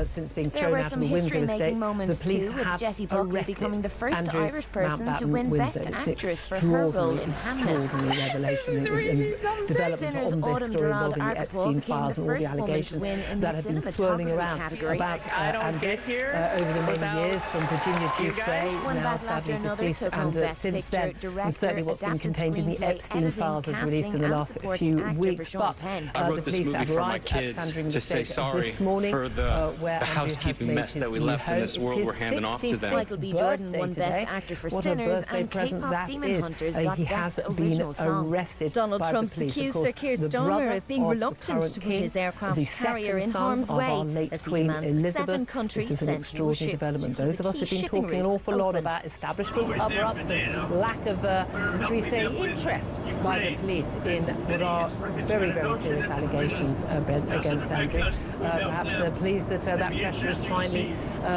Since being thrown out of the Windsor estate, the police have arrested becoming the first Andrew Irish person Mountbatten to win Windsor. Best It's Actress for her role in Hamlet. extraordinary revelation and development on this story involving the Epstein files and all the allegations that have been swirling around about Andrew over the many years, from Virginia Giuffre, now sadly deceased, and since then, and certainly what's been contained in the Epstein files as released in the last few weeks. But the police have arrived at Sandringham Estate this morning, the housekeeping mess that we left in this world we're handing off to them. Michael B. Jordan won Best Actor for Sinners, and K-pop Demon Hunters got he has Best been Original Song. arrested Donald by Trump's the police. accused Of course, Sir Keir the Starmer of being brother reluctant the to put current his king, aircraft the carrier in second son harm's of way our late as he Queen demands 7 Elizabeth. countries This is an send extraordinary ships development. to keep Those the of us key have been shipping talking an routes awful lot open. about establishment cover-ups and lack of, shall we say, interest by the police in what are very, very serious allegations against Andrew. Perhaps pleased that that pressure has finally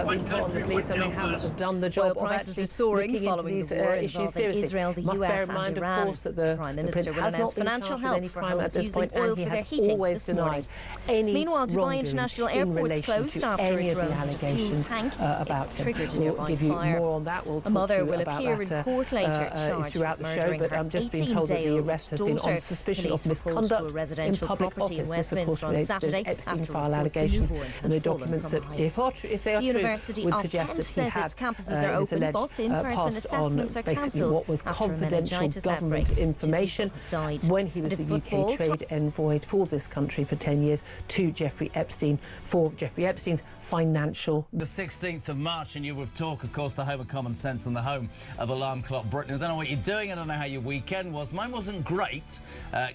been put on the police, and they have done the job of actually looking into these issues seriously. Israel, the Must US bear in mind, and of Iran. course, that the Prince has not been financial charged with help any for crime at homes this using point, oil and he for their has heating always this morning. denied any Meanwhile, Dubai wrongdoing International in Airport's relation closed to after any a of the drone allegations tank. about It's him. triggered a We'll nearby give you fire. more on that. We'll A talk mother to you will about appear that in court later, charged throughout with the show, murdering but her I'm just being told that the 18-day-old arrest has been on daughter. suspicion of Police were called to a misconduct in residential public property in office. This, of course, Westminster on relates to Saturday those Epstein after file reports of allegations newborn and the had fallen documents from that, heights. if they are The true, University would of suggest Kent that he says had its campuses are is open, alleged but in-person passed on assessments are basically cancelled what was after a confidential meningitis government outbreak. information 2 people died. when he was And the in football, UK trade envoy for this country for 10 years to Jeffrey Epstein for Jeffrey Epstein's financial. The 16th of March, and you with Talk, of course, the home of common sense and the home of Alarm Clock Britain. I don't know what you're doing. I don't know how your weekend was. Mine wasn't great.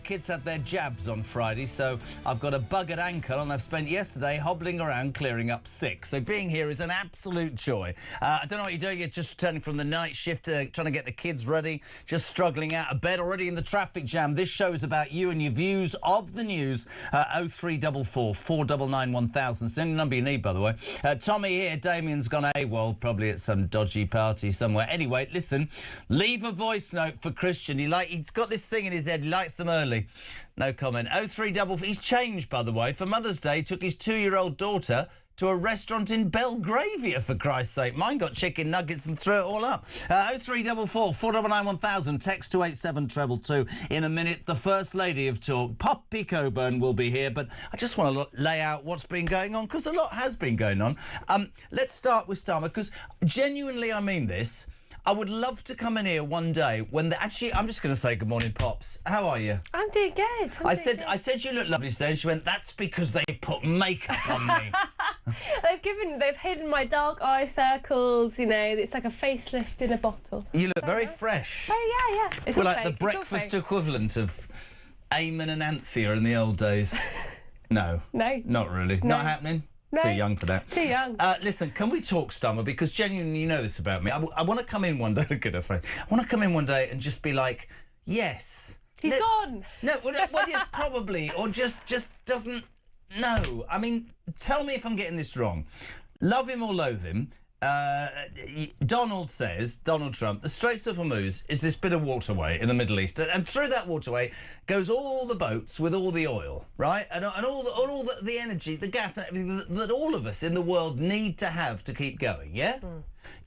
Kids had their jabs on Friday, so I've got a buggered ankle, and I've spent yesterday hobbling around clearing up sick. So being here is an absolute joy. I don't know what you're doing. You're just returning from the night shift, trying to get the kids ready, just struggling out of bed, already in the traffic jam. This show is about you and your views of the news. 0344 499 1000. It's the only number you need, by the way. Tommy here. Damien's gone AWOL, probably at some dodgy party somewhere. Anyway, listen, leave a voice note for Christian. He's got this thing in his head. He likes them early. No comment. 0344. He's changed, by the way. For Mother's Day, took his 2-year-old daughter to a restaurant in Belgravia, for Christ's sake. Mine got chicken nuggets and threw it all up. 0344 499 1000. Text to 87222. In a minute, the First Lady of Talk, Poppy Coburn, will be here. But I just want to lay out what's been going on, because a lot has been going on. Let's start with Starmer, because genuinely I mean this. I would love to come in here one day when actually, I'm just going to say good morning, Pops. How are you? I'm doing good. I said you look lovely today, and she went, that's because they put makeup on me. They've hidden my dark eye circles, you know, it's like a facelift in a bottle. You look very fresh. Oh, yeah. It's We're all like the fake. It's all breakfast fake. equivalent of Eamon and Anthea in the old days. No. No. Not really. No. Not happening? No. Too young for that. Too young. Listen, can we talk, Stummer? Because genuinely, you know this about me. I want to come in one day. Look at her face. I want to come in one day and just be like, yes. He's gone. No, well, yes, probably. Or just doesn't know. I mean, tell me if I'm getting this wrong. Love him or loathe him. Donald Trump, the Straits of Hormuz is this bit of waterway in the Middle East, and through that waterway goes all the boats with all the oil, right? And all the energy, the gas and everything that all of us in the world need to have to keep going, yeah?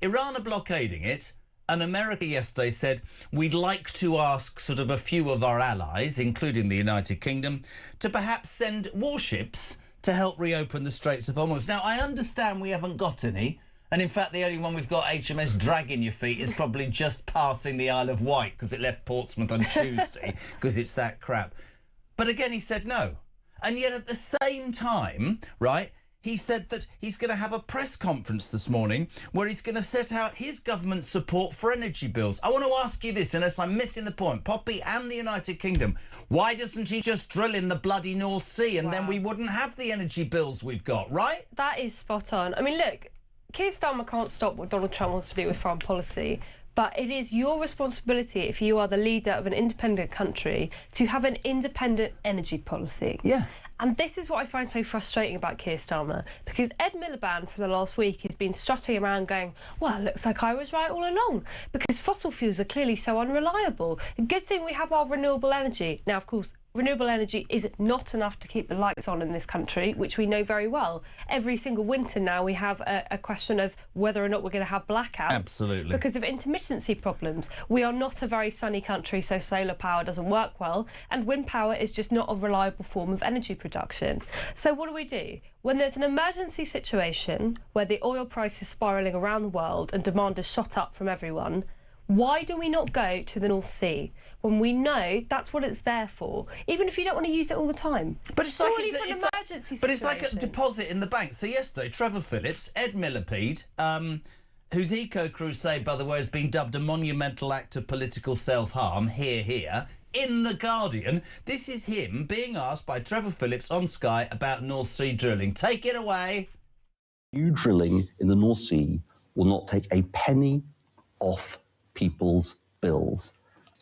Iran are blockading it, and America yesterday said, we'd like to ask sort of a few of our allies, including the United Kingdom, to perhaps send warships to help reopen the Straits of Hormuz. Now, I understand we haven't got any, and in fact, the only one we've got, HMS Dragging Your Feet, is probably just passing the Isle of Wight because it left Portsmouth on Tuesday because it's that crap. But again, he said no. And yet at the same time, right, he said that he's going to have a press conference this morning where he's going to set out his government's support for energy bills. I want to ask you this, unless I'm missing the point, Poppy and the United Kingdom, why doesn't he just drill in the bloody North Sea and then we wouldn't have the energy bills we've got, right? That is spot on. I mean, look, Keir Starmer can't stop what Donald Trump wants to do with foreign policy, but it is your responsibility, if you are the leader of an independent country, to have an independent energy policy. Yeah. And this is what I find so frustrating about Keir Starmer, because Ed Miliband for the last week has been strutting around going, well, it looks like I was right all along, because fossil fuels are clearly so unreliable. A good thing we have our renewable energy. Now, of course, renewable energy is not enough to keep the lights on in this country, which we know very well. Every single winter now we have a question of whether or not we're going to have blackouts. Absolutely. Because of intermittency problems. We are not a very sunny country, so solar power doesn't work well, and wind power is just not a reliable form of energy production. So what do? When there's an emergency situation where the oil price is spiralling around the world and demand is shot up from everyone, why do we not go to the North Sea when we know that's what it's there for, even if you don't want to use it all the time? But it's Surely like for an emergency but it's like a situation. deposit in the bank. So yesterday, Trevor Phillips, Ed Millipede, whose eco-crusade, by the way, has been dubbed a monumental act of political self-harm, here, in The Guardian. This is him being asked by Trevor Phillips on Sky about North Sea drilling. Take it away. New drilling in the North Sea will not take a penny off people's bills.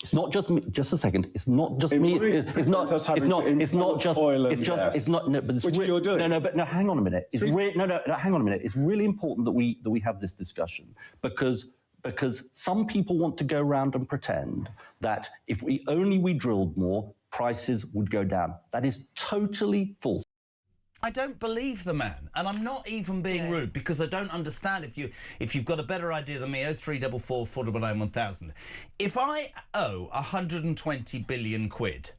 It's not just me. Just a second. It's not just me. It's not. It's not. It's not just. It's just. It's not. No, but it's which you're doing. No. But no. Hang on a minute. It's no. Hang on a minute. It's really important that we have this discussion because some people want to go around and pretend that if we drilled more, prices would go down. That is totally false. I don't believe the man, and I'm not even being rude because I don't understand if you've got a better idea than me. 0344 499 1000. If I owe 120 billion quid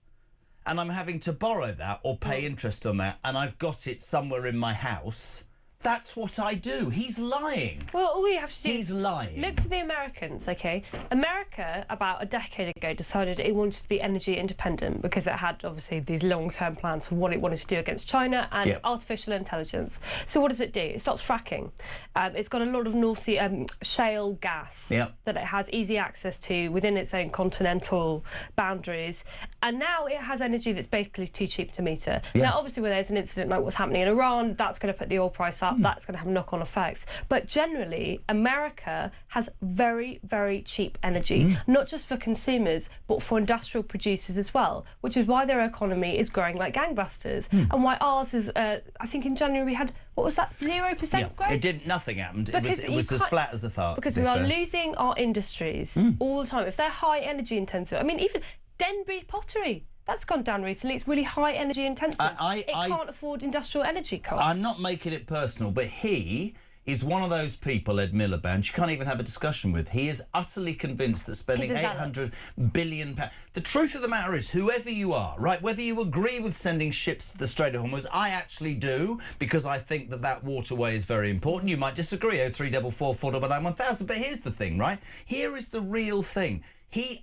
and I'm having to borrow that or pay interest on that, and I've got it somewhere in my house, that's what I do. He's lying. Well, all you have to do He's lying. Look to the Americans, OK? America, about a decade ago, decided it wanted to be energy independent because it had, obviously, these long-term plans for what it wanted to do against China and artificial intelligence. So what does it do? It starts fracking. It's got a lot of North Sea shale gas that it has easy access to within its own continental boundaries. And now it has energy that's basically too cheap to meter. Now, obviously, when there's an incident like what's happening in Iran, that's going to put the oil price up. That's going to have knock-on effects. But generally, America has very, very cheap energy, not just for consumers, but for industrial producers as well, which is why their economy is growing like gangbusters, and why ours is, I think in January we had, what was that, 0% growth? It didn't, nothing happened. It was as flat as a fart. Because we are losing our industries all the time. If they're high energy intensive, I mean, even Denbury pottery, that's gone down recently. It's really high energy intensive. It can't afford industrial energy costs. I'm not making it personal, but he is one of those people, Ed Miliband, you can't even have a discussion with. He is utterly convinced that spending £800 billion... The truth of the matter is, whoever you are, right, whether you agree with sending ships to the Strait of Hormuz, I actually do, because I think that waterway is very important. You might disagree, 0344 499 1000, but here's the thing, right? Here is the real thing.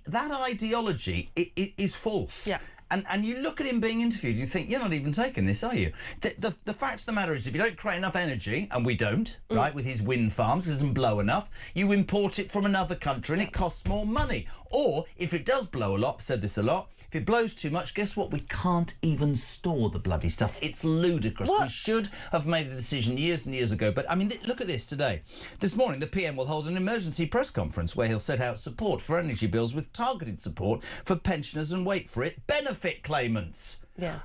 That ideology is false. Yeah. And you look at him being interviewed and you think, you're not even taking this, are you? The fact of the matter is, if you don't create enough energy, and we don't, right, with his wind farms, because it doesn't blow enough, you import it from another country and it costs more money. Or, if it does blow a lot, I've said this a lot, if it blows too much, guess what? We can't even store the bloody stuff. It's ludicrous. We should have made a decision years and years ago. But, I mean, look at this today. This morning, the PM will hold an emergency press conference where he'll set out support for energy bills with targeted support for pensioners and, wait for it, benefit claimants. Yeah.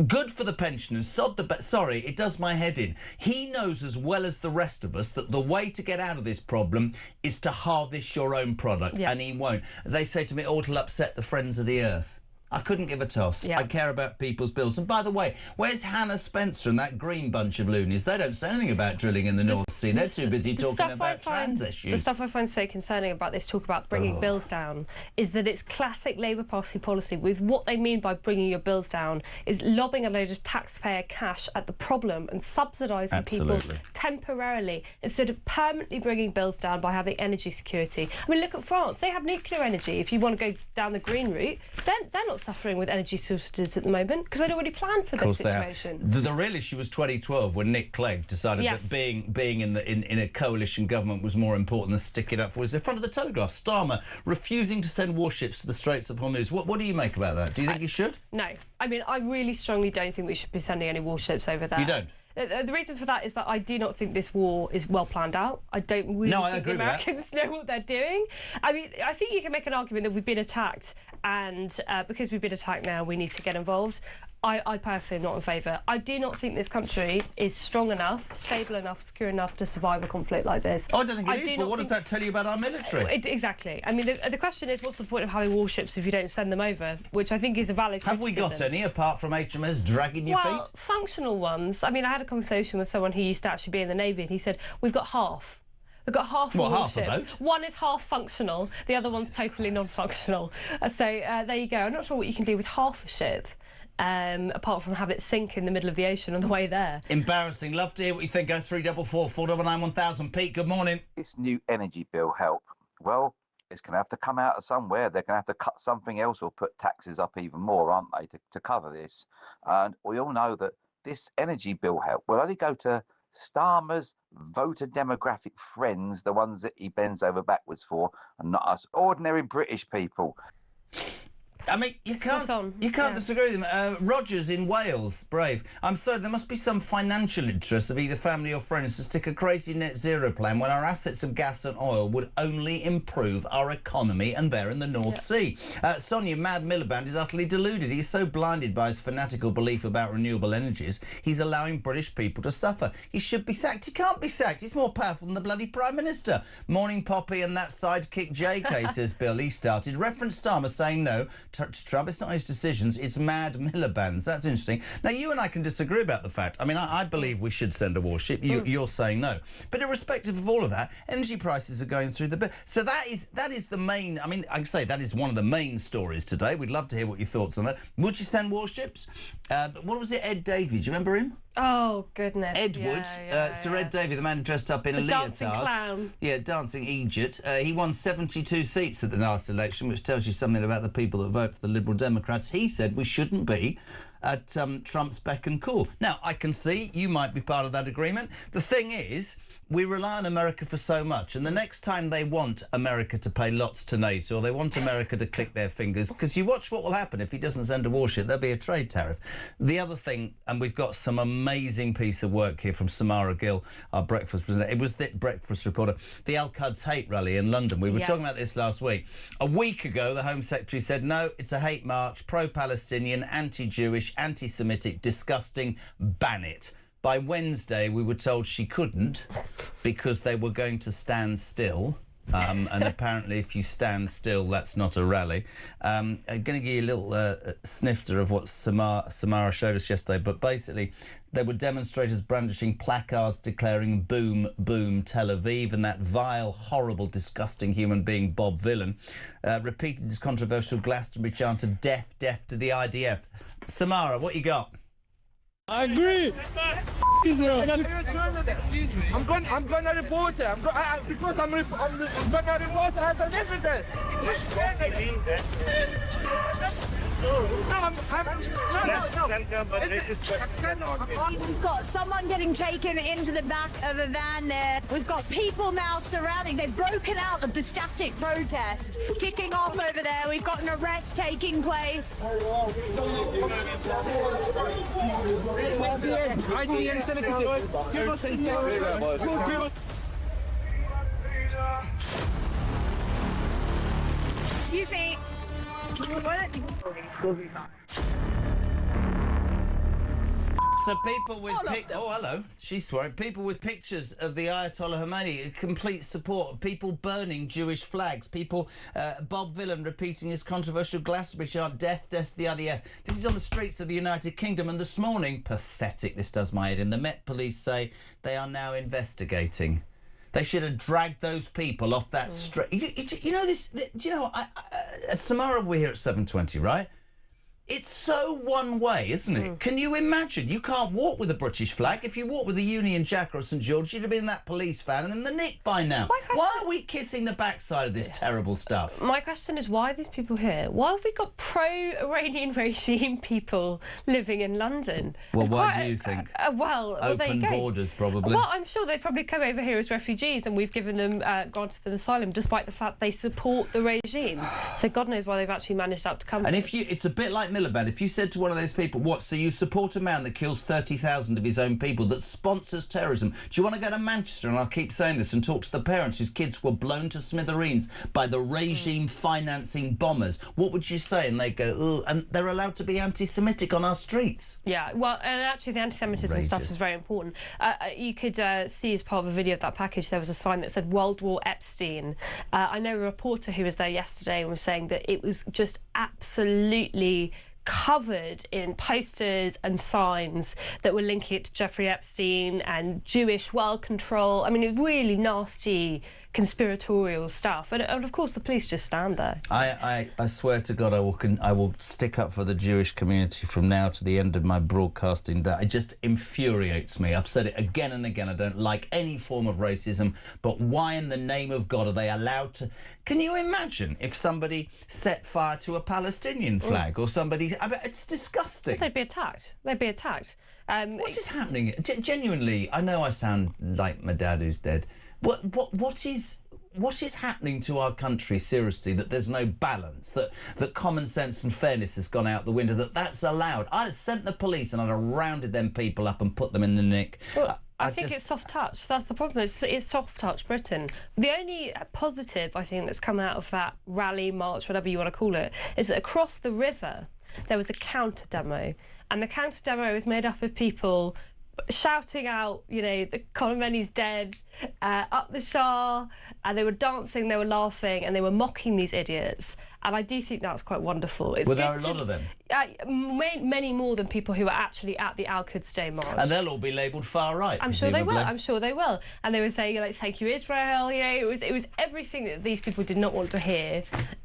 Good for the pensioners. Sorry, it does my head in. He knows as well as the rest of us that the way to get out of this problem is to harvest your own product, and he won't. They say to me, oh, it'll upset the friends of the earth. I couldn't give a toss. I care about people's bills. And by the way, where's Hannah Spencer and that green bunch of loonies? They don't say anything about drilling in the North Sea. They're too busy talking about trans issues. The stuff I find so concerning about this talk about bringing bills down is that it's classic Labour Party policy. With what they mean by bringing your bills down is lobbing a load of taxpayer cash at the problem and subsidising people temporarily instead of permanently bringing bills down by having energy security. I mean, look at France. They have nuclear energy. If you want to go down the green route, they're not suffering with energy shortages at the moment because they'd already planned for this situation. The real issue was 2012 when Nick Clegg decided that being in a coalition government was more important than sticking up for us in front of the Telegraph. Starmer refusing to send warships to the Straits of Hormuz. What do you make about that? Do you think he should? No. I mean, I really strongly don't think we should be sending any warships over there. You don't? The reason for that is that I do not think this war is well planned out. I don't really think the Americans know what they're doing. I mean, I think you can make an argument that we've been attacked and because we've been attacked now, we need to get involved. I personally am not in favour. I do not think this country is strong enough, stable enough, secure enough to survive a conflict like this. Oh, I don't think it is, but what does that tell you about our military? Exactly. I mean, the question is, what's the point of having warships if you don't send them over? Which I think is a valid criticism. Have we got any, apart from HMS dragging your feet? Well, functional ones. I mean, I had a conversation with someone who used to actually be in the Navy, and he said, we've got half. We've got half a warship. Half a boat? One is half functional, the other one's totally non-functional. So there you go. I'm not sure what you can do with half a ship. Apart from have it sink in the middle of the ocean on the way there. Embarrassing. Love to hear what you think. 0344 499 1000. Pete, good morning. This new energy bill help? Well, it's going to have to come out of somewhere. They're going to have to cut something else or put taxes up even more, aren't they, to cover this? And we all know that this energy bill help will only go to Starmer's voter demographic friends, the ones that he bends over backwards for, and not us ordinary British people. I mean, you can't disagree with him. Rogers in Wales, brave. I'm sorry, there must be some financial interest of either family or friends to stick a crazy net zero plan when our assets of gas and oil would only improve our economy, and they're in the North Sea. Sonia, Mad Miliband is utterly deluded. He's so blinded by his fanatical belief about renewable energies, he's allowing British people to suffer. He should be sacked. He can't be sacked. He's more powerful than the bloody Prime Minister. Morning, Poppy, and that sidekick JK, says Bill. He started. Reference Starmer saying no to Trump. It's not his decisions, it's Mad Miliband's. That's interesting. Now, you and I can disagree about the fact. I mean, I believe we should send a warship. You're saying no. But irrespective of all of that, energy prices are going through the bit. So that is the main, I mean, I can say that is one of the main stories today. We'd love to hear what your thoughts on that. Would you send warships? What was it, Ed Davey? Do you remember him? Oh, goodness. Ed Wood, Sir Ed Davey, the man dressed up in a leotard. Dancing clown. Yeah, dancing Egypt. He won 72 seats at the last election, which tells you something about the people that vote for the Liberal Democrats. He said we shouldn't be at Trump's beck and call. Now, I can see you might be part of that agreement. The thing is, we rely on America for so much, and the next time they want America to pay lots to NATO, or they want America to click their fingers, because you watch what will happen if he doesn't send a warship, there'll be a trade tariff. The other thing, and we've got some amazing piece of work here from Samara Gill, our breakfast presenter. It was the breakfast reporter. The Al-Quds hate rally in London. We were talking about this last week. A week ago, the Home Secretary said, no, it's a hate march, pro-Palestinian, anti-Jewish, anti-Semitic, disgusting, ban it. By Wednesday, we were told she couldn't because they were going to stand still. And apparently, if you stand still, that's not a rally. I'm going to give you a little snifter of what Samara showed us yesterday. But basically, there were demonstrators brandishing placards declaring boom, boom, Tel Aviv. And that vile, horrible, disgusting human being, Bob Villan, repeated his controversial Glastonbury chant of death, death to the IDF. Samara, what you got? I agree. Israel. I'm gonna report it. Because I'm gonna report it as an evidence. We've got someone getting taken into the back of a van there. We've got people now surrounding. They've broken out of the static protest, kicking off over there. We've got an arrest taking place. Excuse me. So people with hello, she's swearing. People with pictures of the Ayatollah Khomeini, complete support. People burning Jewish flags. People, Bob Villan repeating his controversial Glastonbury chant, death, death to the IDF. This is on the streets of the United Kingdom, and this morning, pathetic, this does my head in, the Met Police say they are now investigating. They should have dragged those people off that street. You know this. Do you know? Samara, we're here at 7:20, right? It's so one way, isn't it? Can you imagine? You can't walk with a British flag. If you walk with a Union Jack or a St George, you'd have been in that police van and in the nick by now. Why are we kissing the backside of this terrible stuff? My question is, why are these people here? Why have we got pro-Iranian regime people living in London? Well, why do you think? Well, open there you go. borders, probably. Well, I'm sure they'd probably come over here as refugees and we've given them, granted them asylum, despite the fact they support the regime. So God knows why they've actually managed to come. And if you, it's a bit like Miliband, if you said to one of those people, what, so you support a man that kills 30,000 of his own people, that sponsors terrorism, do you want to go to Manchester, and I'll keep saying this, and talk to the parents whose kids were blown to smithereens by the regime financing bombers? What would you say? And they go, oh, and they're allowed to be anti-Semitic on our streets. Yeah, well, and actually the anti-Semitism stuff is very important. You could see as part of a video of that package, there was a sign that said World War Epstein. I know a reporter who was there yesterday and was saying that it was just absolutely covered in posters and signs that were linking it to Jeffrey Epstein and Jewish well control. I mean, it's really nasty conspiratorial stuff, and of course the police just stand there. I swear to God, I will stick up for the Jewish community from now to the end of my broadcasting day. It just infuriates me. I've said it again and again. I don't like any form of racism, but why in the name of God are they allowed to? Can you imagine if somebody set fire to a Palestinian flag or somebody? I mean, it's disgusting. They'd be attacked. They'd be attacked. What is happening? Genuinely, I know I sound like my dad who's dead. What is happening to our country, seriously, that there's no balance, that common sense and fairness has gone out the window, that's allowed? I'd have sent the police and I'd have rounded them people up and put them in the nick. Well, I think it's soft touch. That's the problem. It's soft touch Britain. The only positive, I think, that's come out of that rally, march, whatever you want to call it, is that across the river there was a counter demo, and the counter demo was made up of people shouting out, you know, the Khomeini's dead, up the Shah, and they were dancing, they were laughing, and they were mocking these idiots. And I do think that's quite wonderful. Well, there are a lot of them. Many more than people who are actually at the Al-Quds Day march. And they'll all be labelled far right. I'm sure they will. I'm sure they will. And they were saying, like, thank you, Israel. You know, it was everything that these people did not want to hear.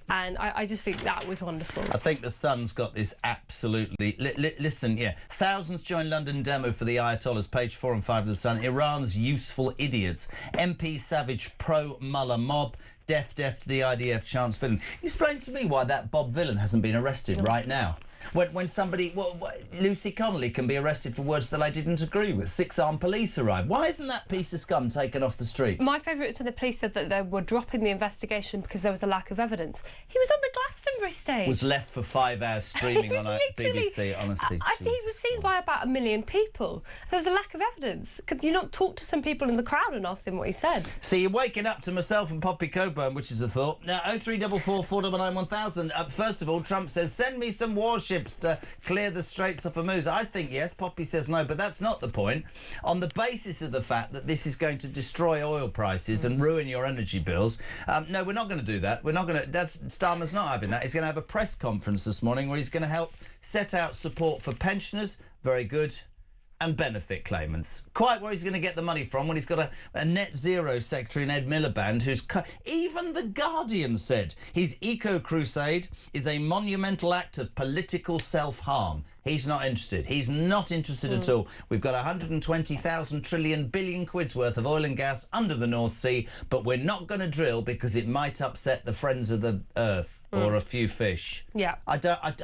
And I just think that was wonderful. I think the Sun's got this absolutely... listen, yeah. Thousands join London demo for the Ayatollahs, page 4 and 5 of the Sun. Iran's useful idiots. MP savage pro-Mullah mob. Deaf to the IDF chance villain. Explain to me why that Bob Villain hasn't been arrested right now. When somebody... Lucy Connolly can be arrested for words that I didn't agree with. 6 armed police arrived. Why isn't that piece of scum taken off the streets? My favourite is when the police said that they were dropping the investigation because there was a lack of evidence. He was on the Glastonbury stage. Was left for 5 hours streaming on BBC, honestly. I think he was seen by about 1 million people. There was a lack of evidence. Could you not talk to some people in the crowd and ask them what he said? See, you're waking up to myself and Poppy Coburn, which is a thought. Now, 0344 499 1000. First of all, Trump says, send me some warships to clear the Straits of Hormuz. I think yes, Poppy says no, but that's not the point. On the basis of the fact that this is going to destroy oil prices and ruin your energy bills, no, we're not going to do that. We're not going to... Starmer's not having that. He's going to have a press conference this morning where he's going to help set out support for pensioners, very good, and benefit claimants. Quite where he's going to get the money from when he's got a net zero secretary in Ed Miliband who's... Even The Guardian said his eco-crusade is a monumental act of political self-harm. He's not interested. He's not interested at all. We've got 120,000 trillion billion quid's worth of oil and gas under the North Sea, but we're not going to drill because it might upset the friends of the earth or a few fish. Yeah.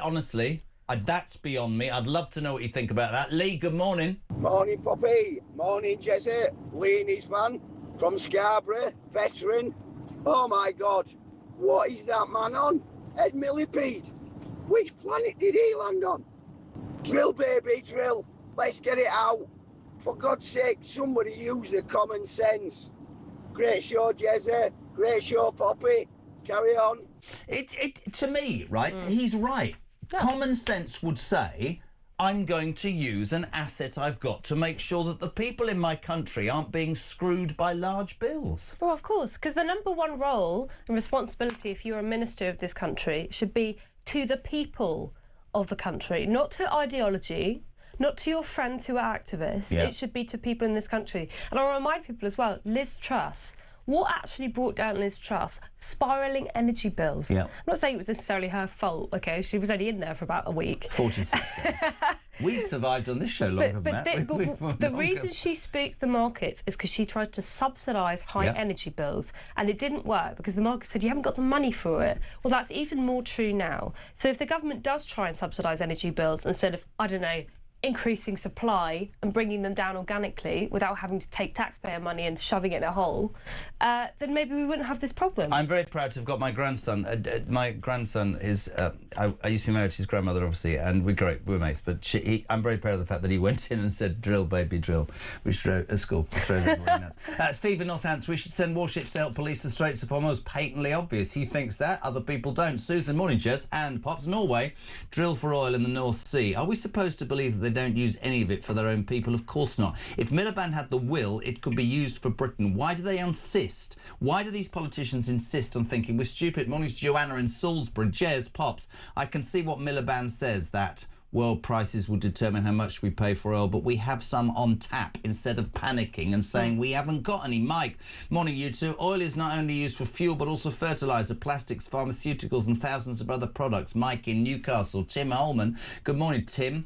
Honestly... that's beyond me. I'd love to know what you think about that. Lee, good morning. Morning, Poppy. Morning, Jesse. Lee and his fan from Scarborough, veteran. Oh, my God. What is that man on? Ed Millipede. Which planet did he land on? Drill, baby, drill. Let's get it out. For God's sake, somebody use the common sense. Great show, Jesse. Great show, Poppy. Carry on. To me, right, he's right. Yeah. Common sense would say, I'm going to use an asset I've got to make sure that the people in my country aren't being screwed by large bills. Well, of course, because the #1 role and responsibility if you're a minister of this country should be to the people of the country, not to ideology, not to your friends who are activists. Yeah. It should be to people in this country. And I'll remind people as well, Liz Truss, what actually brought down Liz Truss? Spiralling energy bills. Yeah. I'm not saying it was necessarily her fault, OK? She was only in there for about a week. 46 days. We've survived on this show longer than that. But the reason she spooked the markets is because she tried to subsidise high energy bills, and it didn't work because the market said, you haven't got the money for it. Well, that's even more true now. So if the government does try and subsidise energy bills instead of, I don't know, increasing supply and bringing them down organically without having to take taxpayer money and shoving it in a hole, then maybe we wouldn't have this problem. I'm very proud to have got my grandson. My grandson is... I used to be married to his grandmother, obviously, and we're mates, but I'm very proud of the fact that he went in and said, "Drill, baby, drill," which drove at school. Which drove everybody nuts. Steve in Northants, we should send warships to help police the Straits of Hormuz. Patently obvious. He thinks that. Other people don't. Susan, morning, Jess. And Pops, Norway, drill for oil in the North Sea. Are we supposed to believe that they don't use any of it for their own people? Of course not. If Miliband had the will, it could be used for Britain. Why do they insist? Why do these politicians insist on thinking we're stupid? Morning to Joanna in Salisbury. Jez, Pops, I can see what Miliband says, that world prices will determine how much we pay for oil, but we have some on tap instead of panicking and saying we haven't got any. Mike, morning you two. Oil is not only used for fuel but also fertiliser, plastics, pharmaceuticals and thousands of other products. Mike in Newcastle. Tim Holman, good morning Tim.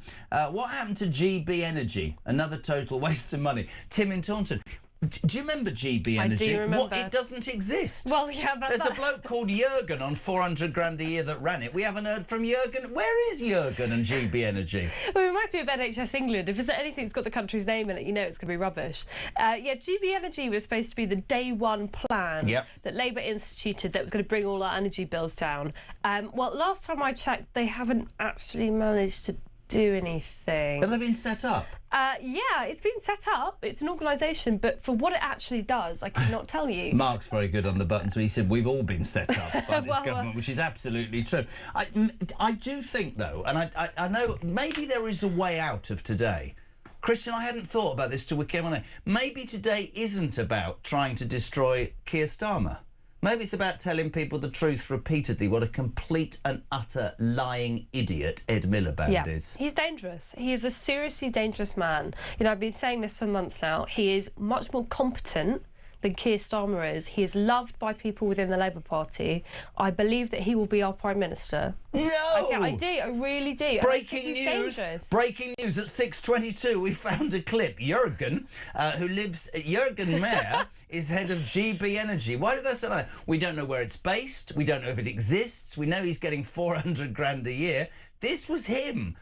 What happened to GB Energy? Another total waste of money. Tim in Taunton. Do you remember GB Energy? I do remember. It doesn't exist. Well, yeah, but there's a bloke called Jürgen on 400 grand a year that ran it. We haven't heard from Jürgen. Where is Jürgen and GB Energy? Well, it reminds me of NHS England. If there's anything that's got the country's name in it, you know it's going to be rubbish. Yeah, GB Energy was supposed to be the day one plan that Labour instituted that was going to bring all our energy bills down. Well, last time I checked, they haven't actually managed to do anything. Have they been set up? Yeah, it's been set up. It's an organisation, but for what it actually does, I cannot tell you. Mark's very good on the buttons. He said we've all been set up by this government, which is absolutely true. I do think, though, and I know maybe there is a way out of today. Christian, I hadn't thought about this till we came on air. Maybe today isn't about trying to destroy Keir Starmer. Maybe it's about telling people the truth repeatedly, what a complete and utter lying idiot Ed Miliband is. He's dangerous. He is a seriously dangerous man. You know, I've been saying this for months now. He is much more competent than Keir Starmer is. He is loved by people within the Labour Party. I believe that he will be our Prime Minister. No! I do. I really do. Breaking news. Breaking news at 6:22. We found a clip. Jürgen, Jürgen Mayer is head of GB Energy. Why did I say that? We don't know where it's based. We don't know if it exists. We know he's getting 400 grand a year. This was him.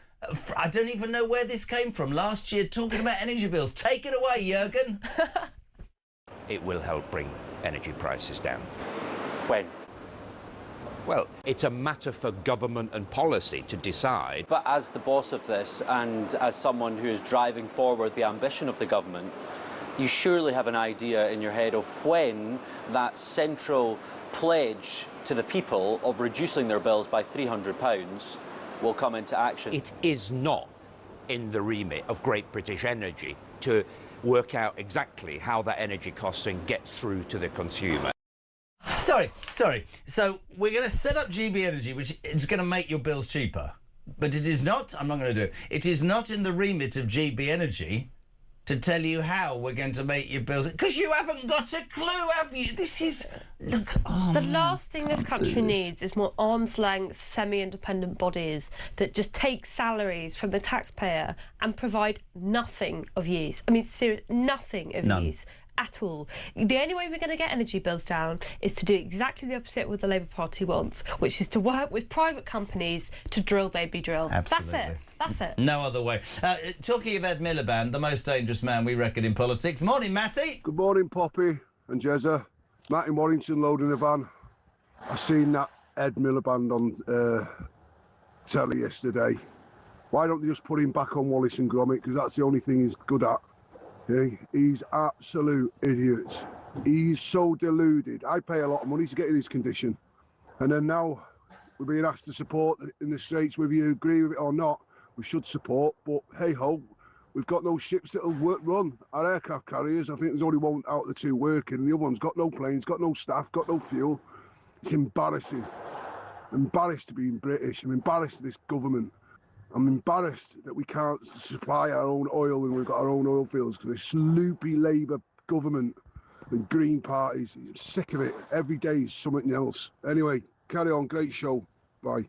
I don't even know where this came from. Last year, talking about energy bills. Take it away, Jürgen. It will help bring energy prices down. When? Well, it's a matter for government and policy to decide. But as the boss of this and as someone who is driving forward the ambition of the government, you surely have an idea in your head of when that central pledge to the people of reducing their bills by £300 will come into action. It is not in the remit of Great British Energy to work out exactly how that energy costing gets through to the consumer. Sorry. So we're going to set up GB Energy, which is going to make your bills cheaper. But it is not, I'm not going to do it, it is not in the remit of GB Energy to tell you how we're going to make your bills. Because you haven't got a clue, have you? This is... Look, the last thing this country needs is more arm's-length, semi-independent bodies that just take salaries from the taxpayer and provide nothing of use. I mean, seriously, nothing of use at all. The only way we're going to get energy bills down is to do exactly the opposite of what the Labour Party wants, which is to work with private companies to drill, baby, drill. Absolutely. That's it. No other way. Talking of Ed Miliband, the most dangerous man we reckon in politics. Morning, Matty. Good morning, Poppy and Jezza. Matt in Warrington loading a van. I seen that Ed Miliband on telly yesterday. Why don't they just put him back on Wallace and Gromit? Because that's the only thing he's good at. Okay? He's absolute idiot. He's so deluded. I pay a lot of money to get in his condition. And then now we're being asked to support in the Straits, whether you agree with it or not. We should support, but hey-ho, we've got no ships that'll run. Our aircraft carriers, I think there's only one out of the two working. The other one's got no planes, got no staff, got no fuel. It's embarrassing. I'm embarrassed to be British. I'm embarrassed to this government. I'm embarrassed that we can't supply our own oil when we've got our own oil fields because of sloopy Labour government and Green parties. I'm sick of it. Every day is something else. Anyway, carry on. Great show. Bye.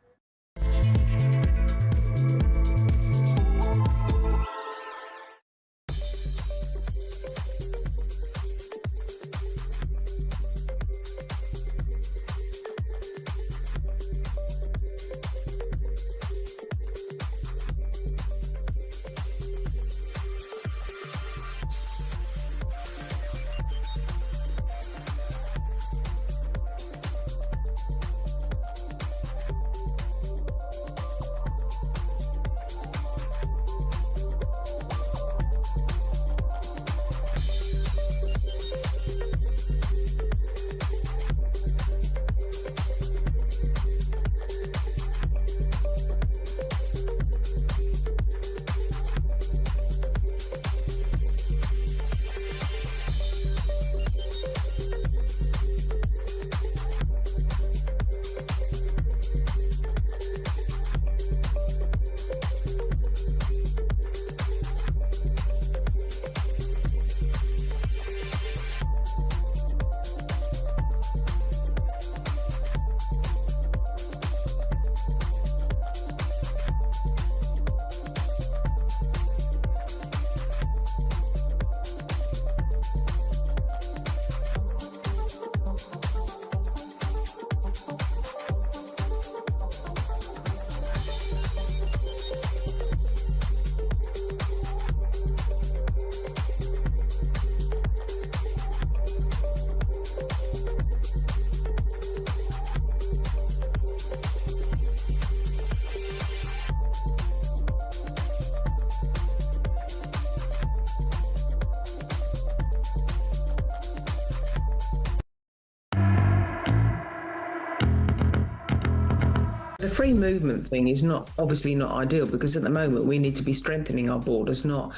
free movement thing is obviously not ideal, because at the moment we need to be strengthening our borders, not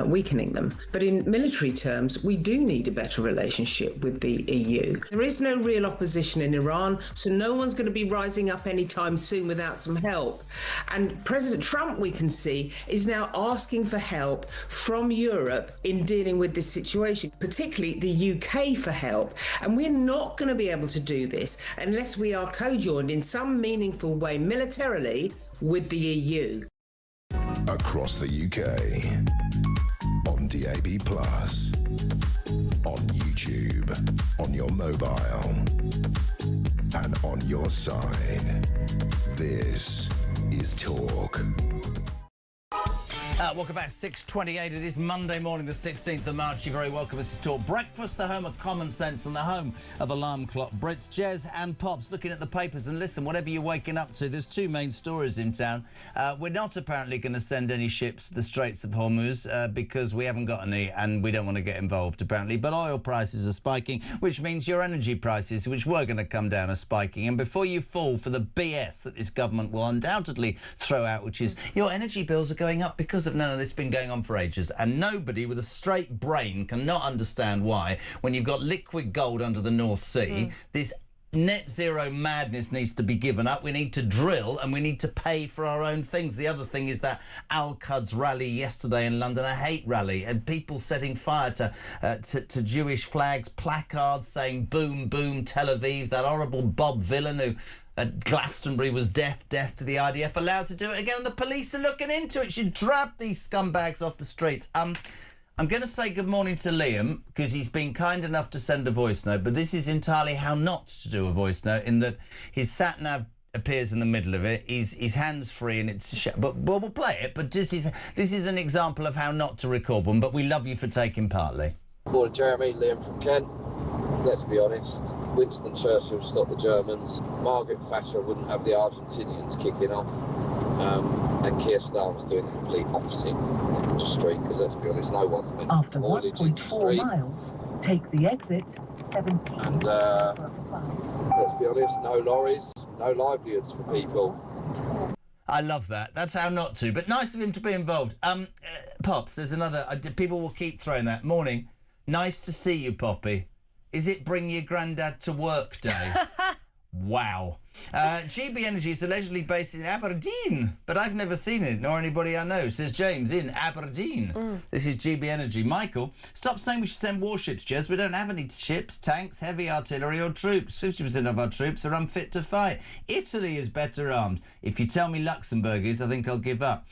weakening them. But in military terms, we do need a better relationship with the EU. There is no real opposition in Iran, so no one's going to be rising up anytime soon without some help. And President Trump, we can see, is now asking for help from Europe in dealing with this situation, particularly the UK for help. And we're not going to be able to do this unless we are co-joined in some meaningful way militarily with the EU. Across the UK, on DAB+, on YouTube, on your mobile, and on your side. This is Talk. Welcome back, 6:28. It is Monday morning, the 16th of March. You're very welcome. This is Talk Breakfast, the home of common sense and the home of Alarm Clock Brits. Jez and Pops looking at the papers, and listen, whatever you're waking up to, there's two main stories in town. We're not apparently going to send any ships to the Straits of Hormuz because we haven't got any and we don't want to get involved, apparently. But oil prices are spiking, which means your energy prices, which were going to come down, are spiking. And before you fall for the BS that this government will undoubtedly throw out, which is your energy bills are going up because of none of this has been going on for ages, and nobody with a straight brain cannot understand why, when you've got liquid gold under the North Sea, this net zero madness needs to be given up. We need to drill and we need to pay for our own things. The other thing is that Al-Quds rally yesterday in London, a hate rally, and people setting fire to Jewish flags, placards saying boom, boom, Tel Aviv. That horrible Bob Villan who at Glastonbury was death to the IDF, allowed to do it again, and the police are looking into it. Should drab these scumbags off the streets. I'm going to say good morning to Liam, because he's been kind enough to send a voice note, but this is entirely how not to do a voice note, in that his sat-nav appears in the middle of it, his hands-free, and it's but we'll play it, but this is an example of how not to record one, but we love you for taking part, Lee. Morning, Jeremy. Liam from Kent. Let's be honest, Winston Churchill stopped the Germans, Margaret Thatcher wouldn't have the Argentinians kicking off, and Keir Starmer's doing the complete opposite to street, because let's be honest, no one's meant after to haulage in the 1.4 street. miles, take the exit 17. And let's be honest, no lorries, no livelihoods for people. I love that. That's how not to, but nice of him to be involved. Pops, there's another, people will keep throwing that. Morning. Nice to see you, Poppy. Is it bring your granddad to work day? Wow. GB Energy is allegedly based in Aberdeen, but I've never seen it, nor anybody I know, says James in Aberdeen. This is GB Energy. Michael, stop saying we should send warships, Jez. We don't have any ships, tanks, heavy artillery or troops. 50% of our troops are unfit to fight. Italy is better armed. If you tell me Luxembourg is, I think I'll give up.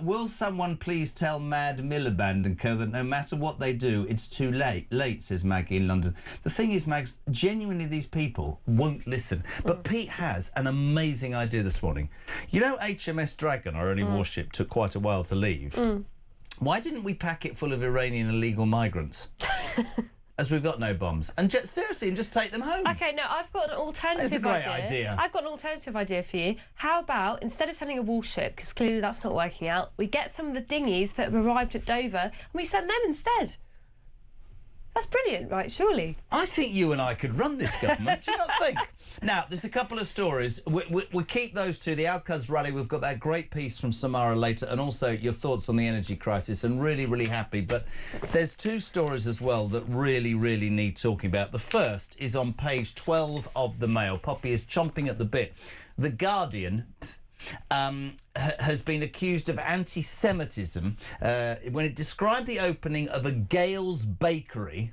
Will someone please tell Mad Miliband and co that no matter what they do, it's too late, says Maggie in London. The thing is, Mags, genuinely these people won't listen. But Pete has an amazing idea this morning. You know, HMS Dragon, our only warship, took quite a while to leave. Why didn't we pack it full of Iranian illegal migrants? As we've got no bombs. And seriously, and just take them home. OK, no, I've got an alternative idea. That's a great idea. I've got an alternative idea for you. How about, instead of sending a warship, because clearly that's not working out, we get some of the dinghies that have arrived at Dover and we send them instead. That's brilliant, right, surely? I think you and I could run this government, do you not think? Now, there's a couple of stories. We keep those two. The Al-Quds rally, we've got that great piece from Samara later, and also your thoughts on the energy crisis, and really, really happy. But there's two stories as well that really, really need talking about. The first is on page 12 of the Mail. Poppy is chomping at the bit. The Guardian has been accused of anti-Semitism when it described the opening of a Gales Bakery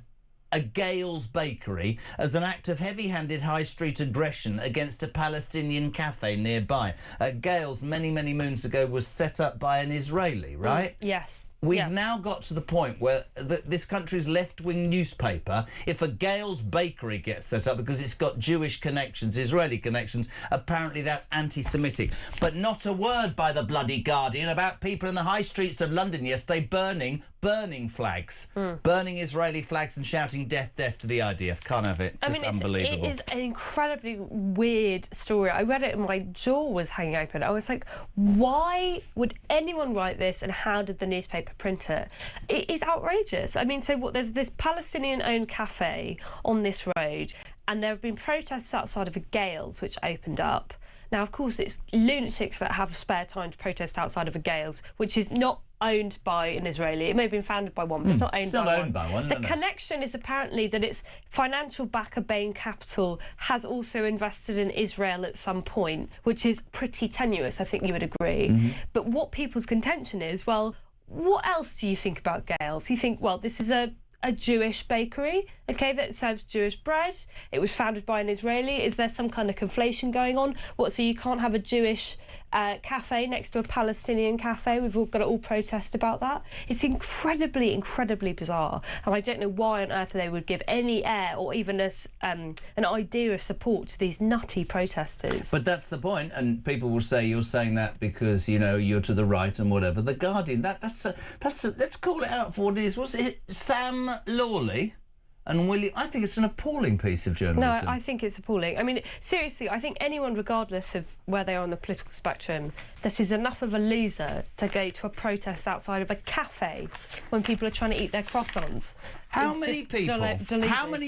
as an act of heavy-handed high street aggression against a Palestinian cafe nearby. Gales, many, many moons ago, was set up by an Israeli, right? Yes. We've now got to the point where this country's left-wing newspaper, if a Gales Bakery gets set up because it's got Jewish connections, Israeli connections, apparently that's anti-Semitic. But not a word by the bloody Guardian about people in the high streets of London yesterday burning flags, burning Israeli flags and shouting death, death to the IDF. Can't have it. Just unbelievable. It is an incredibly weird story. I read it and my jaw was hanging open. I was like, why would anyone write this, and how did the newspaper print it? It is outrageous. I mean, so there's this Palestinian-owned cafe on this road, and there have been protests outside of a Gales which opened up. Now, of course, it's lunatics that have spare time to protest outside of a Gales, which is not owned by an Israeli. It may have been founded by one, but it's not owned by one. The connection is apparently that its financial backer, Bain Capital, has also invested in Israel at some point, which is pretty tenuous, I think you would agree. But what people's contention is, well, what else do you think about Gales? You think, well, this is a Jewish bakery, okay, that serves Jewish bread. It was founded by an Israeli. Is there some kind of conflation going on? What, so you can't have a Jewish cafe next to a Palestinian cafe? We've all got to all protest about that. It's incredibly, incredibly bizarre. And I don't know why on earth they would give any air or even an idea of support to these nutty protesters. But that's the point, and people will say you're saying that because, you know, you're to the right and whatever. The Guardian, that's a let's call it out for what it is. Was it Sam Lawley and William? I think it's an appalling piece of journalism. No, I think it's appalling. I mean, seriously, I think anyone, regardless of where they are on the political spectrum, that is enough of a loser to go to a protest outside of a cafe when people are trying to eat their croissants. How many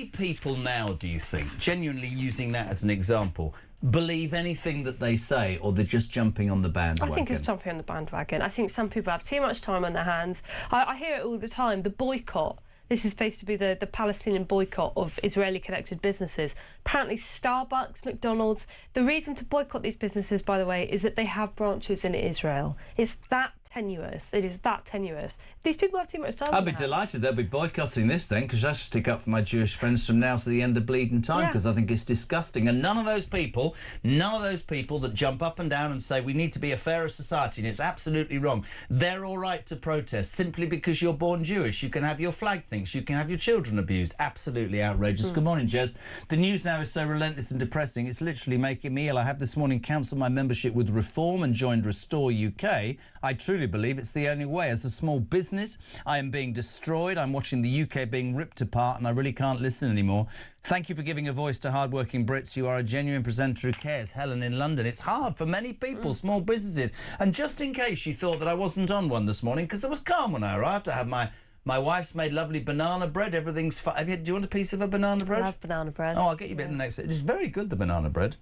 people now, do you think, genuinely using that as an example, believe anything that they say, or they're just jumping on the bandwagon? I think it's jumping on the bandwagon. I think some people have too much time on their hands. I hear it all the time, the boycott. This is supposed to be the Palestinian boycott of Israeli-connected businesses. Apparently Starbucks, McDonald's. The reason to boycott these businesses, by the way, is that they have branches in Israel. It's that tenuous. It is that tenuous. These people have too much time. I'll be delighted they'll be boycotting this then, because I should stick up for my Jewish friends from now to the end of bleeding time, because I think it's disgusting. And none of those people that jump up and down and say we need to be a fairer society, and it's absolutely wrong, they're all right to protest simply because you're born Jewish. You can have your flag things, you can have your children abused. Absolutely outrageous. Good morning, Jez. The news now is so relentless and depressing, it's literally making me ill. I have this morning cancelled my membership with Reform and joined Restore UK. I truly believe it's the only way. As a small business, I am being destroyed. I'm watching the UK being ripped apart, and I really can't listen anymore. Thank you for giving a voice to hard-working Brits. You are a genuine presenter who cares. Helen in London. It's hard for many people, small businesses. And just in case you thought that I wasn't on one this morning, because it was calm when I arrived, I have my wife's made lovely banana bread. Everything's fine. Do you want a piece of a banana bread? I love banana bread. Oh, I'll get you a bit in the next. It's very good, the banana bread.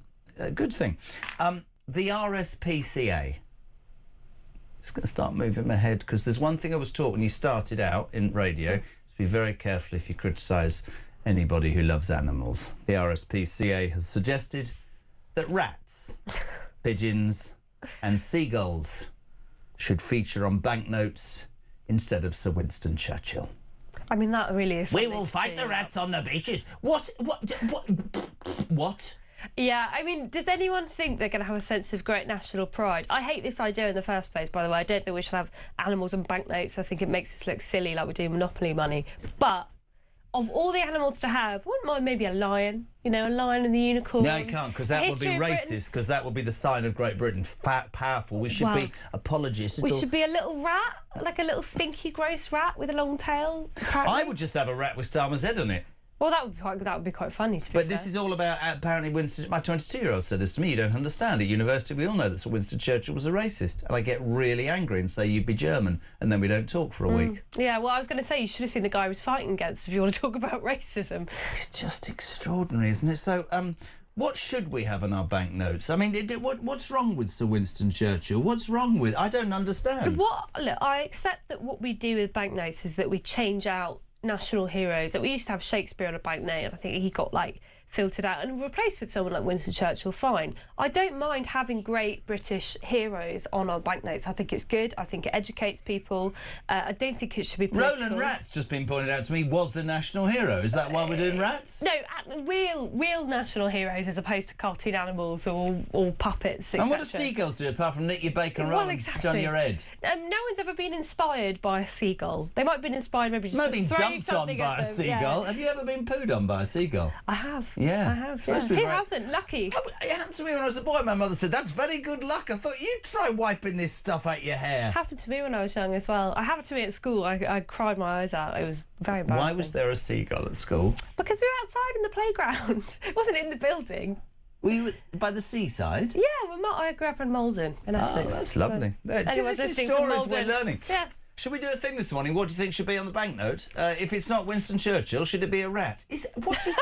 Good thing. The RSPCA. Just going to start moving my head, because there's one thing I was taught when you started out in radio, to be very careful if you criticise anybody who loves animals. The RSPCA has suggested that rats, pigeons and seagulls should feature on banknotes instead of Sir Winston Churchill. I mean, that really is... We will fight the rats on the beaches. What? Yeah, I mean, does anyone think they're going to have a sense of great national pride? I hate this idea in the first place, by the way. I don't think we should have animals and banknotes. I think it makes us look silly, like we're doing Monopoly money. But of all the animals to have, I wouldn't mind maybe a lion, you know, a lion and the unicorn. No, you can't, because that would be racist, because that would be the sign of Great Britain. Fat, powerful. We should be apologists. We should be a little rat, like a little stinky, gross rat with a long tail. Apparently. I would just have a rat with Starmer's head on it. Well, that would be quite funny, to be fair. This is all about, apparently, Winston... My 22-year-old said this to me. You don't understand. At university, we all know that Sir Winston Churchill was a racist. And I get really angry and say, you'd be German, and then we don't talk for a week. Yeah, well, I was going to say, you should have seen the guy he was fighting against if you want to talk about racism. It's just extraordinary, isn't it? So, what should we have on our banknotes? I mean, what's wrong with Sir Winston Churchill? What's wrong with... I don't understand. Look, I accept that what we do with banknotes is that we change out national heroes. That we used to have Shakespeare on a banknote, and I think he got filtered out and replaced with someone like Winston Churchill. Fine. I don't mind having great British heroes on our banknotes. I think it's good. I think it educates people. I don't think it should be political. Roland Rat's just been pointed out to me was the national hero. Is that why we're doing rats? No, real national heroes as opposed to cartoon animals or puppets, etc. And what do seagulls do apart from nick your bacon roll and on your head? No one's ever been inspired by a seagull. They might have been inspired maybe just to throw dumped on by a seagull. Yeah. Have you ever been pooed on by a seagull? I have. Yeah. I have. Yeah. Who hasn't? Lucky. It happened to me when I was a boy. My mother said, that's very good luck. I thought, you try wiping this stuff out your hair. It happened to me when I was young as well. It happened to me at school. I cried my eyes out. It was very embarrassing. Why was there a seagull at school? Because we were outside in the playground. It wasn't in the building. We were by the seaside? Yeah, I grew up in Malden, in Essex. Oh, that's lovely. This is stories we're learning. Yeah. Should we do a thing this morning? What do you think should be on the banknote? If it's not Winston Churchill, should it be a rat? What is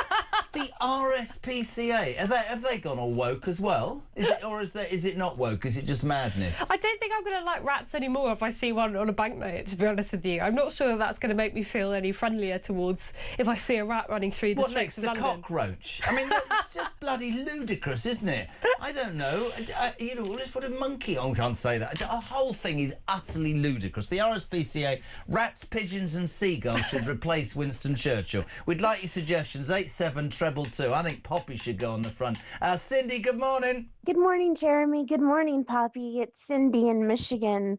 the RSPCA? Have they gone all woke as well? Is it not woke? Is it just madness? I don't think I'm going to like rats anymore if I see one on a banknote, to be honest with you. I'm not sure that's going to make me feel any friendlier towards if I see a rat running through the streets of London. What, next to cockroach? I mean, that's just bloody ludicrous, isn't it? I don't know. Let's put a monkey on. Can't say that. The whole thing is utterly ludicrous. The RSPCA, rats, pigeons and seagulls should replace Winston Churchill. We'd like your suggestions. 87222. I think Poppy should go on the front. Cindy, good morning. Good morning, Jeremy. Good morning, Poppy. It's Cindy in Michigan.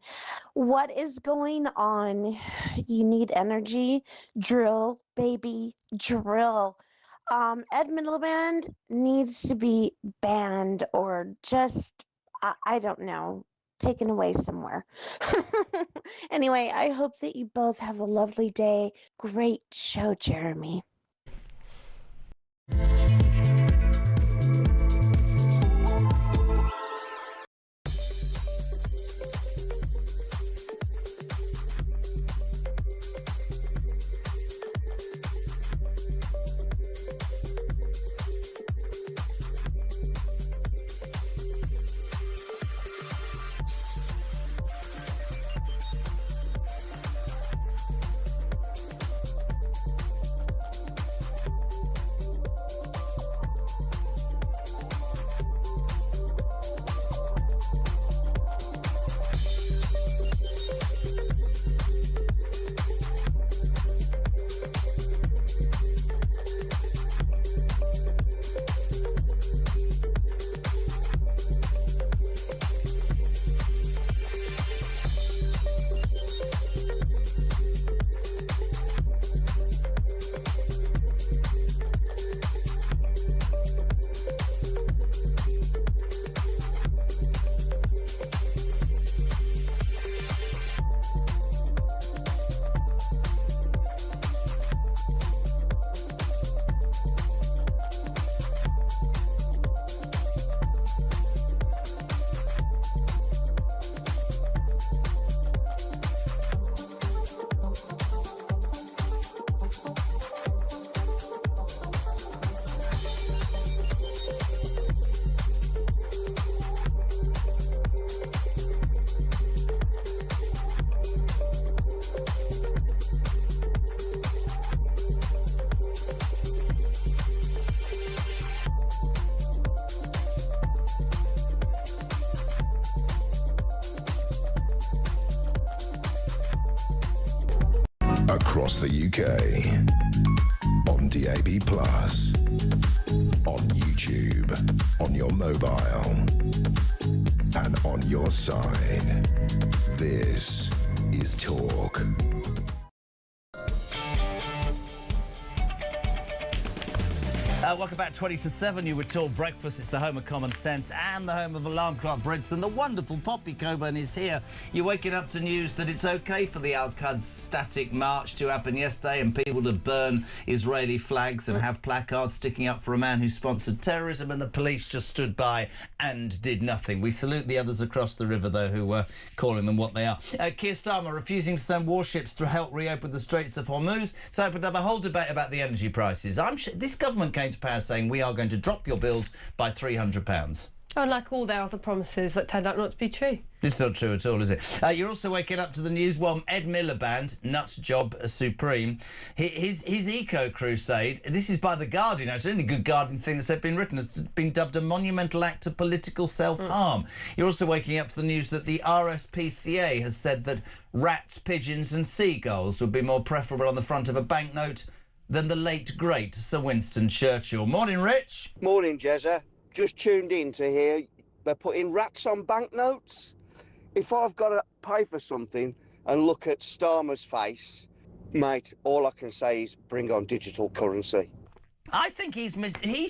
What is going on? You need energy. Drill, baby, drill. Ed Miliband needs to be banned or just, I don't know, taken away somewhere. Anyway, I hope that you both have a lovely day. Great show, Jeremy. Across the UK, on DAB+, on YouTube, on your mobile, and on your side. This is Talk. Welcome back, 20 to 7. You were told breakfast. It's the home of common sense and the home of alarm clock Brits. And the wonderful Poppy Coburn is here. You're waking up to news that it's OK for the Al-Quds static march to happen yesterday and people to burn Israeli flags and have placards sticking up for a man who sponsored terrorism, and the police just stood by and did nothing. We salute the others across the river, though, who were calling them what they are. Keir Starmer refusing to send warships to help reopen the Straits of Hormuz. So opened up a whole debate about the energy prices. This government came to power saying we are going to drop your bills by £300. Like all their other promises that turned out not to be true. It's not true at all, is it? You're also waking up to the news. Well, Ed Miliband, nut job supreme, his eco crusade. This is by The Guardian. It's the only good Guardian thing that's ever been written. It's been dubbed a monumental act of political self-harm. You're also waking up to the news that the RSPCA has said that rats, pigeons and seagulls would be more preferable on the front of a banknote than the late, great Sir Winston Churchill. Morning, Rich. Morning, Jezza. Just tuned in to hear they're putting rats on banknotes. If I've got to pay for something and look at Starmer's face, mate, all I can say is bring on digital currency. I think he's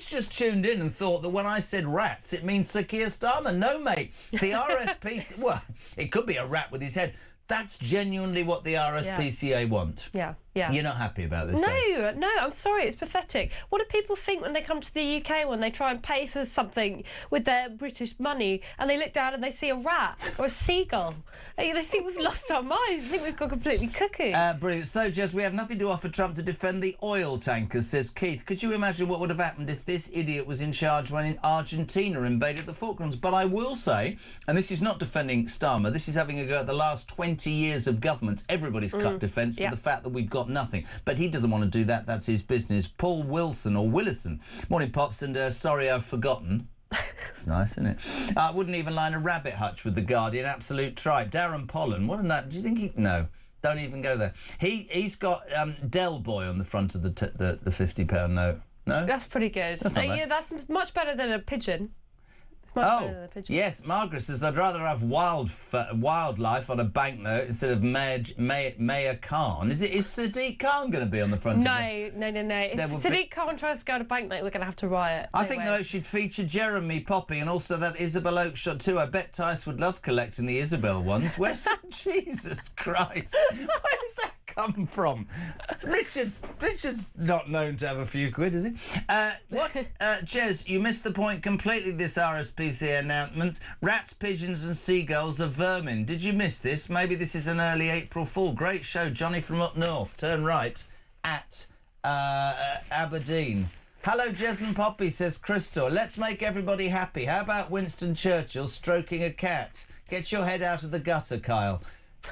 just tuned in and thought that when I said rats, it means Sir Keir Starmer. No, mate. The RSPCA, well, it could be a rat with his head. That's genuinely what the RSPCA want. Yeah. Yeah. You're not happy about this? No, I'm sorry, it's pathetic. What do people think when they come to the UK when they try and pay for something with their British money and they look down and they see a rat or a seagull? They think we've lost our minds. They think we've gone completely cuckoo. Brilliant. So, Jess, we have nothing to offer Trump to defend the oil tankers, says Keith. Could you imagine what would have happened if this idiot was in charge when Argentina invaded the Falklands? But I will say, and this is not defending Starmer, this is having a go at the last 20 years of governments. Everybody's cut defence to the fact that we've got nothing. But he doesn't want to do that. That's his business. Paul Wilson or Willison. Morning, Pops, and sorry I've forgotten. It's nice, isn't it? I wouldn't even line a rabbit hutch with the Guardian. Absolute tripe. Darren Pollen. What a name. Do you think he... No. Don't even go there. He's got Del Boy on the front of the £50 note. No? That's pretty good. That's not bad. Yeah, that's much better than a pigeon. Oh, yes, Margaret says, I'd rather have wildlife on a banknote instead of Mayor Khan. Is Sadiq Khan going to be on the front No. of it? No. If Sadiq Khan tries to go to banknote, we're going to have to riot. I think the note should feature Jeremy Poppy and also that Isabel Oakeshott too. I bet Tice would love collecting the Isabel ones. Where's that? Jesus Christ. Where's that come from? Richard's not known to have a few quid, is he? Jez, you missed the point completely, this RSPCA announcement. Rats, pigeons and seagulls are vermin. Did you miss this? Maybe this is an early April Fool. Great show, Johnny from up north. Turn right at Aberdeen. Hello, Jez and Poppy, says Crystal. Let's make everybody happy. How about Winston Churchill stroking a cat? Get your head out of the gutter, Kyle.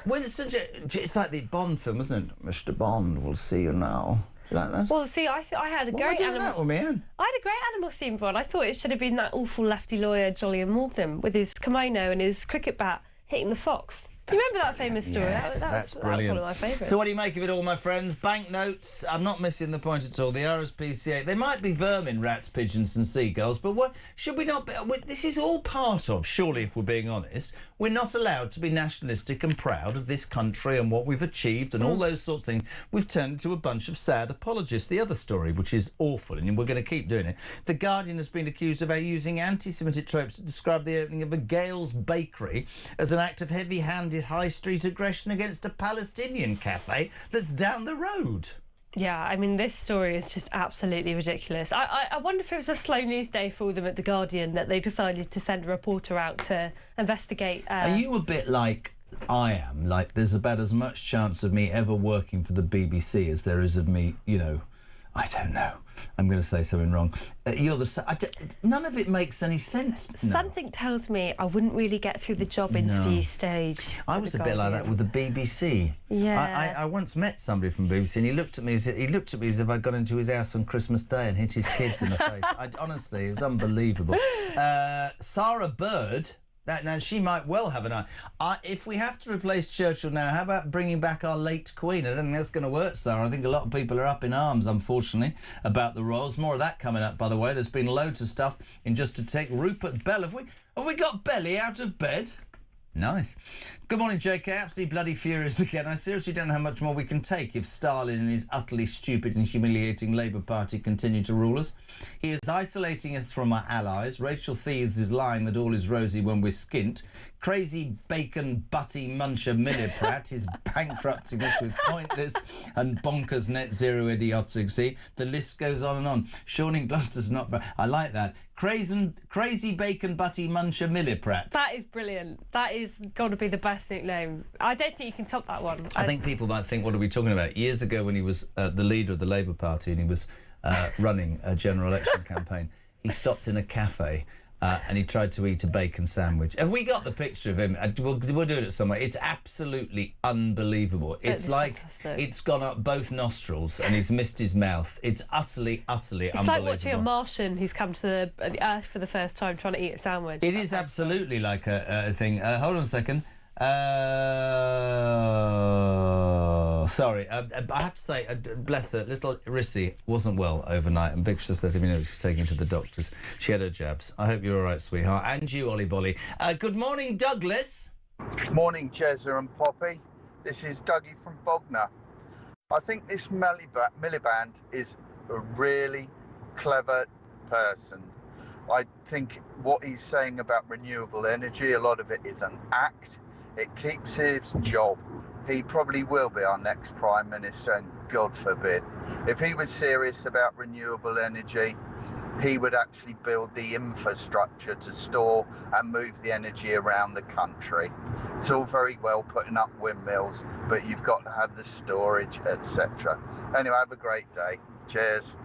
Winston, it's like the Bond film, isn't it? Mr. Bond, we'll see you now. Do you like that? Well, see, I had a great animal... that with me, Anne? I had a great animal-themed one. I thought it should have been that awful lefty lawyer, Jolyon Magnum, with his kimono and his cricket bat hitting the fox. Do you remember that famous story? Yes, that's brilliant. That's one of my favourites. So what do you make of it all, my friends? Banknotes, I'm not missing the point at all. The RSPCA, they might be vermin, rats, pigeons and seagulls, but what should we not be... This is all part of, surely, if we're being honest, we're not allowed to be nationalistic and proud of this country and what we've achieved and all those sorts of things. We've turned into a bunch of sad apologists. The other story, which is awful, and we're going to keep doing it, The Guardian has been accused of using anti-Semitic tropes to describe the opening of a Gales bakery as an act of heavy-handed high street aggression against a Palestinian cafe that's down the road. Yeah, I mean, this story is just absolutely ridiculous. I wonder if it was a slow news day for them at The Guardian that they decided to send a reporter out to investigate. Are you a bit like I am? Like, there's about as much chance of me ever working for the BBC as there is of me, you know, I don't know. I'm going to say something wrong. None of it makes any sense. No. Something tells me I wouldn't really get through the job interview stage. I was a bit like that with the BBC. Yeah. I once met somebody from BBC and he looked at me as if I'd gone into his house on Christmas Day and hit his kids in the face. Honestly, it was unbelievable. Sarah Bird... Now, she might well have an eye. If we have to replace Churchill now, how about bringing back our late Queen? I don't think that's going to work, Sarah. I think a lot of people are up in arms, unfortunately, about the royals. More of that coming up, by the way. There's been loads of stuff in just to take Rupert Bell. Have we got Belly out of bed? Nice. Good morning, JK. Absolutely bloody furious again. I seriously don't know how much more we can take if Stalin and his utterly stupid and humiliating Labour Party continue to rule us. He is isolating us from our allies. Rachel Thieves is lying that all is rosy when we're skint. Crazy bacon butty muncher Milliprat is bankrupting us with pointless and bonkers net zero idiocy. The list goes on and on. Shawning Gloucester's not... I like that. Crazy bacon butty muncher Milliprat. That is brilliant. That is got to be the best nickname. I don't think you can top that one. I think people might think, what are we talking about? Years ago when he was the leader of the Labour Party and he was running a general election campaign, he stopped in a cafe and he tried to eat a bacon sandwich. Have we got the picture of him? We'll do it somewhere. It's absolutely unbelievable. It's like fantastic. It's gone up both nostrils and he's missed his mouth. It's utterly unbelievable. It's like watching a Martian who's come to the Earth for the first time trying to eat a sandwich. It is absolutely like a thing. Hold on a second. Sorry, I have to say, bless her, little Rissy wasn't well overnight, and Vic's just letting me know she's taking to the doctors. She had her jabs. I hope you're all right, sweetheart. And you, Ollie Bolly. Good morning, Douglas. Morning, Jezza and Poppy. This is Dougie from Bognor. I think this Miliband is a really clever person. I think what he's saying about renewable energy, a lot of it is an act. It keeps his job. He probably will be our next Prime Minister, and God forbid. If he was serious about renewable energy, he would actually build the infrastructure to store and move the energy around the country. It's all very well putting up windmills, but you've got to have the storage, etc. Anyway, have a great day. Cheers.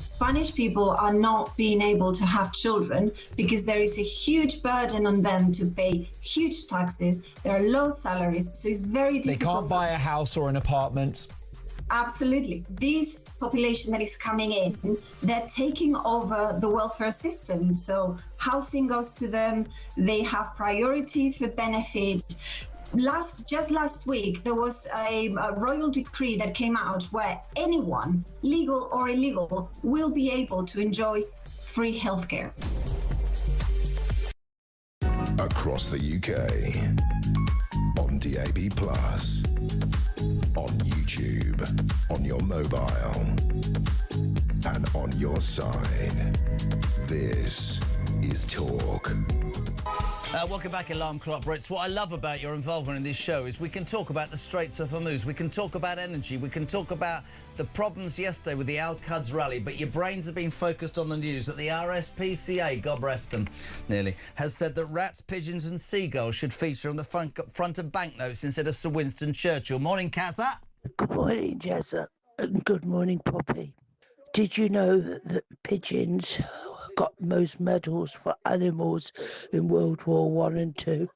Spanish people are not being able to have children because there is a huge burden on them to pay huge taxes. There are low salaries, so it's very difficult. They can't buy a house or an apartment. Absolutely. This population that is coming in, they're taking over the welfare system. So housing goes to them, they have priority for benefits. Just last week, there was a royal decree that came out where anyone, legal or illegal, will be able to enjoy free healthcare. Across the UK, on DAB+, on YouTube, on your mobile, and on your side. This is Talk. Welcome back, Alarm Clock Brits. What I love about your involvement in this show is we can talk about the Straits of Hormuz, we can talk about energy, we can talk about the problems yesterday with the Al-Quds rally, but your brains have been focused on the news that the RSPCA, God rest them, nearly, has said that rats, pigeons and seagulls should feature on the front of banknotes instead of Sir Winston Churchill. Morning, Casa. Good morning, Jezza, and good morning, Poppy. Did you know that pigeons got most medals for animals in World War One and Two?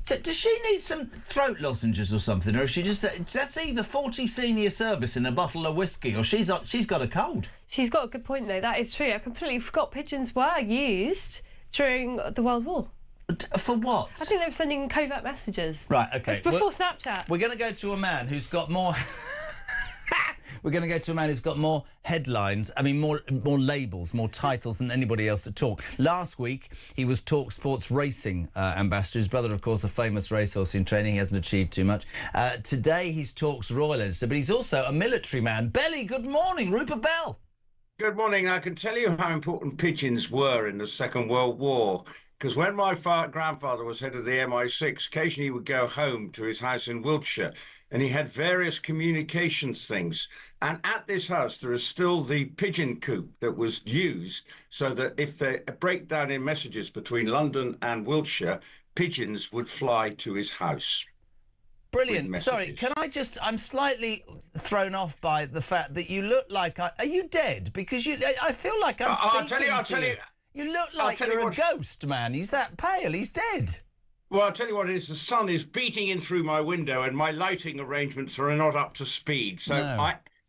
So does she need some throat lozenges or something, or is she just... that's either 40 senior service in a bottle of whiskey, or she's got a cold. She's got a good point, though. That is true. I completely forgot pigeons were used during the World War. For what? I think they were sending covert messages. Right, OK. It's before Snapchat. We're going to go to a man who's got more... We're going to go to a man who's got more headlines, more labels, more titles than anybody else at Talk. Last week, he was Talk Sports Racing ambassador. His brother, of course, a famous racehorse in training. He hasn't achieved too much. Today, he's Talk's royal editor, but he's also a military man. Belly, good morning. Rupert Bell. Good morning. I can tell you how important pigeons were in the Second World War. Because when my grandfather was head of the MI6, occasionally he would go home to his house in Wiltshire, and he had various communications things. And at this house, there is still the pigeon coop that was used so that if there a breakdown in messages between London and Wiltshire, pigeons would fly to his house. Brilliant. Sorry, can I just... I'm slightly thrown off by the fact that you look like... Are you dead? Because I feel like I'm speaking I'll tell you. You look like you're a ghost, man. He's that pale. He's dead. Well, I'll tell you what it is. The sun is beating in through my window and my lighting arrangements are not up to speed. So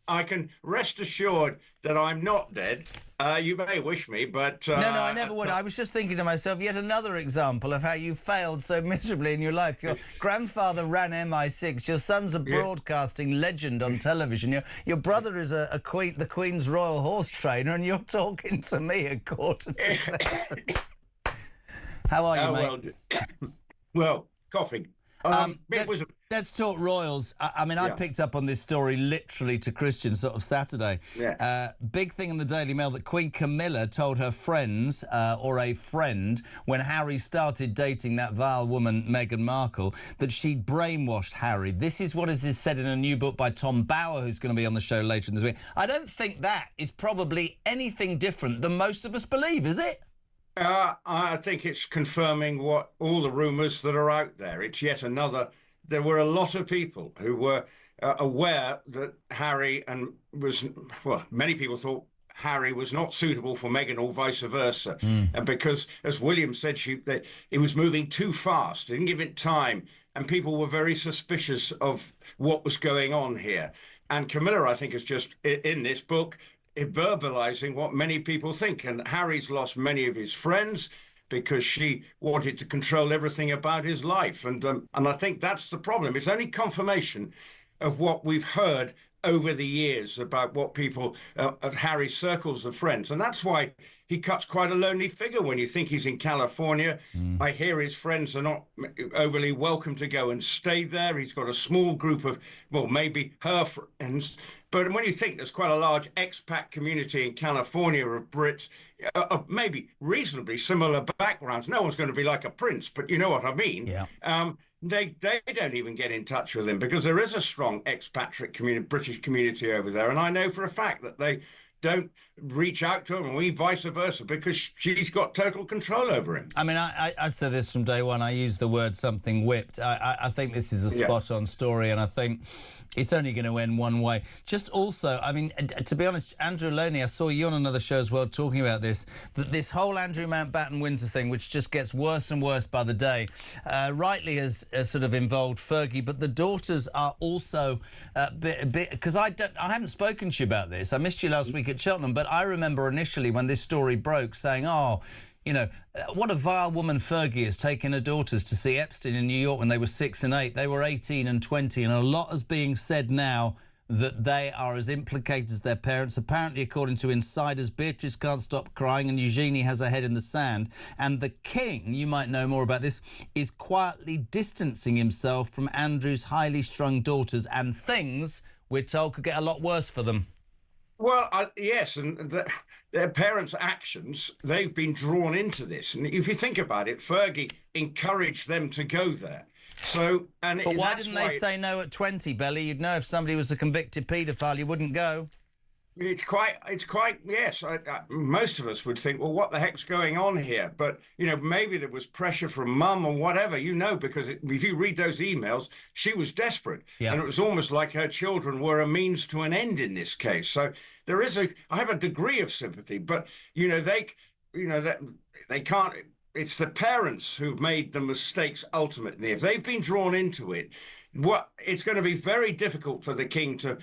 I can rest assured that I'm not dead. You may wish me, but... No, I never would. I was just thinking to myself, yet another example of how you failed so miserably in your life. Your grandfather ran MI6. Your son's a broadcasting legend on television. Your brother is the Queen's Royal Horse Trainer, and you're talking to me at 7:15. How are you, mate? Well, coughing. Let's talk royals. I mean, I picked up on this story literally to Christian sort of Saturday. Yeah. Big thing in the Daily Mail that Queen Camilla told her friends, or a friend, when Harry started dating that vile woman, Meghan Markle, that she'd brainwashed Harry. This is what is said in a new book by Tom Bauer, who's going to be on the show later this week. I don't think that is probably anything different than most of us believe, is it? I think it's confirming what all the rumours that are out there. It's yet another. There were a lot of people who were aware that Harry many people thought Harry was not suitable for Meghan or vice versa. And because, as William said, that it was moving too fast, didn't give it time, and people were very suspicious of what was going on here. And Camilla, I think, is just in this book verbalizing what many people think. And Harry's lost many of his friends because she wanted to control everything about his life. And I think that's the problem. It's only confirmation of what we've heard over the years about what people of Harry's circles of friends. And that's why he cuts quite a lonely figure when you think he's in California. I hear his friends are not overly welcome to go and stay there. He's got a small group of, well, maybe her friends. But when you think there's quite a large expat community in California of Brits, of maybe reasonably similar backgrounds, no one's going to be like a prince, but you know what I mean. Yeah. They don't even get in touch with him because there is a strong expatriate community, British community over there. And I know for a fact that they don't reach out to him, and we vice versa, because she's got total control over him. I mean, I said this from day one. I used the word something whipped. I think this is a spot-on story, and I think it's only going to end one way. Just also, I mean, to be honest, Andrew Loney, I saw you on another show as well talking about this, that this whole Andrew Mountbatten-Windsor thing, which just gets worse and worse by the day, rightly has sort of involved Fergie, but the daughters are also because I haven't spoken to you about this. I missed you last week at Cheltenham, but I remember initially when this story broke saying, you know, what a vile woman Fergie is, taking her daughters to see Epstein in New York when they were 6 and 8. They were 18 and 20, and a lot is being said now that they are as implicated as their parents. Apparently, according to insiders, Beatrice can't stop crying and Eugenie has her head in the sand. And the King, you might know more about this, is quietly distancing himself from Andrew's highly strung daughters, and things, we're told, could get a lot worse for them. Well, yes, and their parents' actions, they've been drawn into this. And if you think about it, Fergie encouraged them to go there. So, but why didn't they say no at 20, Belly? You'd know if somebody was a convicted paedophile, you wouldn't go. It's quite, yes. Most of us would think, well, what the heck's going on here? But, you know, maybe there was pressure from mum or whatever, you know, because if you read those emails, she was desperate. Yeah. And it was almost like her children were a means to an end in this case. So there is I have a degree of sympathy, but, you know, they can't, it's the parents who've made the mistakes ultimately. If they've been drawn into it, it's going to be very difficult for the King to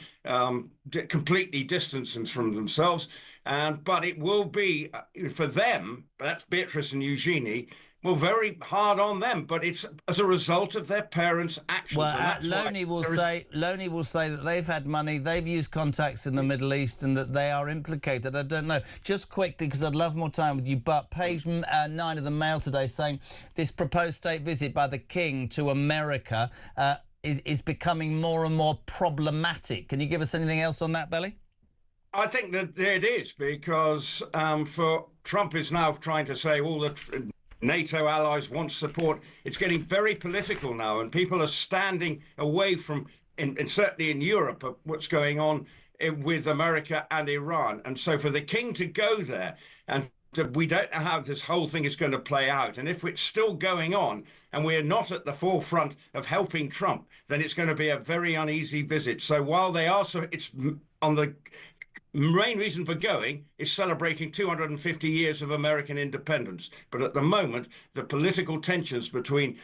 completely distance them from themselves, but it will be for them. That's Beatrice and Eugenie. Well, very hard on them, but it's as a result of their parents' actions. Well, Loney will say that they've had money, they've used contacts in the Middle East, and that they are implicated. I don't know. Just quickly, because I'd love more time with you, but page 9 of the Mail today saying this proposed state visit by the King to America is becoming more and more problematic. Can you give us anything else on that, Belly? I think that it is, because for Trump is now trying to say all the NATO allies want support. It's getting very political now, and people are standing away from, and certainly in Europe, of what's going on with America and Iran. And so for the King to go there, and we don't know how this whole thing is going to play out. And if it's still going on and we're not at the forefront of helping Trump, then it's going to be a very uneasy visit. So while they are, it's on the main reason for going is celebrating 250 years of American independence. But at the moment, the political tensions between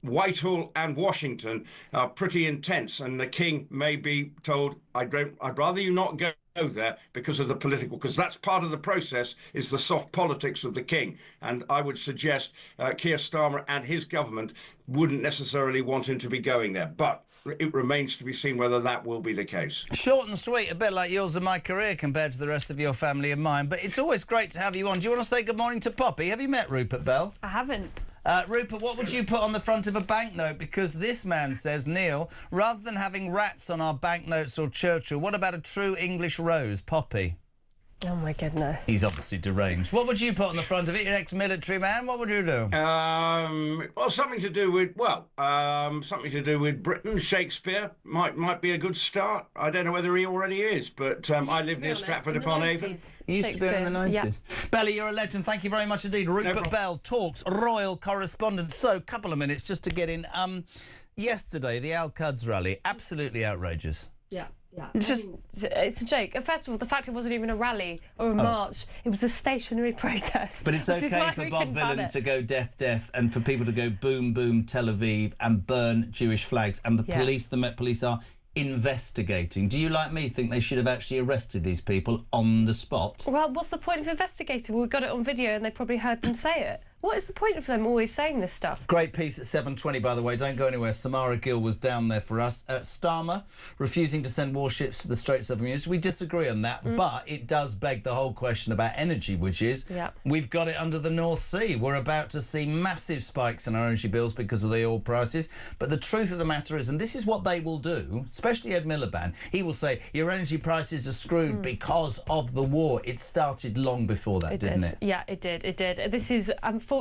Whitehall and Washington are pretty intense, and the King may be told, I'd rather you not go there because of the political, because that's part of the process, is the soft politics of the King. And I would suggest Keir Starmer and his government wouldn't necessarily want him to be going there. But it remains to be seen whether that will be the case. Short and sweet, a bit like yours and my career compared to the rest of your family and mine. But it's always great to have you on. Do you want to say good morning to Poppy? Have you met Rupert Bell? I haven't. Rupert, what would you put on the front of a banknote? Because this man says, Neil, rather than having rats on our banknotes or Churchill, what about a true English rose, Poppy? Oh, my goodness. He's obviously deranged. What would you put on the front of it? You're an ex-military man. What would you do? Well, something to do with Britain. Shakespeare might be a good start. I don't know whether he already is, but I live near Stratford-upon-Avon. He used to be in the 90s. Yeah. Belly, you're a legend. Thank you very much indeed. Rupert Bell, Talks, royal correspondent. So, couple of minutes just to get in. Yesterday, the Al-Quds rally, absolutely outrageous. Yeah. Yeah, it's a joke. First of all, the fact it wasn't even a rally or a march, it was a stationary protest. But it's okay for Bob Villan to go death, death, and for people to go boom, boom, Tel Aviv and burn Jewish flags. And the police, the Met Police, are investigating. Do you, like me, think they should have actually arrested these people on the spot? Well, what's the point of investigating? Well, we got it on video and they probably heard them say it. What is the point of them always saying this stuff? Great piece at 7:20, by the way. Don't go anywhere. Samara Gill was down there for us. Starmer refusing to send warships to the Straits of Hormuz. We disagree on that, but it does beg the whole question about energy, which is we've got it under the North Sea. We're about to see massive spikes in our energy bills because of the oil prices. But the truth of the matter is, and this is what they will do, especially Ed Miliband, he will say, your energy prices are screwed because of the war. It started long before that, didn't it? Yeah, it did. It did. This is, unfortunately,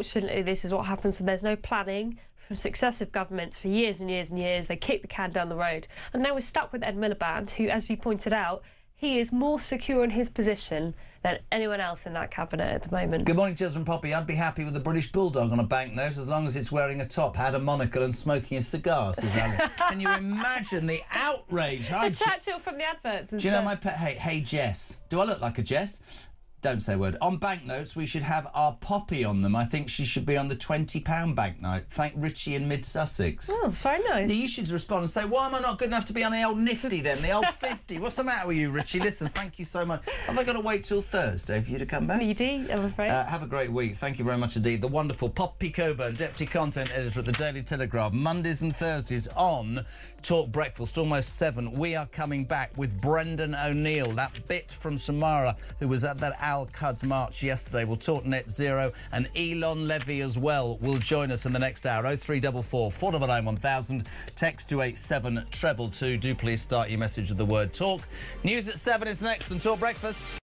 this is what happens when there's no planning from successive governments for years and years and years. They kick the can down the road. And now we're stuck with Ed Miliband, who, as you pointed out, he is more secure in his position than anyone else in that cabinet at the moment. Good morning, Jez and Poppy. I'd be happy with a British Bulldog on a banknote as long as it's wearing a top hat, a monocle and smoking a cigar, says Alan. Can you imagine the outrage? The Churchill from the adverts. Do you know my pet? Hey, Jess. Do I look like a Jess? Don't say a word. On banknotes, we should have our Poppy on them. I think she should be on the £20 banknote. Thank Richie in mid-Sussex. Oh, very nice. You should respond and say, why am I not good enough to be on the old nifty then, the old 50? What's the matter with you, Richie? Listen, thank you so much. Have I got to wait till Thursday for you to come back? Needy, I'm afraid. Have a great week. Thank you very much indeed. The wonderful Poppy Coburn, Deputy Content Editor at the Daily Telegraph. Mondays and Thursdays on Talk Breakfast, almost 7. We are coming back with Brendan O'Neill, that bit from Samara, who was at that Al-Quds march yesterday. We'll talk net zero, and Elon Levy as well will join us in the next hour. 0344 499 1000. Text to 87222. Do please start your message with the word talk. News at 7 is next on Talk Breakfast.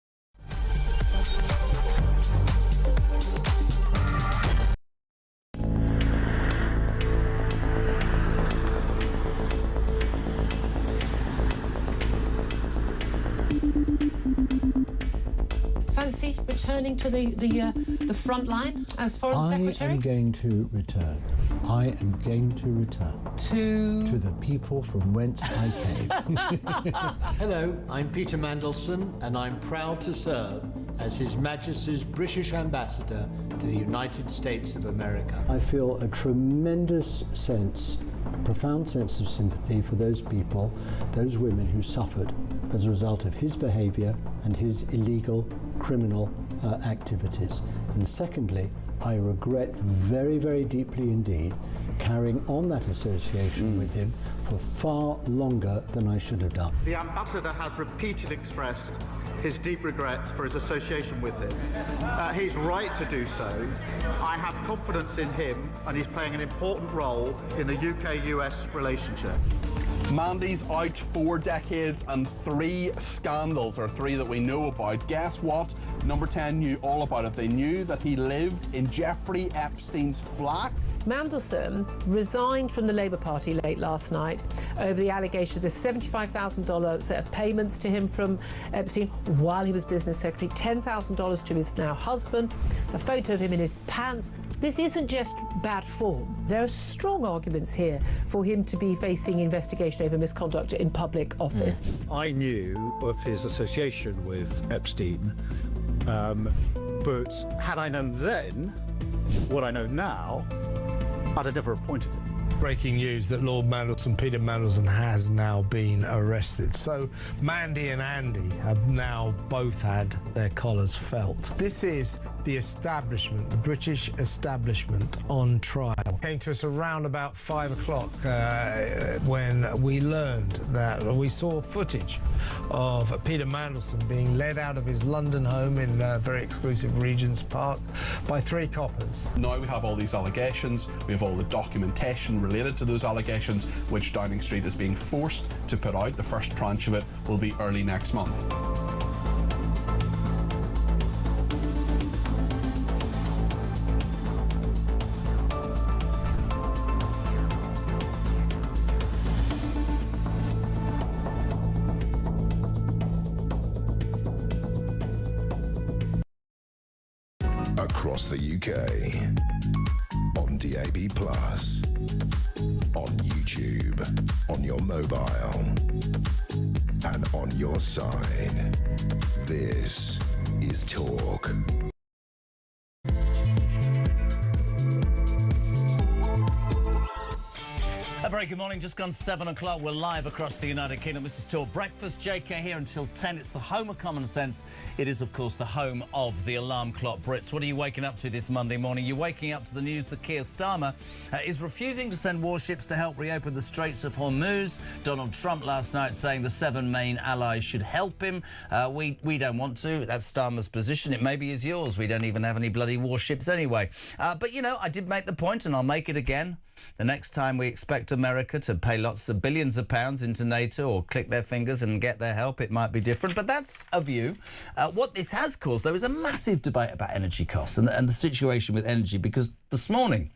Fancy returning to the front line as Foreign Secretary? I am going to return. I am going to return. To the people from whence I came. Hello, I'm Peter Mandelson, and I'm proud to serve as His Majesty's British Ambassador to the United States of America. I feel a tremendous sense, a profound sense of sympathy for those people, those women who suffered as a result of his behaviour and his illegal criminal activities. And secondly, I regret very, very deeply indeed carrying on that association with him for far longer than I should have done. The Ambassador has repeatedly expressed his deep regret for his association with him. He's right to do so. I have confidence in him, and he's playing an important role in the UK-US relationship. Mandy's out 4 decades and 3 scandals, or 3 that we know about. Guess what? Number 10 knew all about it. They knew that he lived in Jeffrey Epstein's flat. Mandelson resigned from the Labour Party late last night over the allegations of $75,000 set of payments to him from Epstein while he was business secretary, $10,000 to his now husband, a photo of him in his pants. This isn't just bad form. There are strong arguments here for him to be facing investigation over misconduct in public office. I knew of his association with Epstein, but had I known then what I know now, I'd have never appointed him. Breaking news that Lord Mandelson, Peter Mandelson, has now been arrested. So Mandy and Andy have now both had their collars felt. This is the establishment, the British establishment on trial. Came to us around about 5 o'clock when we learned that we saw footage of Peter Mandelson being led out of his London home in very exclusive Regent's Park by 3 coppers. Now we have all these allegations, we have all the documentation related to those allegations, which Downing Street is being forced to put out. The first tranche of it will be early next month. Across the UK, on DAB+, on YouTube, on your mobile, and on your side. This is Talk. A very good morning, just gone 7 o'clock. We're live across the United Kingdom. This is Talk Breakfast. JK here until 10. It's the home of common sense. It is, of course, the home of the alarm clock Brits. What are you waking up to this Monday morning? You're waking up to the news that Keir Starmer is refusing to send warships to help reopen the Straits of Hormuz. Donald Trump last night saying the 7 main allies should help him. We don't want to. That's Starmer's position. It maybe is yours. We don't even have any bloody warships anyway. But, you know, I did make the point, and I'll make it again. The next time we expect America to pay lots of billions of pounds into NATO or click their fingers and get their help, it might be different. But that's a view. What this has caused, though, is a massive debate about energy costs and the situation with energy, because this morning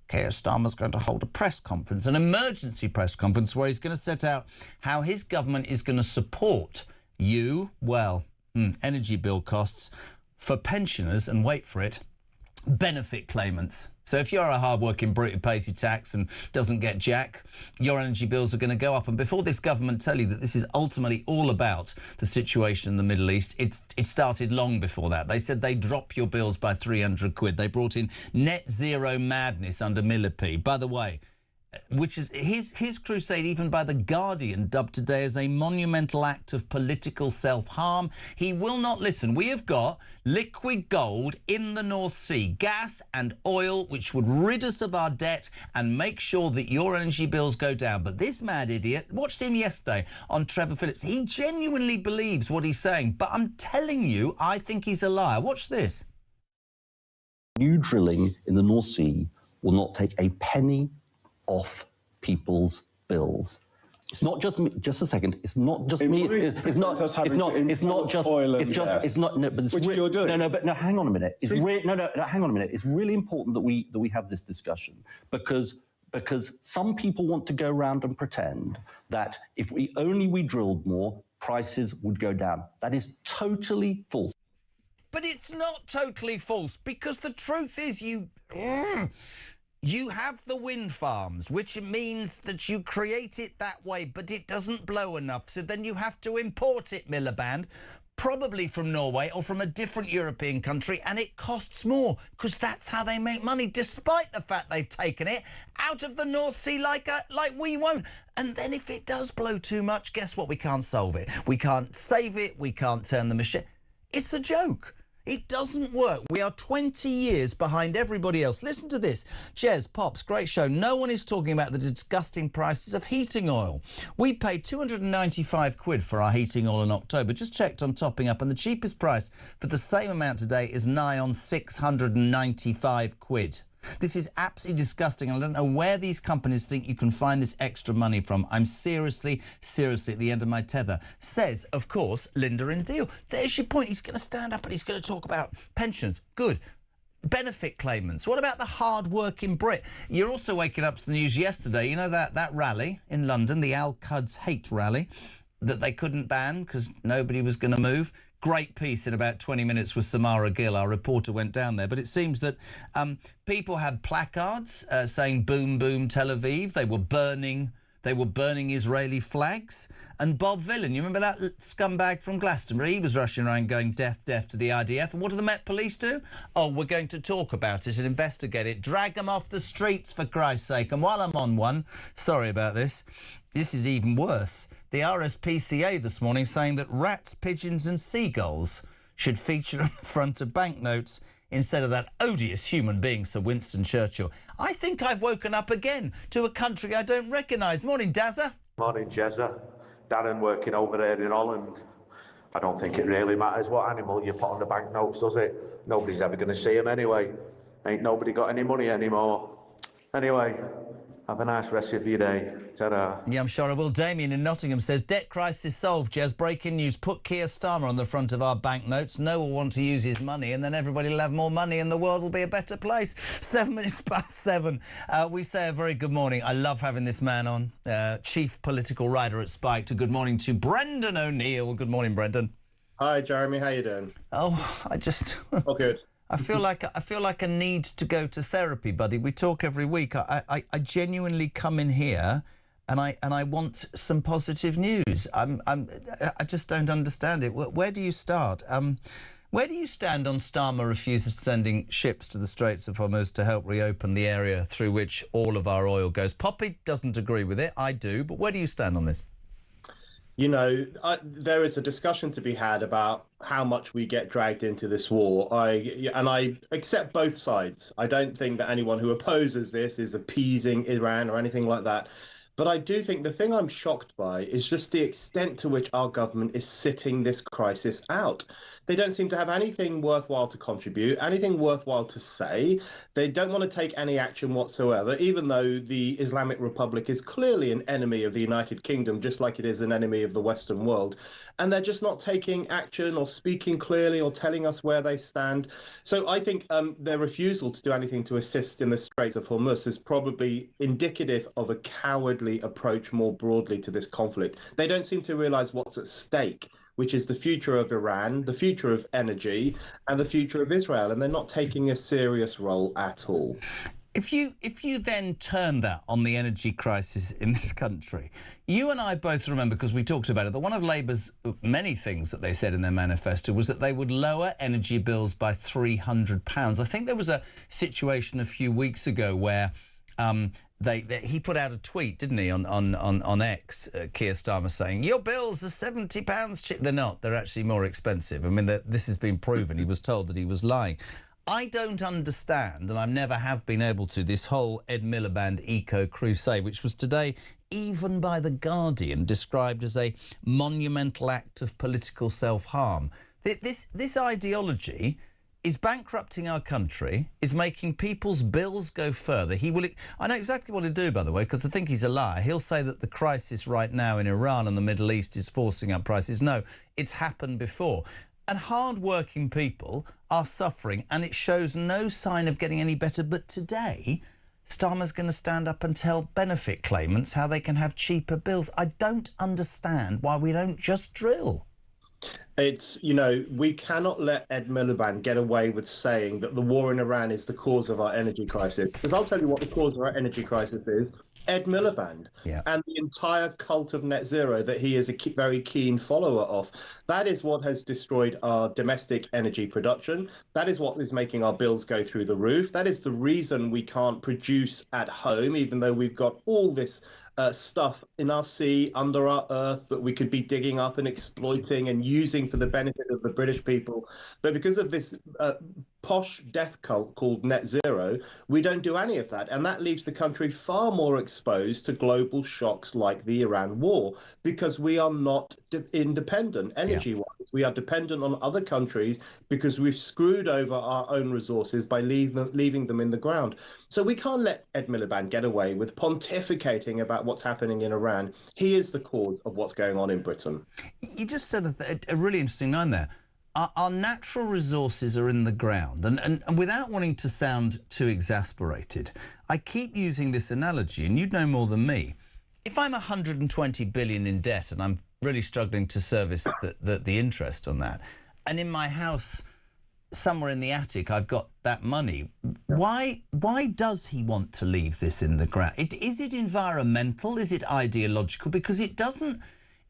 Keir Starmer's going to hold a press conference, an emergency press conference, where he's going to set out how his government is going to support energy bill costs for pensioners and, wait for it, benefit claimants. So if you're a hard-working Brit who pays your tax and doesn't get jack, your energy bills are going to go up. And before this government tell you that this is ultimately all about the situation in the Middle East, it started long before that. They said they'd drop your bills by 300 quid. They brought in net zero madness under Millipede. By the way, which is his crusade, even by The Guardian, dubbed today as a monumental act of political self-harm. He will not listen. We have got liquid gold in the North Sea, gas and oil, which would rid us of our debt and make sure that your energy bills go down. But this mad idiot, watched him yesterday on Trevor Phillips, he genuinely believes what he's saying. But I'm telling you, I think he's a liar. Watch this. New drilling in the North Sea will not take a penny off people's bills. It's not just me. Just a second. It's not just me. It's not just. Oil and gas. It's not. No, but it's which you're doing. No. But no. Hang on a minute. It's no. Hang on a minute. It's really important that we have this discussion because some people want to go around and pretend that if we drilled more, prices would go down. That is totally false. But it's not totally false, because the truth is you have the wind farms, which means that you create it that way, but it doesn't blow enough. So then you have to import it, Miliband, probably from Norway or from a different European country, and it costs more because that's how they make money, despite the fact they've taken it out of the North Sea like we won't. And then if it does blow too much, guess what? We can't solve it. We can't save it. We can't turn the machine. It's a joke. It doesn't work. We are 20 years behind everybody else. Listen to this. Jez, Pops, great show. No one is talking about the disgusting prices of heating oil. We paid 295 quid for our heating oil in October. Just checked on topping up, and the cheapest price for the same amount today is nigh on 695 quid. This is absolutely disgusting. I don't know where these companies think you can find this extra money from. I'm seriously at the end of my tether. Says, of course, Linda in Deal. There's your point. He's going to stand up and he's going to talk about pensions. Good. Benefit claimants. What about the hard-working Brit? You're also waking up to the news yesterday. You know that rally in London, the Al-Quds hate rally, that they couldn't ban because nobody was going to move. Great piece in about 20 minutes with Samara Gill. Our reporter went down there. But it seems that people had placards saying "Boom, boom, Tel Aviv." They were burning Israeli flags. And Bob Villan, you remember that scumbag from Glastonbury? He was rushing around going death, death to the IDF. And what do the Met Police do? Oh, we're going to talk about it and investigate it. Drag them off the streets, for Christ's sake. And while I'm on one, sorry about this, this is even worse. The RSPCA this morning saying that rats, pigeons and seagulls should feature on the front of banknotes instead of that odious human being, Sir Winston Churchill. I think I've woken up again to a country I don't recognise. Morning, Dazza. Morning, Jezza. Darren working over there in Holland. I don't think it really matters what animal you put on the banknotes, does it? Nobody's ever going to see them anyway. Ain't nobody got any money anymore. Anyway, have a nice rest of your day. Ta-da. Yeah, I'm sure I will. Damien in Nottingham says, debt crisis solved, Jez. Breaking news. Put Keir Starmer on the front of our banknotes. No one will want to use his money, and then everybody will have more money and the world will be a better place. 7:07. We say a very good morning. I love having this man on, chief political writer at Spike. Good morning to Brendan O'Neill. Good morning, Brendan. Hi, Jeremy. How you doing? Oh, I just... Oh, good. I feel like I need to go to therapy, buddy. We talk every week. I genuinely come in here, and I want some positive news. I just don't understand it. Where do you start? Where do you stand on Starmer refuses sending ships to the Straits of Hormuz to help reopen the area through which all of our oil goes? Poppy doesn't agree with it. I do. But where do you stand on this? You know, there is a discussion to be had about how much we get dragged into this war. I accept both sides. I don't think that anyone who opposes this is appeasing Iran or anything like that. But I do think the thing I'm shocked by is just the extent to which our government is sitting this crisis out. They don't seem to have anything worthwhile to contribute, anything worthwhile to say. They don't want to take any action whatsoever, even though the Islamic Republic is clearly an enemy of the United Kingdom, just like it is an enemy of the Western world. And they're just not taking action or speaking clearly or telling us where they stand. So I think their refusal to do anything to assist in the Straits of Hormuz is probably indicative of a cowardly approach more broadly to this conflict. They don't seem to realize what's at stake, which is the future of Iran, the future of energy, and the future of Israel, and they're not taking a serious role at all. If you then turn that on the energy crisis in this country, you and I both remember, because we talked about it, that one of Labour's many things that they said in their manifesto was that they would lower energy bills by £300. I think there was a situation a few weeks ago where he put out a tweet, didn't he, on X, Keir Starmer, saying, your bills are £70 cheap. They're not. They're actually more expensive. I mean, this has been proven. He was told that he was lying. I don't understand, and I never have been able to, this whole Ed Miliband eco-crusade, which was today, even by The Guardian, described as a monumental act of political self-harm. This ideology is bankrupting our country, is making people's bills go further. I know exactly what he'll do, by the way, because I think he's a liar. He'll say that the crisis right now in Iran and the Middle East is forcing up prices. No, it's happened before. And hard-working people are suffering, and it shows no sign of getting any better. But today, Starmer's going to stand up and tell benefit claimants how they can have cheaper bills. I don't understand why we don't just drill. It's, you know, we cannot let Ed Miliband get away with saying that the war in Iran is the cause of our energy crisis. Because I'll tell you what the cause of our energy crisis is. Ed Miliband and the entire cult of net zero that he is a very keen follower of. That is what has destroyed our domestic energy production. That is what is making our bills go through the roof. That is the reason we can't produce at home, even though we've got all this stuff in our sea, under our earth, that we could be digging up and exploiting and using for the benefit of the British people. But because of this posh death cult called net zero, we don't do any of that. And that leaves the country far more exposed to global shocks like the Iran war, because we are not independent energy-wise. We are dependent on other countries because we've screwed over our own resources by leaving them in the ground. So we can't let Ed Miliband get away with pontificating about what's happening in Iran. He is the cause of what's going on in Britain. You just said a really interesting line there. Our natural resources are in the ground. And without wanting to sound too exasperated, I keep using this analogy, and you'd know more than me. If I'm 120 billion in debt and I'm really struggling to service the interest on that, and in my house somewhere in the attic I've got that money, why does he want to leave this in the ground? Is it environmental? Is it ideological? Because it doesn't,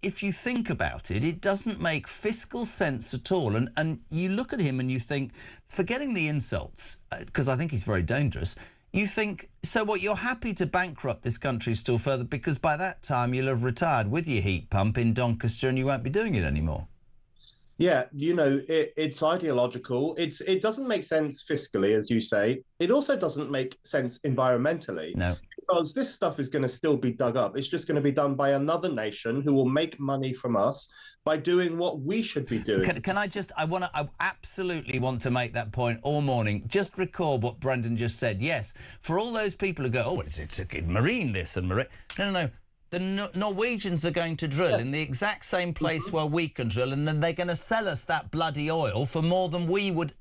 if you think about it, it doesn't make fiscal sense at all. And you look at him and you think, forgetting the insults, because I think he's very dangerous, you think, so what, you're happy to bankrupt this country still further because by that time you'll have retired with your heat pump in Doncaster and you won't be doing it anymore? Yeah, you know, it's ideological. It doesn't make sense fiscally, as you say. It also doesn't make sense environmentally. No. Because this stuff is going to still be dug up. It's just going to be done by another nation who will make money from us by doing what we should be doing. Can I absolutely want to make that point all morning. Just record what Brendan just said. Yes, for all those people who go, oh, it's a marine this and marine. No. The Norwegians are going to drill in the exact same place where we can drill, and then they're going to sell us that bloody oil for more than we would.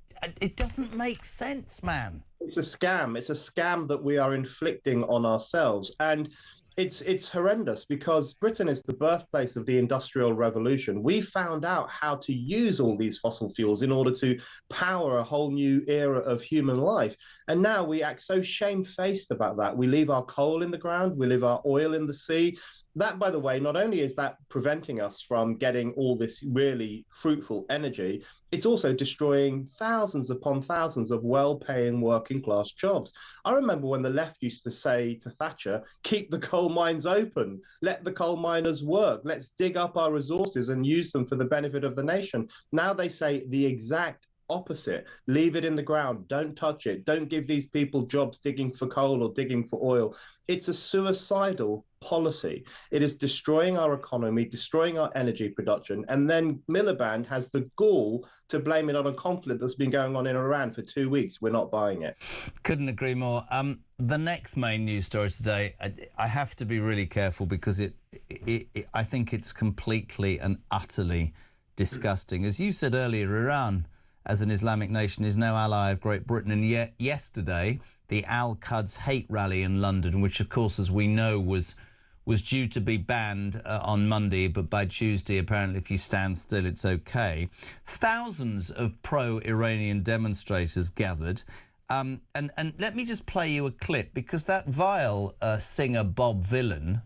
It doesn't make sense, man. It's a scam. It's a scam that we are inflicting on ourselves. And it's horrendous because Britain is the birthplace of the Industrial Revolution. We found out how to use all these fossil fuels in order to power a whole new era of human life. And now we act so shamefaced about that. We leave our coal in the ground, we leave our oil in the sea. That, by the way, not only is that preventing us from getting all this really fruitful energy, it's also destroying thousands upon thousands of well-paying working-class jobs. I remember when the left used to say to Thatcher, keep the coal mines open, let the coal miners work, let's dig up our resources and use them for the benefit of the nation. Now they say the exact opposite. Leave it in the ground. Don't touch it. Don't give these people jobs digging for coal or digging for oil. It's a suicidal policy. It is destroying our economy, destroying our energy production. And then Miliband has the gall to blame it on a conflict that's been going on in Iran for 2 weeks. We're not buying it. Couldn't agree more. The next main news story today, I have to be really careful because I think it's completely and utterly disgusting. As you said earlier, Iran, as an Islamic nation, is no ally of Great Britain. And yet yesterday, the Al-Quds hate rally in London, which, of course, as we know, was due to be banned on Monday, but by Tuesday, apparently, if you stand still, it's OK. Thousands of pro-Iranian demonstrators gathered. And let me just play you a clip, because that vile singer Bob Vylan,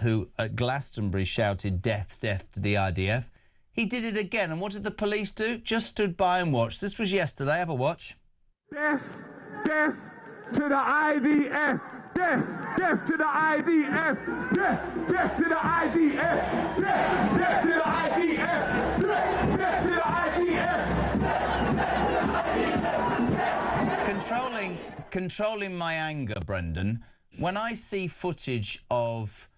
who at Glastonbury shouted, death, death to the IDF, he did it again. And what did the police do? Just stood by and watched. This was yesterday. Have a watch. Death, death to the IDF. Death, death to the IDF. Death, death to the IDF. Death, death to the IDF. Death, death to the IDF. Controlling my anger, Brendan. When I see footage of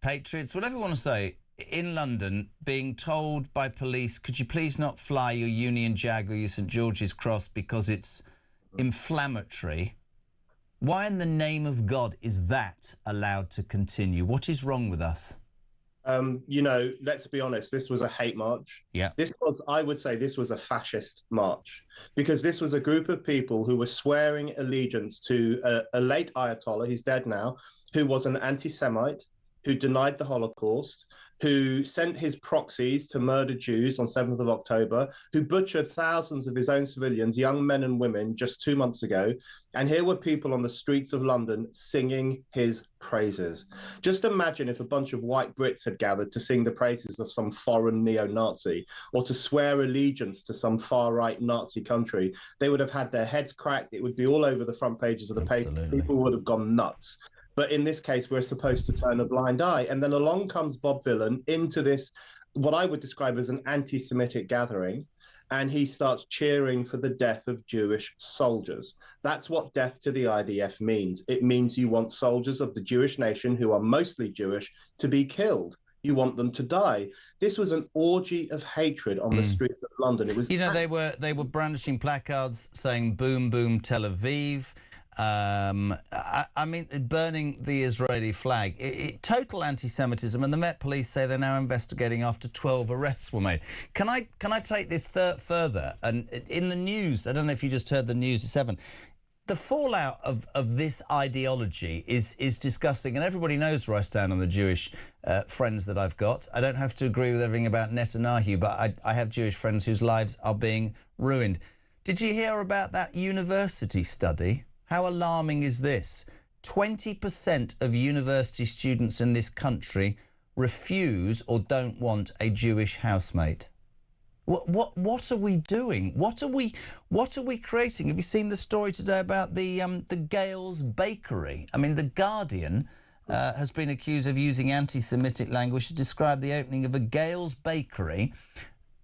patriots, whatever you want to say, in London being told by police, could you please not fly your Union Jack or your St George's Cross because it's inflammatory? Why in the name of God is that allowed to continue? What is wrong with us? You know, let's be honest, this was a hate march. Yeah. I would say this was a fascist march, because this was a group of people who were swearing allegiance to a late Ayatollah, he's dead now, who was an anti-Semite, who denied the Holocaust, who sent his proxies to murder Jews on 7th of October, who butchered thousands of his own civilians, young men and women, just 2 months ago. And here were people on the streets of London singing his praises. Just imagine if a bunch of white Brits had gathered to sing the praises of some foreign neo-Nazi or to swear allegiance to some far-right Nazi country. They would have had their heads cracked. It would be all over the front pages of the paper. People would have gone nuts. But in this case, we're supposed to turn a blind eye. And then along comes Bob Vylan into this, what I would describe as an anti-Semitic gathering. and he starts cheering for the death of Jewish soldiers. That's what death to the IDF means. It means you want soldiers of the Jewish nation, who are mostly Jewish, to be killed. You want them to die. This was an orgy of hatred on the streets of London. It was, you know, they were brandishing placards saying "Boom, boom, Tel Aviv." I mean, burning the Israeli flag. Total anti-Semitism, and the Met Police say they're now investigating after 12 arrests were made. Can I take this further? And in the news, I don't know if you just heard the news at 7. The fallout of this ideology is disgusting, and everybody knows where I stand on the Jewish friends that I've got. I don't have to agree with everything about Netanyahu, but I have Jewish friends whose lives are being ruined. Did you hear about that university study? How alarming is this? 20% of university students in this country refuse or don't want a Jewish housemate. What are we doing? What are we creating? Have you seen the story today about the Gales Bakery? I mean, The Guardian has been accused of using anti-Semitic language to describe the opening of a Gales Bakery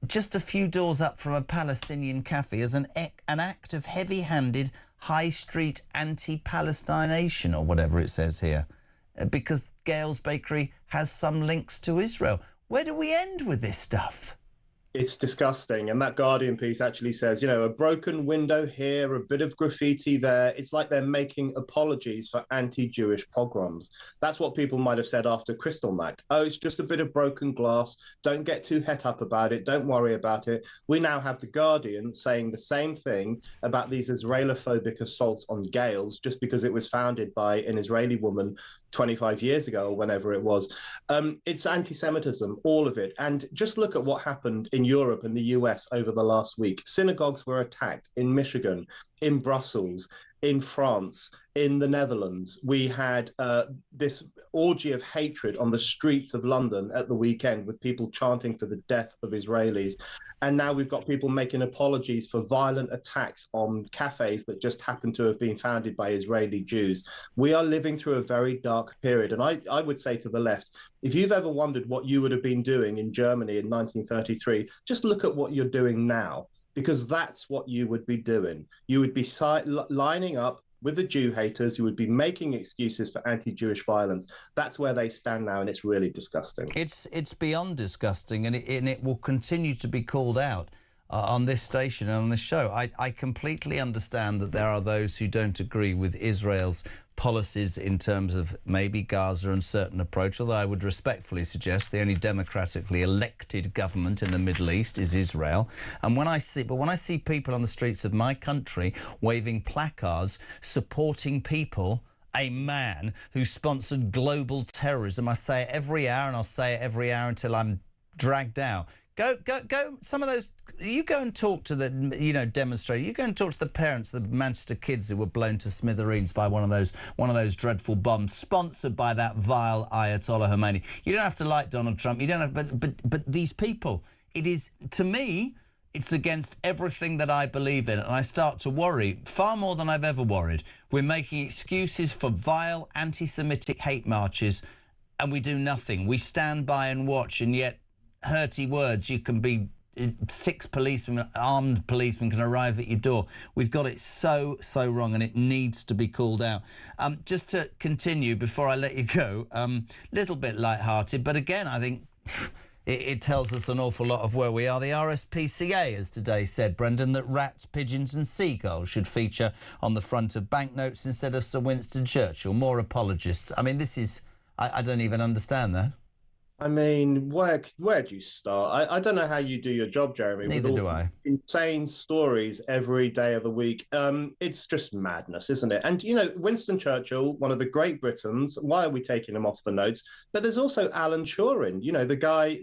just a few doors up from a Palestinian cafe as an act of heavy-handed high street anti-Palestination, or whatever it says here, because Gales Bakery has some links to Israel. Where do we end with this stuff? It's disgusting. And that Guardian piece actually says, you know, a broken window here, a bit of graffiti there. It's like they're making apologies for anti-Jewish pogroms. That's what people might have said after Kristallnacht. Oh, it's just a bit of broken glass. Don't get too het up about it. Don't worry about it. We now have the Guardian saying the same thing about these Israelophobic assaults on Gales just because it was founded by an Israeli woman 25 years ago or whenever it was. It's anti-Semitism, all of it. And just look at what happened in Europe and the US over the last week. Synagogues were attacked in Michigan, in Brussels, in France, in the Netherlands. We had this orgy of hatred on the streets of London at the weekend with people chanting for the death of Israelis. And now we've got people making apologies for violent attacks on cafes that just happen to have been founded by Israeli Jews. We are living through a very dark period. And I would say to the left, if you've ever wondered what you would have been doing in Germany in 1933, just look at what you're doing now, because that's what you would be doing. You would be lining up with the Jew haters, you would be making excuses for anti-Jewish violence. That's where they stand now, and it's really disgusting. It's beyond disgusting, and it will continue to be called out on this station and on this show. I completely understand that there are those who don't agree with Israel's policies in terms of maybe Gaza and certain approach, although I would respectfully suggest the only democratically elected government in the Middle East is Israel. And when I see people on the streets of my country waving placards supporting people, a man who sponsored global terrorism, I say it every hour, and I'll say it every hour until I'm dragged out. Go, some of those, you go and talk to the, demonstrators. You go and talk to the parents of the Manchester kids who were blown to smithereens by one of those dreadful bombs sponsored by that vile Ayatollah Khomeini. You don't have to like Donald Trump. You don't have, but these people, it is, to me, it's against everything that I believe in, and I start to worry far more than I've ever worried. We're making excuses for vile anti-Semitic hate marches, and we do nothing. We stand by and watch, and yet hurty words, you can be 6 policemen, armed policemen can arrive at your door. We've got it so wrong, and it needs to be called out. Just to continue before I let you go, little bit light-hearted, but again, I think it tells us an awful lot of where we are. The RSPCA has today said, Brendan, that rats, pigeons and seagulls should feature on the front of banknotes instead of Sir Winston Churchill. More apologists. I mean, this is, I don't even understand that. I mean, where do you start? I don't know how you do your job, Jeremy. Neither do I. Insane stories every day of the week. It's just madness, isn't it? And, Winston Churchill, one of the great Britons, why are we taking him off the notes? But there's also Alan Turing, the guy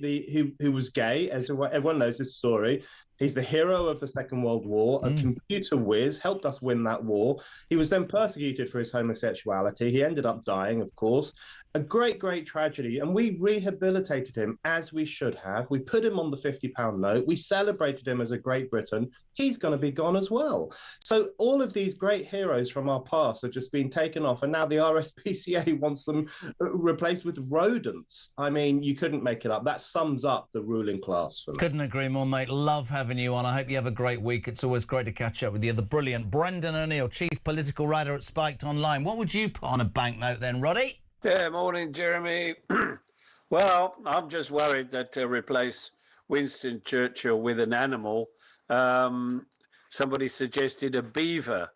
who was gay, as everyone knows his story. He's the hero of the Second World War, a computer whiz, helped us win that war. He was then persecuted for his homosexuality. He ended up dying, of course. A great, great tragedy. And we rehabilitated him as we should have. We put him on the £50 note. We celebrated him as a Great Britain. He's going to be gone as well. So all of these great heroes from our past are just being taken off. And now the RSPCA wants them replaced with rodents. I mean, you couldn't make it up. That sums up the ruling class for me. Couldn't agree more, mate. Love having you on. I hope you have a great week. It's always great to catch up with you. The brilliant Brendan O'Neill, chief political writer at Spiked Online. What would you put on a banknote then, Roddy? Yeah, morning, Jeremy. Well, I'm just worried that to replace Winston Churchill with an animal, somebody suggested a beaver.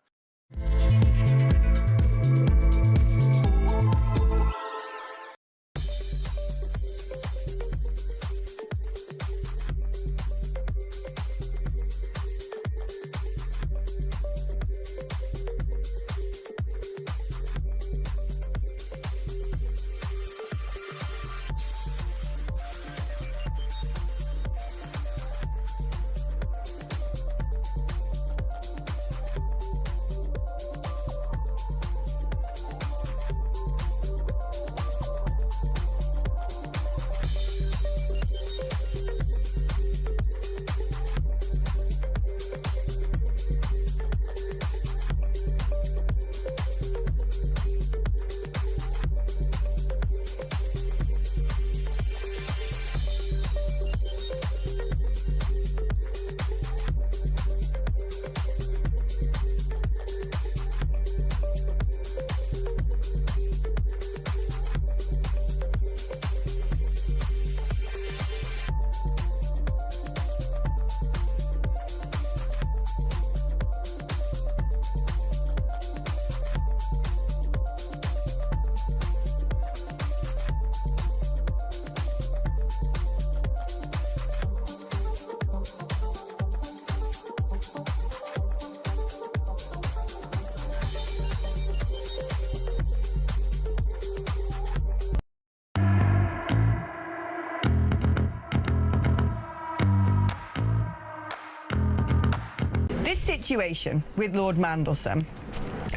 This situation with Lord Mandelson,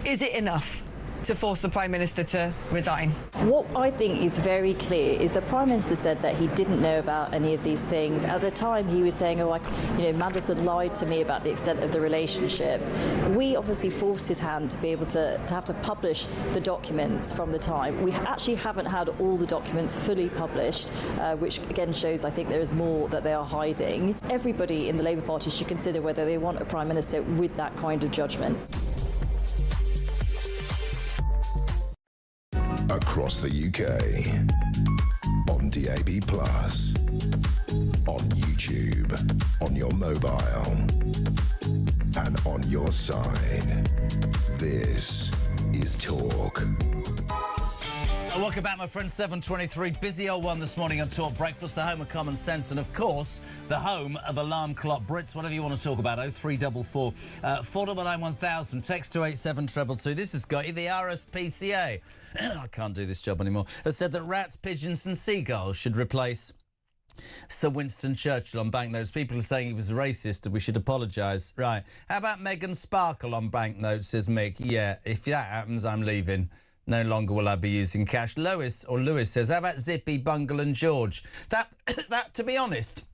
is it enough to force the Prime Minister to resign? What I think is very clear is the Prime Minister said that he didn't know about any of these things. At the time, he was saying, Mandelson lied to me about the extent of the relationship. We obviously forced his hand to be able to have to publish the documents from the time. We actually haven't had all the documents fully published, which again shows, I think, there is more that they are hiding. Everybody in the Labour Party should consider whether they want a Prime Minister with that kind of judgment. Across the UK, on DAB+, on YouTube, on your mobile, and on your side. This is Talk. Welcome back, my friends. 7:23. Busy old one this morning on Talk Breakfast, the home of common sense, and of course, the home of alarm clock Brits. Whatever you want to talk about, 0344 499 1000. Text to 87222. This has got you. The RSPCA, I can't do this job anymore, has said that rats, pigeons and seagulls should replace Sir Winston Churchill on banknotes. People are saying he was racist and we should apologise. Right. How about Meghan Sparkle on banknotes, says Mick. Yeah, if that happens, I'm leaving. No longer will I be using cash. Lewis says, how about Zippy, Bungle and George? That, to be honest,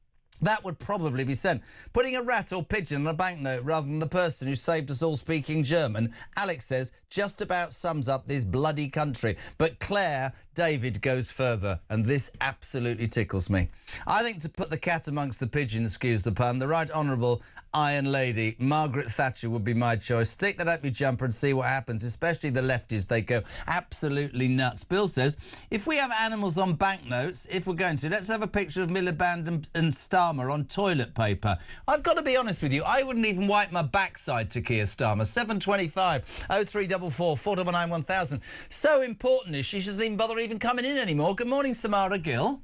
that would probably be sent. Putting a rat or pigeon on a banknote rather than the person who saved us all speaking German, Alex says, just about sums up this bloody country. But Claire David goes further, and this absolutely tickles me. I think to put the cat amongst the pigeons, excuse the pun, the Right Honourable Iron Lady Margaret Thatcher would be my choice. Stick that up your jumper and see what happens, especially the lefties. They go absolutely nuts. Bill says, if we have animals on banknotes, if we're going to, let's have a picture of Miliband and Starmer on toilet paper. I've got to be honest with you, I wouldn't even wipe my backside to Keir Starmer. 725 0344 499 1000. So important is she doesn't even bother even coming in anymore. Good morning, Samara Gill.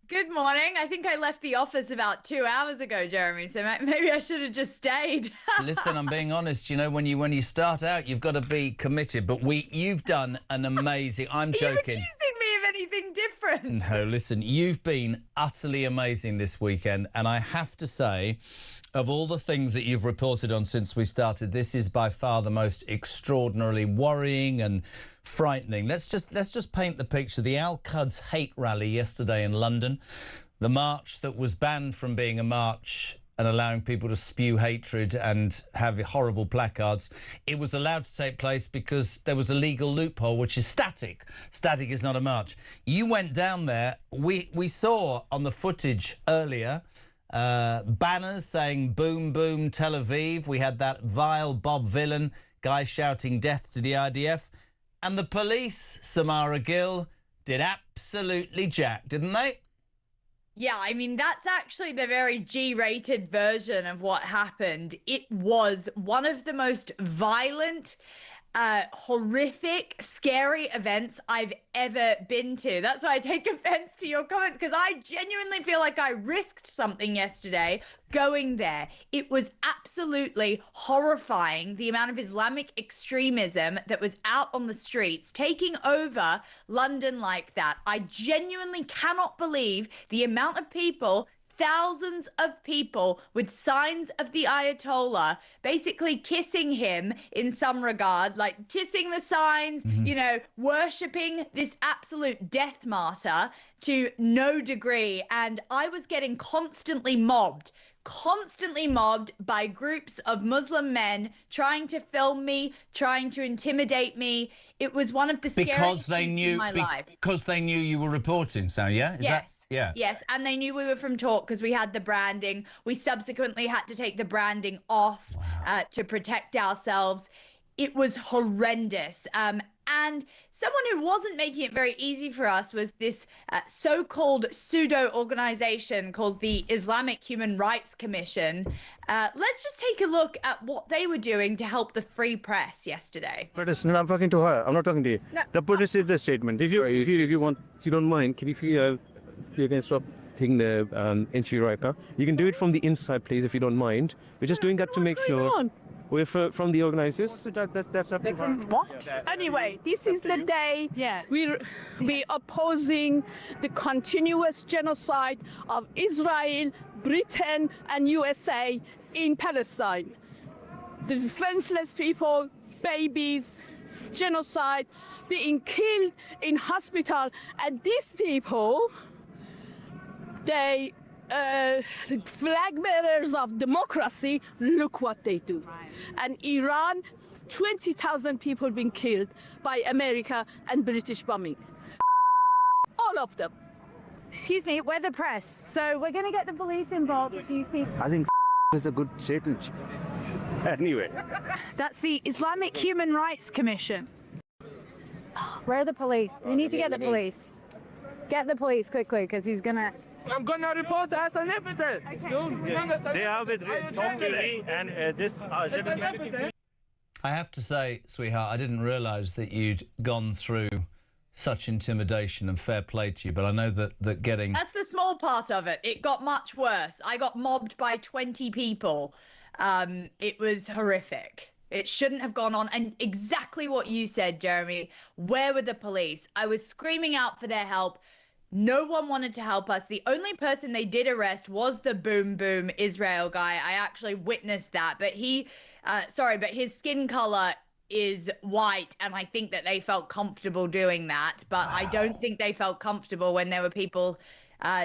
Good morning. I think I left the office about 2 hours ago, Jeremy, so maybe I should have just stayed. Listen, I'm being honest. You know, when you start out, you've got to be committed. But you've done an amazing... I'm joking. Are you accusing me of anything different? No, listen, you've been utterly amazing this weekend. And I have to say, of all the things that you've reported on since we started, this is by far the most extraordinarily worrying and frightening. Let's just paint the picture. The Al-Quds hate rally yesterday in London, the march that was banned from being a march and allowing people to spew hatred and have horrible placards. It was allowed to take place because there was a legal loophole, which is static. Static is not a march. You went down there. We saw on the footage earlier banners saying boom, boom, Tel Aviv. We had that vile Bob Villain guy shouting death to the IDF. And the police, Samara Gill, did absolutely jack, didn't they? Yeah, I mean, that's actually the very G-rated version of what happened. It was one of the most violent, horrific, scary events I've ever been to. That's why I take offense to your comments, because I genuinely feel like I risked something yesterday going there. It was absolutely horrifying, the amount of Islamic extremism that was out on the streets, taking over London like that. I genuinely cannot believe the amount of people, thousands of people with signs of the Ayatollah, basically kissing him in some regard, like kissing the signs, you know, worshipping this absolute death martyr to no degree. And I was getting constantly mobbed by groups of Muslim men trying to film me, trying to intimidate me. It was one of the scariest things in my life. Because they knew you were reporting, so yeah? Yes, and they knew we were from Talk because we had the branding. We subsequently had to take the branding off to protect ourselves. It was horrendous. And someone who wasn't making it very easy for us was this so-called pseudo-organization called the Islamic Human Rights Commission. Let's just take a look at what they were doing to help the free press yesterday. I'm talking to her. I'm not talking to you. No. The British is the statement. If you want, if you don't mind, can you can stop taking the interview right now? You can do it from the inside, please, if you don't mind. We're just doing that to make sure. We're from the organizers. That's up to her. What? Anyway, this is the day we're opposing the continuous genocide of Israel, Britain, and USA in Palestine. The defenseless people, babies, genocide, being killed in hospital, and these people, they flag bearers of democracy, look what they do. And Iran, 20,000 people being killed by America and British bombing. All of them. Excuse me, we're the press, so we're going to get the police involved if you think... I think is a good statement. Anyway. That's the Islamic Human Rights Commission. Where are the police? We need to get the police. Get the police quickly, because he's going to... I'm going to report as an evidence. They are with talk to me and this gentleman. I have to say, sweetheart, I didn't realise that you'd gone through such intimidation, and fair play to you, but I know that getting... That's the small part of it. It got much worse. I got mobbed by 20 people. It was horrific. It shouldn't have gone on. And exactly what you said, Jeremy. Where were the police? I was screaming out for their help. No one wanted to help us. The only person they did arrest was the Boom Boom Israel guy. I actually witnessed that. But but his skin color is white, and I think that they felt comfortable doing that. But I don't think they felt comfortable when there were people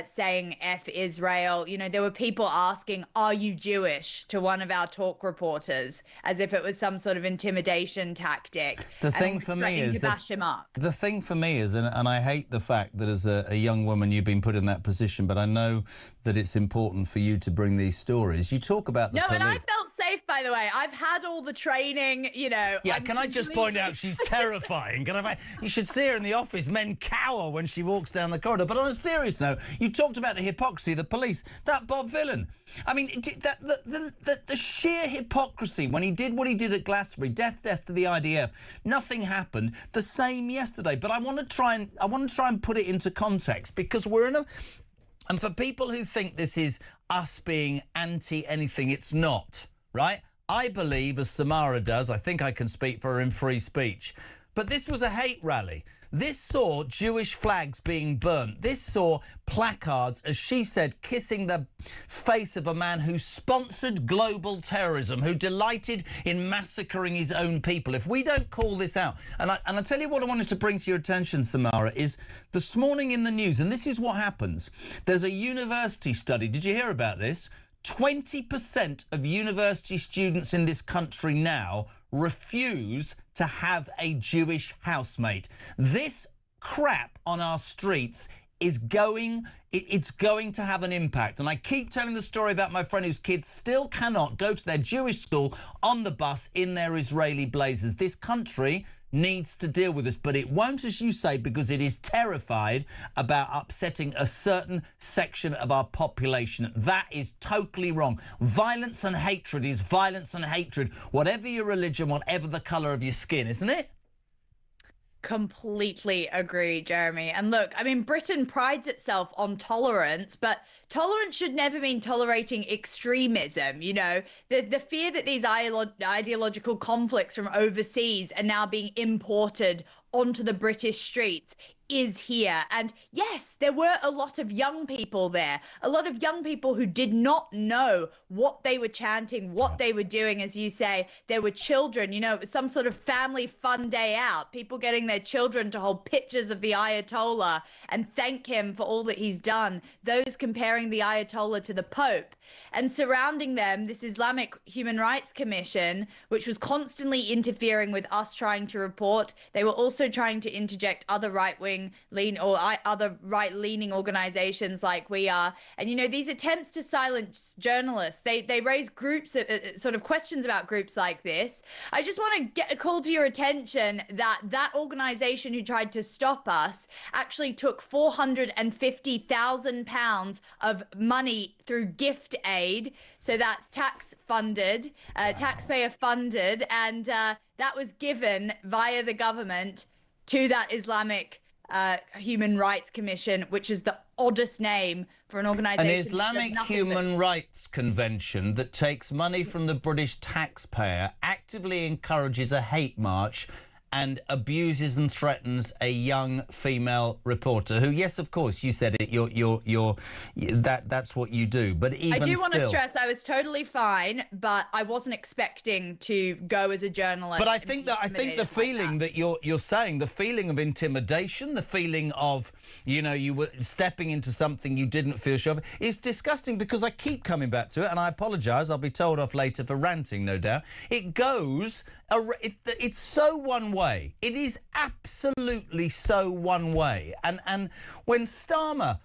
saying F Israel. You know, there were people asking, are you Jewish, to one of our Talk reporters, as if it was some sort of intimidation tactic. The thing for me is, the thing for me is, and I hate the fact that as a young woman you've been put in that position, but I know that it's important for you to bring these stories. You talk about the police. And I felt safe, by the way. I've had all the training, you know. Yeah, can I just point out she's terrifying? You should see her in the office. Men cower when she walks down the corridor. But on a serious note, you talked about the hypocrisy of the police. That Bob Villain. I mean, the sheer hypocrisy when he did what he did at Glastonbury, death to the IDF. Nothing happened. The same yesterday. But I want to try and put it into context, because we're in a... And for people who think this is us being anti-anything, it's not, right? I believe, as Samara does, I think I can speak for her in free speech. But this was a hate rally. This saw Jewish flags being burnt. This saw placards, as she said, kissing the face of a man who sponsored global terrorism, who delighted in massacring his own people. If we don't call this out, and I tell you what I wanted to bring to your attention, Samara, is this morning in the news, and this is what happens. There's a university study. Did you hear about this? 20% of university students in this country now refuse to have a Jewish housemate. This crap on our streets is it's going to have an impact. And I keep telling the story about my friend whose kids still cannot go to their Jewish school on the bus in their Israeli blazers. This country needs to deal with this, but it won't, as you say, because it is terrified about upsetting a certain section of our population. That is totally wrong. Violence and hatred is violence and hatred, whatever your religion, whatever the colour of your skin, isn't it? Completely agree, Jeremy. And look, I mean, Britain prides itself on tolerance, but tolerance should never mean tolerating extremism. You know, the fear that these ideological conflicts from overseas are now being imported onto the British streets is here. And yes, there were a lot of young people there, a lot of young people who did not know what they were chanting, what they were doing. As you say, there were children, you know, it was some sort of family fun day out, people getting their children to hold pictures of the Ayatollah and thank him for all that he's done, those comparing the Ayatollah to the Pope. And surrounding them, this Islamic Human Rights Commission, which was constantly interfering with us trying to report. They were also trying to interject other other right-leaning organizations like we are. And, you know, these attempts to silence journalists, they raise groups, sort of questions about groups like this. I just want to get a call to your attention that that organization who tried to stop us actually took £450,000 of money through gift aid. So that's taxpayer funded, and that was given via the government to that Islamic Human Rights Commission, which is the oddest name for an organisation. An Islamic Human Rights Convention that takes money from the British taxpayer, actively encourages a hate march and abuses and threatens a young female reporter who, yes, of course, you said it, that's what you do. But even I do want to stress I was totally fine, but I wasn't expecting to go as a journalist. But I think the feeling that you're saying, the feeling of intimidation, the feeling of, you know, you were stepping into something you didn't feel sure of, is disgusting, because I keep coming back to it, and I apologise, I'll be told off later for ranting, no doubt. It goes, it's so one way. It is absolutely so one way. And when Starmer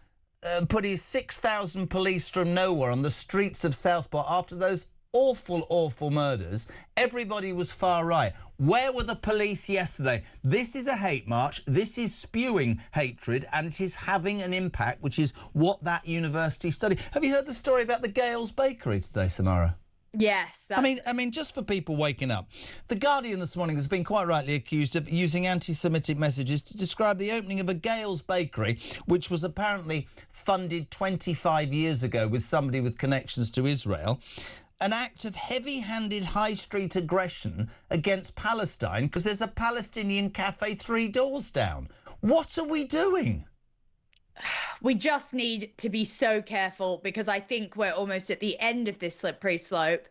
put his 6,000 police from nowhere on the streets of Southport after those awful, awful murders, everybody was far right. Where were the police yesterday? This is a hate march. This is spewing hatred, and it is having an impact, which is what that university study. Have you heard the story about the Gales Bakery today, Samara? Yes. I mean, just for people waking up, The Guardian this morning has been quite rightly accused of using anti-Semitic messages to describe the opening of a Gales Bakery, which was apparently funded 25 years ago with somebody with connections to Israel. An act of heavy-handed high street aggression against Palestine because there's a Palestinian cafe 3 doors down. What are we doing? We just need to be so careful, because I think we're almost at the end of this slippery slope,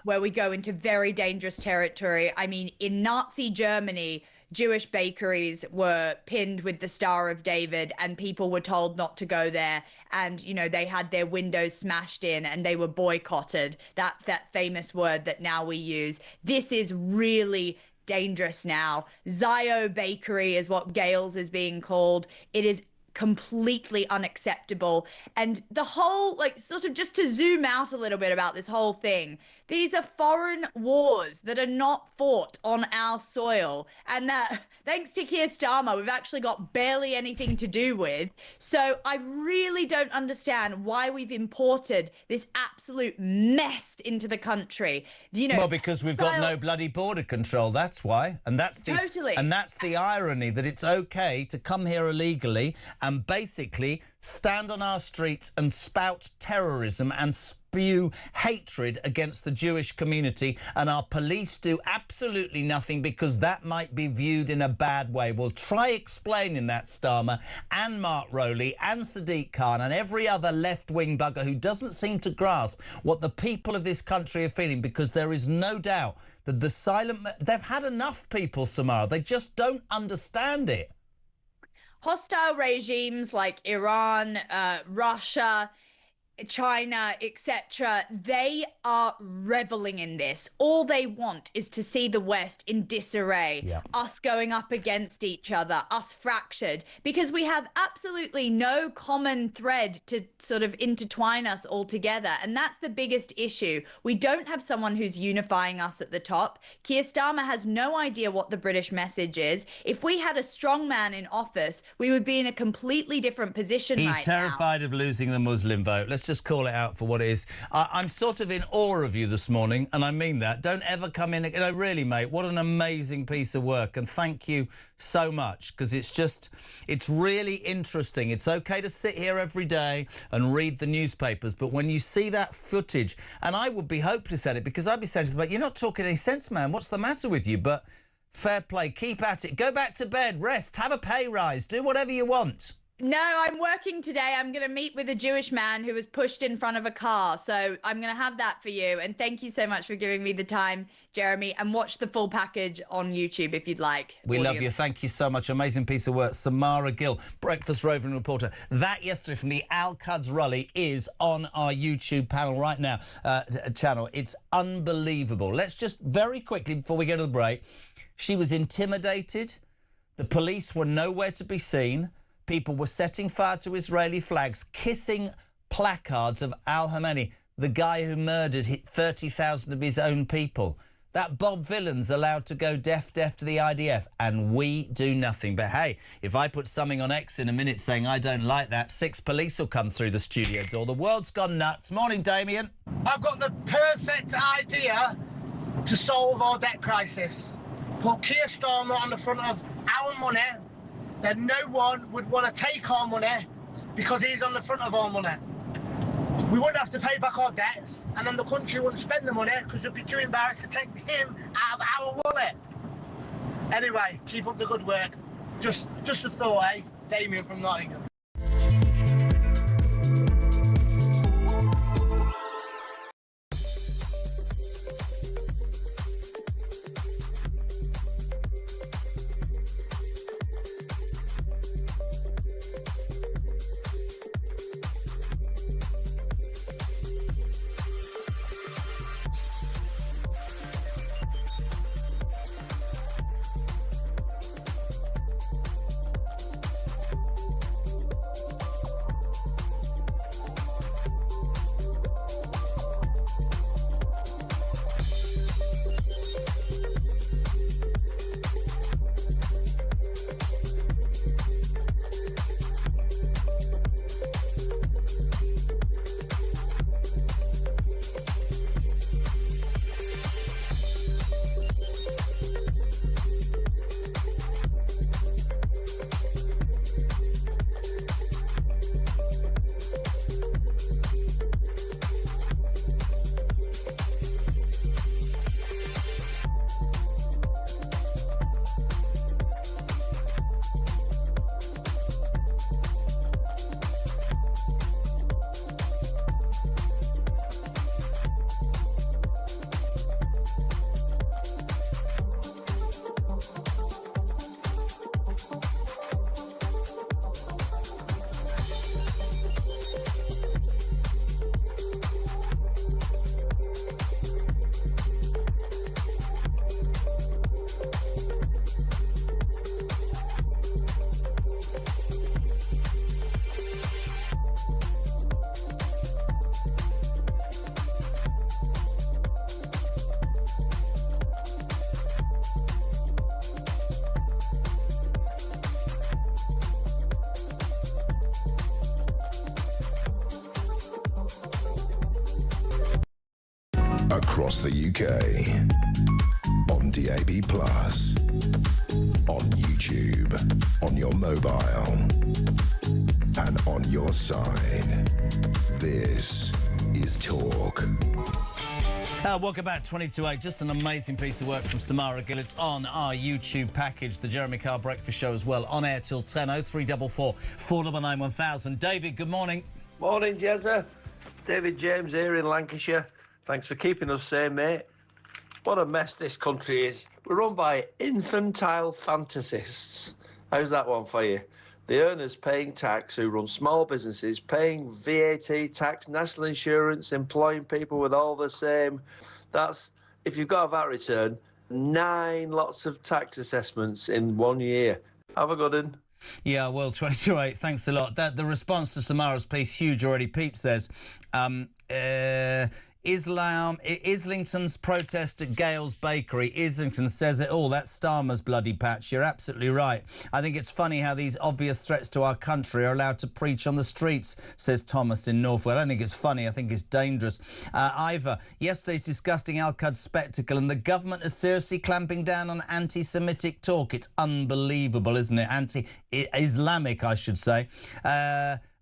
where we go into very dangerous territory. I mean, in Nazi Germany, Jewish bakeries were pinned with the Star of David, and people were told not to go there. And, you know, they had their windows smashed in and they were boycotted. That famous word that now we use. This is really dangerous now. Zio Bakery is what Gales is being called. It is completely unacceptable. And the whole, like, sort of just to zoom out a little bit about this whole thing, these are foreign wars that are not fought on our soil, and that thanks to Keir Starmer we've actually got barely anything to do with. So I really don't understand why we've imported this absolute mess into the country. You know, well, because we've got no bloody border control, that's why. And that's the irony, that it's okay to come here illegally and basically stand on our streets and spout terrorism and spew hatred against the Jewish community, and our police do absolutely nothing because that might be viewed in a bad way. Well, try explaining that, Starmer, and Mark Rowley and Sadiq Khan and every other left-wing bugger who doesn't seem to grasp what the people of this country are feeling, because there is no doubt that the silent... They've had enough, people, Samara. They just don't understand it. Hostile regimes like Iran, Russia, China, etc., they are reveling in this. All they want is to see the West in disarray, us going up against each other, us fractured, because we have absolutely no common thread to sort of intertwine us all together. And that's the biggest issue. We don't have someone who's unifying us at the top. Keir Starmer has no idea what the British message is. If we had a strong man in office, we would be in a completely different position right now. He's terrified of losing the Muslim vote. Let's just call it out for what it is. I'm sort of in awe of you this morning, and I mean that. Don't ever come in... You know, really, mate, what an amazing piece of work, and thank you so much, because it's really interesting. It's OK to sit here every day and read the newspapers, but when you see that footage, and I would be hopeless at it, because I'd be saying to them, you're not talking any sense, man. What's the matter with you? But fair play. Keep at it. Go back to bed. Rest. Have a pay rise. Do whatever you want. No, I'm working today. I'm going to meet with a Jewish man who was pushed in front of a car. So I'm going to have that for you. And thank you so much for giving me the time, Jeremy. And watch the full package on YouTube if you'd like. We love you. Thank you so much. Amazing piece of work. Samara Gill, Breakfast Roving Reporter. That yesterday from the Al-Quds rally is on our YouTube panel right now. Channel. It's unbelievable. Let's just very quickly, before we go to the break, she was intimidated. The police were nowhere to be seen. People were setting fire to Israeli flags, kissing placards of Al-Khamenei, the guy who murdered 30,000 of his own people. That Bob Villan's allowed to go deaf to the IDF, and we do nothing. But hey, if I put something on X in a minute saying I don't like that, 6 police will come through the studio door. The world's gone nuts. Morning, Damien. I've got the perfect idea to solve our debt crisis. Put Keir Starmer on the front of our money, then no one would want to take our money because he's on the front of our money. We wouldn't have to pay back our debts, and then the country wouldn't spend the money because we'd be too embarrassed to take him out of our wallet. Anyway, keep up the good work. Just a thought, eh? Damien from Nottingham. Across the UK, on DAB+, on YouTube, on your mobile, and on your side. This is Talk. Welcome back, 20 to 8. Just an amazing piece of work from Samara Gill. It's on our YouTube package, the Jeremy Kyle Breakfast Show as well, on air till 10. 0344 499 1000. David, good morning. Morning, Jezza. David James here in Lancashire. Thanks for keeping us sane, mate. What a mess this country is. We're run by infantile fantasists. How's that one for you? The earners paying tax who run small businesses, paying VAT, tax, national insurance, employing people with all the same. That's, if you've got a VAT return, 9 lots of tax assessments in 1 year. Have a good one. Yeah, well, 20 to 8, thanks a lot. The response to Samara's piece, huge already. Pete says, Islington's protest at Gale's Bakery. Islington says it all. That's Starmer's bloody patch. You're absolutely right. I think it's funny how these obvious threats to our country are allowed to preach on the streets, says Thomas in Norfolk. I don't think it's funny. I think it's dangerous. Ivor, yesterday's disgusting Al-Quds spectacle, and the government is seriously clamping down on anti-Semitic talk. It's unbelievable, isn't it? Anti-Islamic, I should say.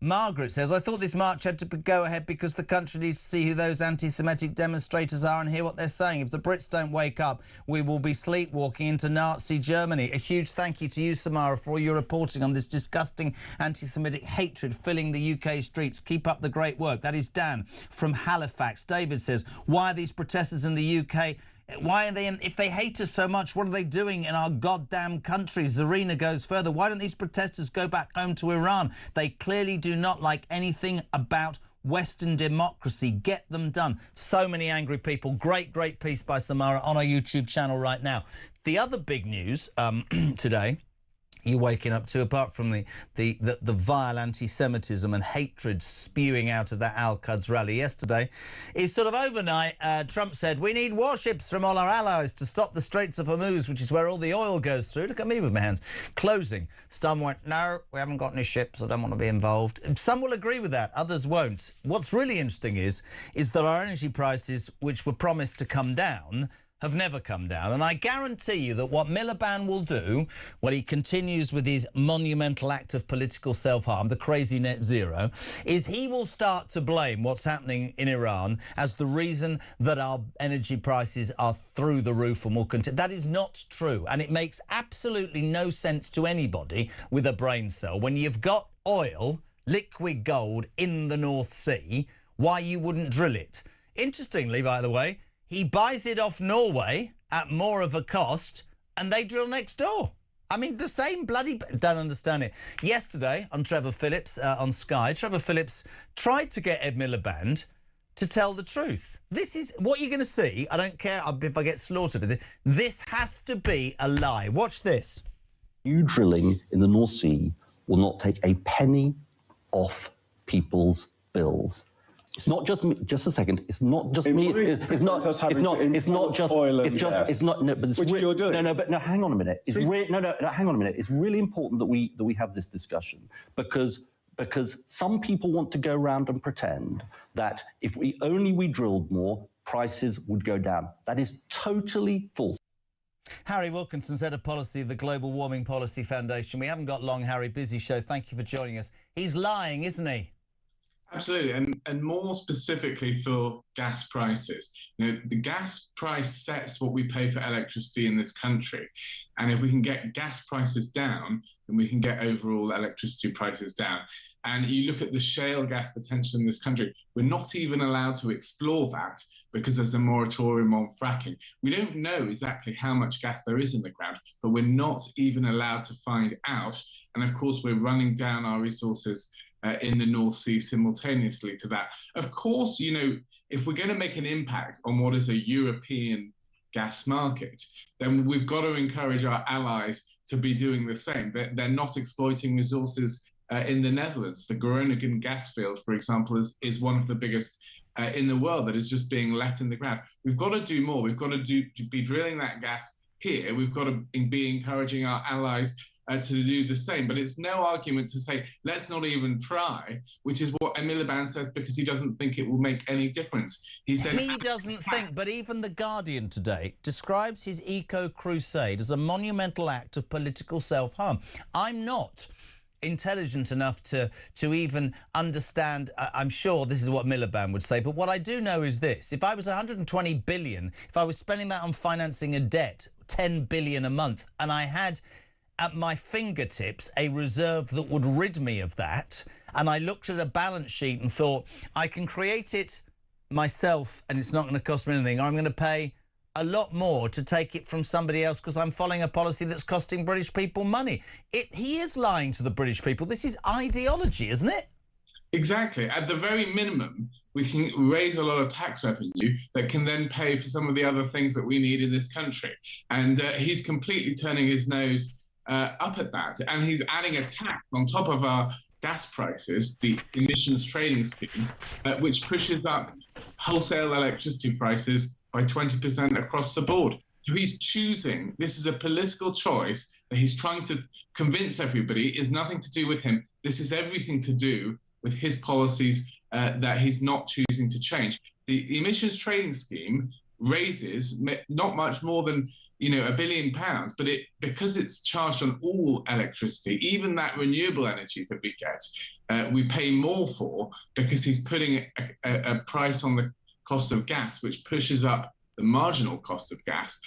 Margaret says, I thought this march had to go ahead because the country needs to see who those anti-Semitic demonstrators are and hear what they're saying. If the Brits don't wake up, we will be sleepwalking into Nazi Germany. A huge thank you to you, Samara, for all your reporting on this disgusting anti-Semitic hatred filling the UK streets. Keep up the great work. That is Dan from Halifax. David says, why are these protesters in the UK... Why are they, if they hate us so much, what are they doing in our goddamn country? Zarina goes further. Why don't these protesters go back home to Iran? They clearly do not like anything about Western democracy. Get them done. So many angry people. Great, great piece by Samara on our YouTube channel right now. The other big news today you're waking up to, apart from the vile anti-Semitism and hatred spewing out of that Al-Quds rally yesterday, is sort of overnight, Trump said, we need warships from all our allies to stop the Straits of Hormuz, which is where all the oil goes through. Look at me with my hands. Closing. Some went, no, we haven't got any ships, I don't want to be involved. Some will agree with that, others won't. What's really interesting is that our energy prices, which were promised to come down, have never come down. And I guarantee you that what Miliband will do when he continues with his monumental act of political self-harm, the crazy net zero, is he will start to blame what's happening in Iran as the reason that our energy prices are through the roof and will continue. That is not true. And it makes absolutely no sense to anybody with a brain cell. When you've got oil, liquid gold, in the North Sea, why you wouldn't drill it. Interestingly, by the way, he buys it off Norway at more of a cost, and they drill next door. I mean, the same bloody... Don't understand it. Yesterday, on Trevor Phillips, on Sky, Trevor Phillips tried to get Ed Miliband to tell the truth. This is what you're going to see. I don't care if I get slaughtered. This has to be a lie. Watch this. New drilling in the North Sea will not take a penny off people's bills. It's not just me, just a second. It's not just me. It's not just. Oil and gas. It's not. No, but it's which you're doing. No. Hang on a minute. It's hang on a minute. It's really important that we have this discussion because some people want to go around and pretend that if we drilled more, prices would go down. That is totally false. Harry Wilkinson's head of policy of the Global Warming Policy Foundation. We haven't got long, Harry. Busy show. Thank you for joining us. He's lying, isn't he? Absolutely, and more specifically for gas prices. You know, the gas price sets what we pay for electricity in this country. And if we can get gas prices down, then we can get overall electricity prices down. And you look at the shale gas potential in this country, we're not even allowed to explore that because there's a moratorium on fracking. We don't know exactly how much gas there is in the ground, but we're not even allowed to find out. And of course, we're running down our resources in the North Sea simultaneously to that. Of course, you know, if we're going to make an impact on what is a European gas market, then we've got to encourage our allies to be doing the same. They're not exploiting resources in the Netherlands. The Groningen gas field, for example, is one of the biggest in the world that is just being left in the ground. We've got to do more. We've got to be drilling that gas here. We've got to be encouraging our allies to do the same. But it's no argument to say, let's not even try, which is what Miliband says because he doesn't think it will make any difference. He said he doesn't think, but even The Guardian today describes his eco-crusade as a monumental act of political self-harm. I'm not intelligent enough to even understand. I'm sure this is what Miliband would say, but what I do know is this: if I was 120 billion, if I was spending that on financing a debt, 10 billion a month, and I had at my fingertips a reserve that would rid me of that, and I looked at a balance sheet and thought, I can create it myself and it's not going to cost me anything, I'm going to pay a lot more to take it from somebody else because I'm following a policy that's costing British people money. He is lying to the British people. This is ideology, isn't it? Exactly. At the very minimum, we can raise a lot of tax revenue that can then pay for some of the other things that we need in this country. And he's completely turning his nose up at that. And he's adding a tax on top of our gas prices, the emissions trading scheme, which pushes up wholesale electricity prices by 20% across the board. So he's choosing, this is a political choice that he's trying to convince everybody is nothing to do with him. This is everything to do with his policies that he's not choosing to change. The emissions trading scheme raises not much more than £1 billion, but because it's charged on all electricity, even that renewable energy that we get, we pay more for because he's putting a price on the cost of gas, which pushes up the marginal cost of gas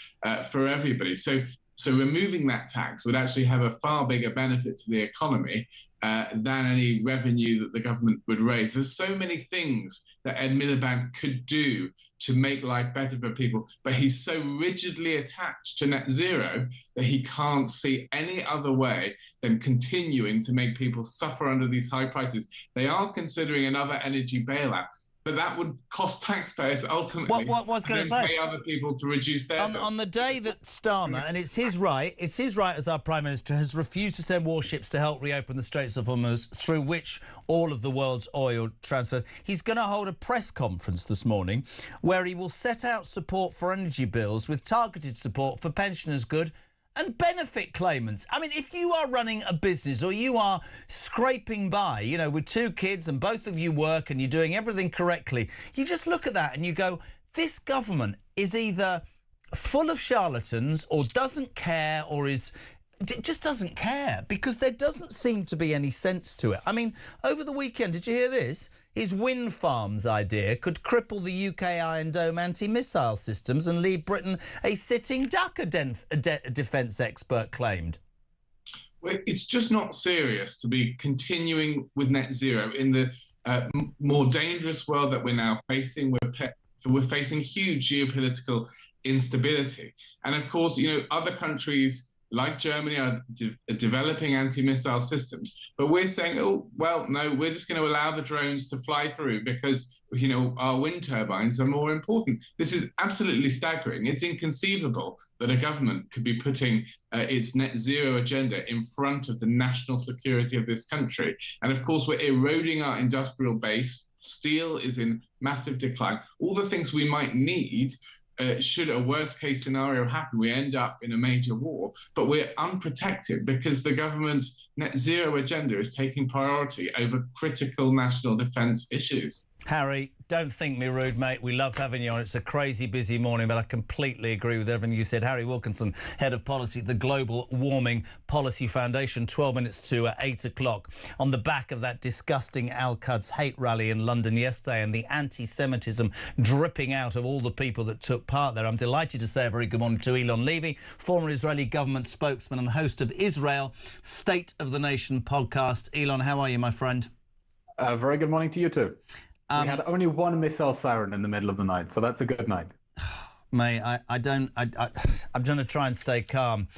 for everybody. So removing that tax would actually have a far bigger benefit to the economy than any revenue that the government would raise. There's so many things that Ed Miliband could do to make life better for people, but he's so rigidly attached to net zero that he can't see any other way than continuing to make people suffer under these high prices. They are considering another energy bailout, but that would cost taxpayers ultimately. What was going to say? Pay other people to reduce their bills. On the day that Starmer, and it's his right as our Prime Minister, has refused to send warships to help reopen the Straits of Hormuz, through which all of the world's oil transfers, he's going to hold a press conference this morning where he will set out support for energy bills with targeted support for pensioners' good and benefit claimants. I mean, if you are running a business or you are scraping by, with 2 kids and both of you work and you're doing everything correctly, you just look at that and you go, this government is either full of charlatans or doesn't care or just doesn't care, because there doesn't seem to be any sense to it. I mean, over the weekend, did you hear this? His wind farms idea could cripple the UK Iron Dome anti-missile systems and leave Britain a sitting duck, a defence expert claimed. Well, it's just not serious to be continuing with net zero in the more dangerous world that we're now facing. We're facing huge geopolitical instability. And of course, other countries like Germany are developing anti-missile systems. But we're saying, oh, well, no, we're just going to allow the drones to fly through because, our wind turbines are more important. This is absolutely staggering. It's inconceivable that a government could be putting its net zero agenda in front of the national security of this country. And of course, we're eroding our industrial base. Steel is in massive decline. All the things we might need should a worst case scenario happen, we end up in a major war, but we're unprotected because the government's net zero agenda is taking priority over critical national defence issues. Harry, don't think me rude, mate. We love having you on. It's a crazy busy morning, but I completely agree with everything you said. Harry Wilkinson, Head of Policy at the Global Warming Policy Foundation, 12 minutes to 8 o'clock. On the back of that disgusting Al-Quds hate rally in London yesterday and the anti-Semitism dripping out of all the people that took part there, I'm delighted to say a very good morning to Elon Levy, former Israeli government spokesman and host of Israel State of the Nation podcast. Elon, how are you, my friend? Very good morning to you too. We had only one missile siren in the middle of the night, so that's a good night. Mate, I'm going to try and stay calm.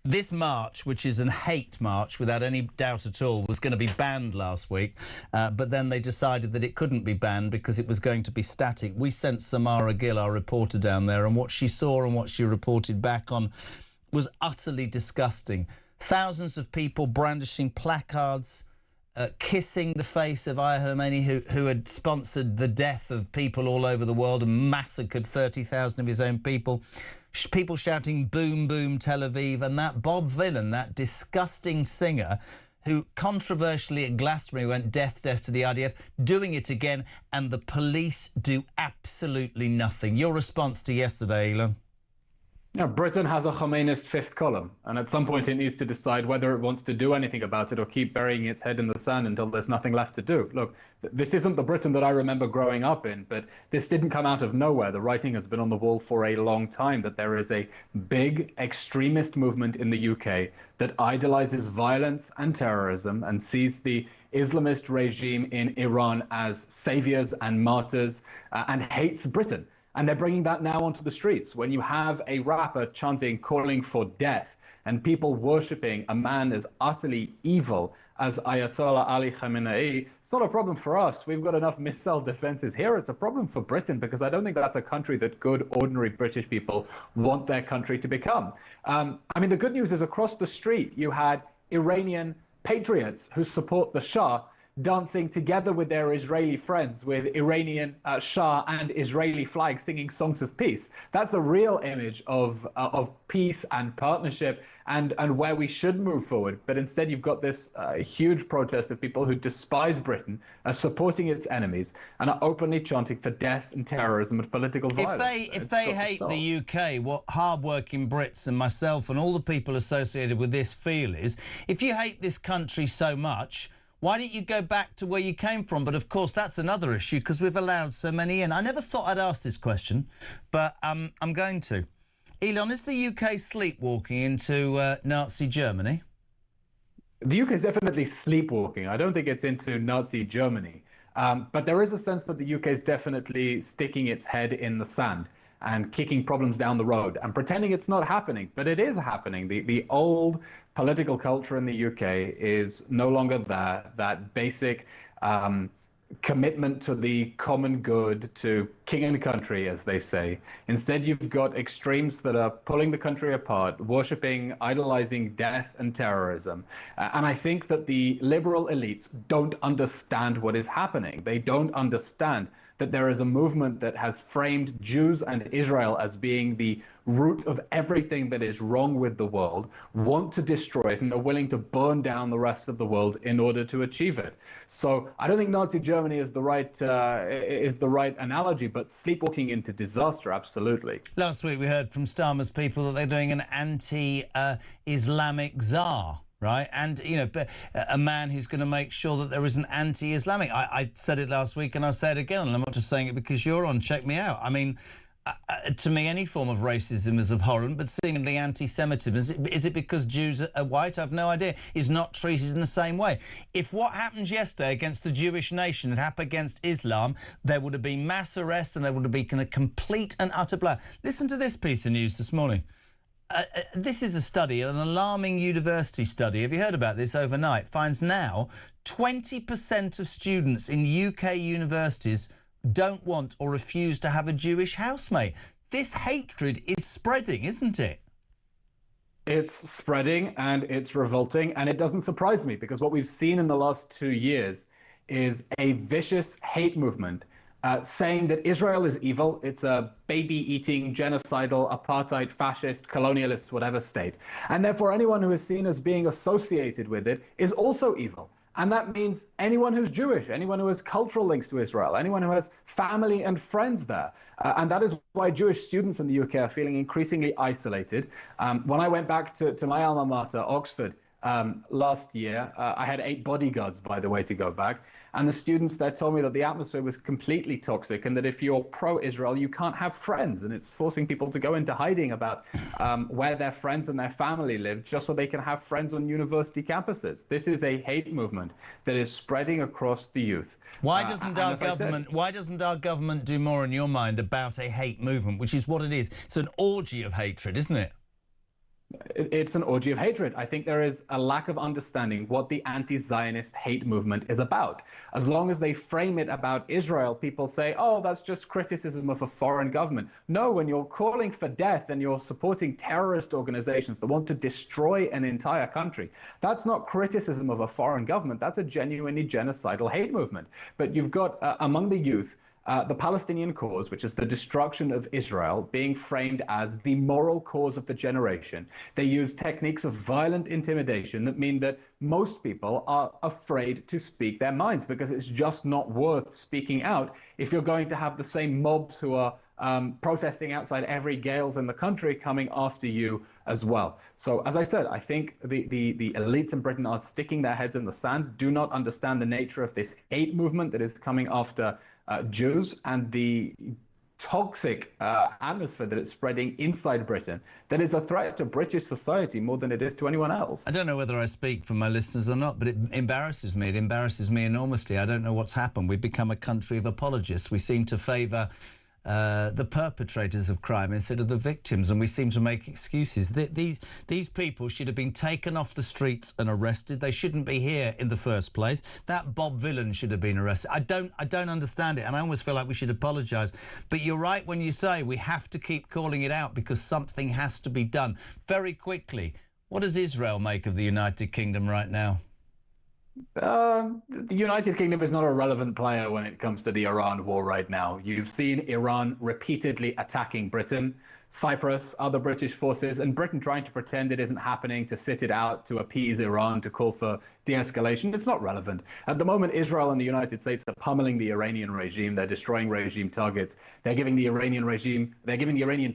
This march, which is a hate march without any doubt at all, was going to be banned last week, but then they decided that it couldn't be banned because it was going to be static. We sent Samara Gill, our reporter, down there, and what she saw and what she reported back on was utterly disgusting. Thousands of people brandishing placards, kissing the face of Ayah Khomeini, who had sponsored the death of people all over the world and massacred 30,000 of his own people. People shouting "Boom, boom, Tel Aviv," and that Bob Vylan, that disgusting singer who controversially at Glastonbury went death, death to the IDF, doing it again, and the police do absolutely nothing. Your response to yesterday, Elon? Yeah, Britain has a Khomeinist fifth column, and at some point it needs to decide whether it wants to do anything about it or keep burying its head in the sand until there's nothing left to do. Look, this isn't the Britain that I remember growing up in, but this didn't come out of nowhere. The writing has been on the wall for a long time that there is a big extremist movement in the UK that idolizes violence and terrorism and sees the Islamist regime in Iran as saviors and martyrs and hates Britain. And they're bringing that now onto the streets. When you have a rapper chanting, calling for death, and people worshipping a man as utterly evil as Ayatollah Ali Khamenei, it's not a problem for us. We've got enough missile defenses here. It's a problem for Britain, because I don't think that's a country that good, ordinary British people want their country to become. I mean, the good news is across the street, you had Iranian patriots who support the Shah dancing together with their Israeli friends with Iranian Shah and Israeli flag singing songs of peace. That's a real image of peace and partnership and where we should move forward. But instead you've got this huge protest of people who despise Britain, are supporting its enemies, and are openly chanting for death and terrorism and political violence. If they hate the UK, what hard-working Brits and myself and all the people associated with this feel is, if you hate this country so much, why don't you go back to where you came from? But of course, that's another issue, because we've allowed so many in. I never thought I'd ask this question, but I'm going to. Elon, is the UK sleepwalking into Nazi Germany? The UK is definitely sleepwalking. I don't think it's into Nazi Germany. But there is a sense that the UK is definitely sticking its head in the sand and kicking problems down the road and pretending it's not happening. But it is happening. The old political culture in the UK is no longer there. That basic commitment to the common good, to king and country, as they say. Instead, you've got extremes that are pulling the country apart, worshipping, idolizing death and terrorism. And I think that the liberal elites don't understand what is happening. They don't understand that there is a movement that has framed Jews and Israel as being the root of everything that is wrong with the world, want to destroy it, and are willing to burn down the rest of the world in order to achieve it. So I don't think Nazi Germany is the right analogy, but sleepwalking into disaster, absolutely. Last week we heard from Starmer's people that they're doing an anti-Islamic czar. Right, and you know, a man who's going to make sure that there is an anti-Islamic. I said it last week, and I'll say it again. And I'm not just saying it because you're on. Check me out. I mean, to me, any form of racism is abhorrent, but seemingly anti-Semitism, is it because Jews are white? I've no idea. Is not treated in the same way. If what happened yesterday against the Jewish nation had happened against Islam, there would have been mass arrests and there would have been a complete and utter blow. Listen to this piece of news this morning. This is a study, an alarming university study. Have you heard about this? Overnight finds now 20% of students in UK universities don't want or refuse to have a Jewish housemate. This hatred is spreading, isn't it? It's spreading and it's revolting, and it doesn't surprise me, because what we've seen in the last 2 years is a vicious hate movement saying that Israel is evil. It's a baby-eating, genocidal, apartheid, fascist, colonialist, whatever state. And therefore, anyone who is seen as being associated with it is also evil. And that means anyone who's Jewish, anyone who has cultural links to Israel, anyone who has family and friends there. And that is why Jewish students in the UK are feeling increasingly isolated. When I went back to my alma mater, Oxford, last year, I had 8 bodyguards, by the way, to go back. And the students there told me that the atmosphere was completely toxic, and that if you're pro-Israel, you can't have friends. And it's forcing people to go into hiding about where their friends and their family live, just so they can have friends on university campuses. This is a hate movement that is spreading across the youth. Why doesn't our government do more, in your mind, about a hate movement, which is what it is? It's an orgy of hatred, isn't it? It's an orgy of hatred. I think there is a lack of understanding what the anti-Zionist hate movement is about. As long as they frame it about Israel, people say, oh, that's just criticism of a foreign government. No, when you're calling for death and you're supporting terrorist organizations that want to destroy an entire country, that's not criticism of a foreign government. That's a genuinely genocidal hate movement. But you've got, among the youth, the Palestinian cause, which is the destruction of Israel, being framed as the moral cause of the generation. They use techniques of violent intimidation that mean that most people are afraid to speak their minds, because it's just not worth speaking out if you're going to have the same mobs who are protesting outside every Gales in the country coming after you as well. So as I said, I think the elites in Britain are sticking their heads in the sand, do not understand the nature of this hate movement that is coming after Jews and the toxic atmosphere that it's spreading inside Britain that is a threat to British society more than it is to anyone else. I don't know whether I speak for my listeners or not, but it embarrasses me. It embarrasses me enormously. I don't know what's happened. We've become a country of apologists. We seem to favour the perpetrators of crime instead of the victims, and we seem to make excuses. These people should have been taken off the streets and arrested. They shouldn't be here in the first place. That Bob Villain should have been arrested. I don't understand it, and I almost feel like we should apologise. But you're right when you say we have to keep calling it out because something has to be done. Very quickly, what does Israel make of the United Kingdom right now? The United Kingdom is not a relevant player when it comes to the Iran war right now. You've seen Iran repeatedly attacking Britain, Cyprus, other British forces, and Britain trying to pretend it isn't happening, to sit it out, to appease Iran, to call for de-escalation. It's not relevant. At the moment, Israel and the United States are pummeling the Iranian regime. They're destroying regime targets. They're giving the Iranian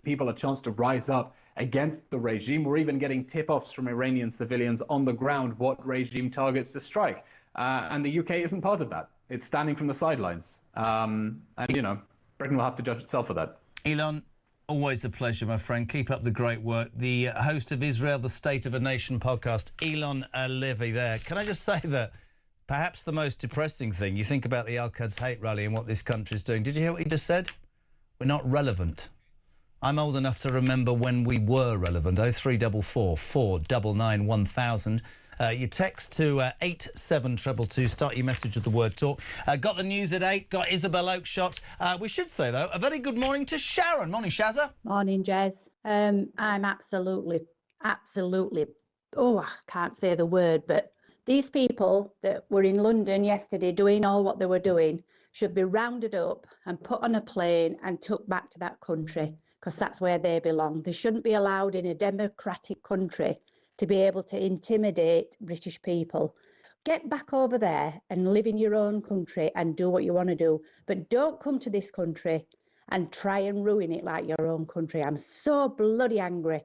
people a chance to rise up against the regime. We're even getting tip-offs from Iranian civilians on the ground what regime targets to strike. And the UK isn't part of that. It's standing from the sidelines. And, you know, Britain will have to judge itself for that. Elon, always a pleasure, my friend. Keep up the great work. The host of Israel, the State of a Nation podcast, Elon Levy there. Can I just say that perhaps the most depressing thing, you think about the Al-Quds hate rally and what this country is doing. Did you hear what he just said? We're not relevant. I'm old enough to remember when we were relevant. 0344 499 1000. You text to 87222. Start your message with the word talk. Got the news at 8. Got Isabel Oakeshott. We should say, though, a very good morning to Sharon. Morning, Shazza. Morning, Jez. I'm absolutely, oh, I can't say the word, but these people that were in London yesterday doing all what they were doing should be rounded up and put on a plane and took back to that country, because that's where they belong. They shouldn't be allowed in a democratic country to be able to intimidate British people. Get back over there and live in your own country and do what you want to do. But don't come to this country and try and ruin it like your own country. I'm so bloody angry.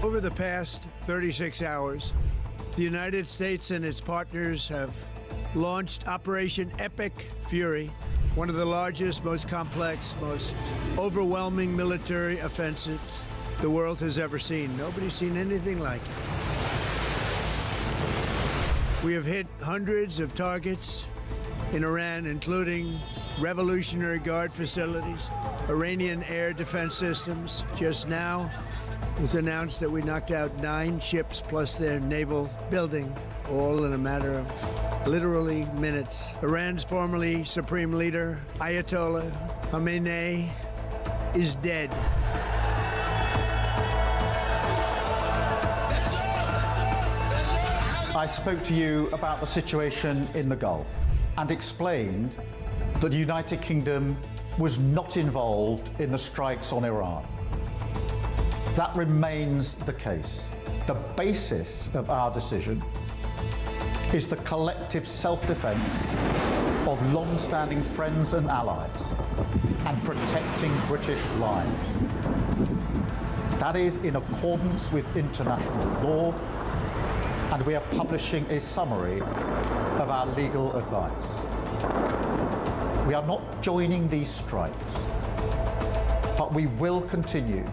Over the past 36 hours, the United States and its partners have launched Operation Epic Fury, one of the largest, most complex, most overwhelming military offensives the world has ever seen. Nobody's seen anything like it. We have hit hundreds of targets in Iran, including Revolutionary Guard facilities, Iranian air defense systems. Just now, it was announced that we knocked out 9 ships plus their naval building, all in a matter of literally minutes. Iran's formerly supreme leader, Ayatollah Khamenei, is dead. I spoke to you about the situation in the Gulf and explained that the United Kingdom was not involved in the strikes on Iran. That remains the case. The basis of our decision is the collective self-defense of long-standing friends and allies and protecting British lives. That is in accordance with international law, and we are publishing a summary of our legal advice. We are not joining these strikes, but we will continue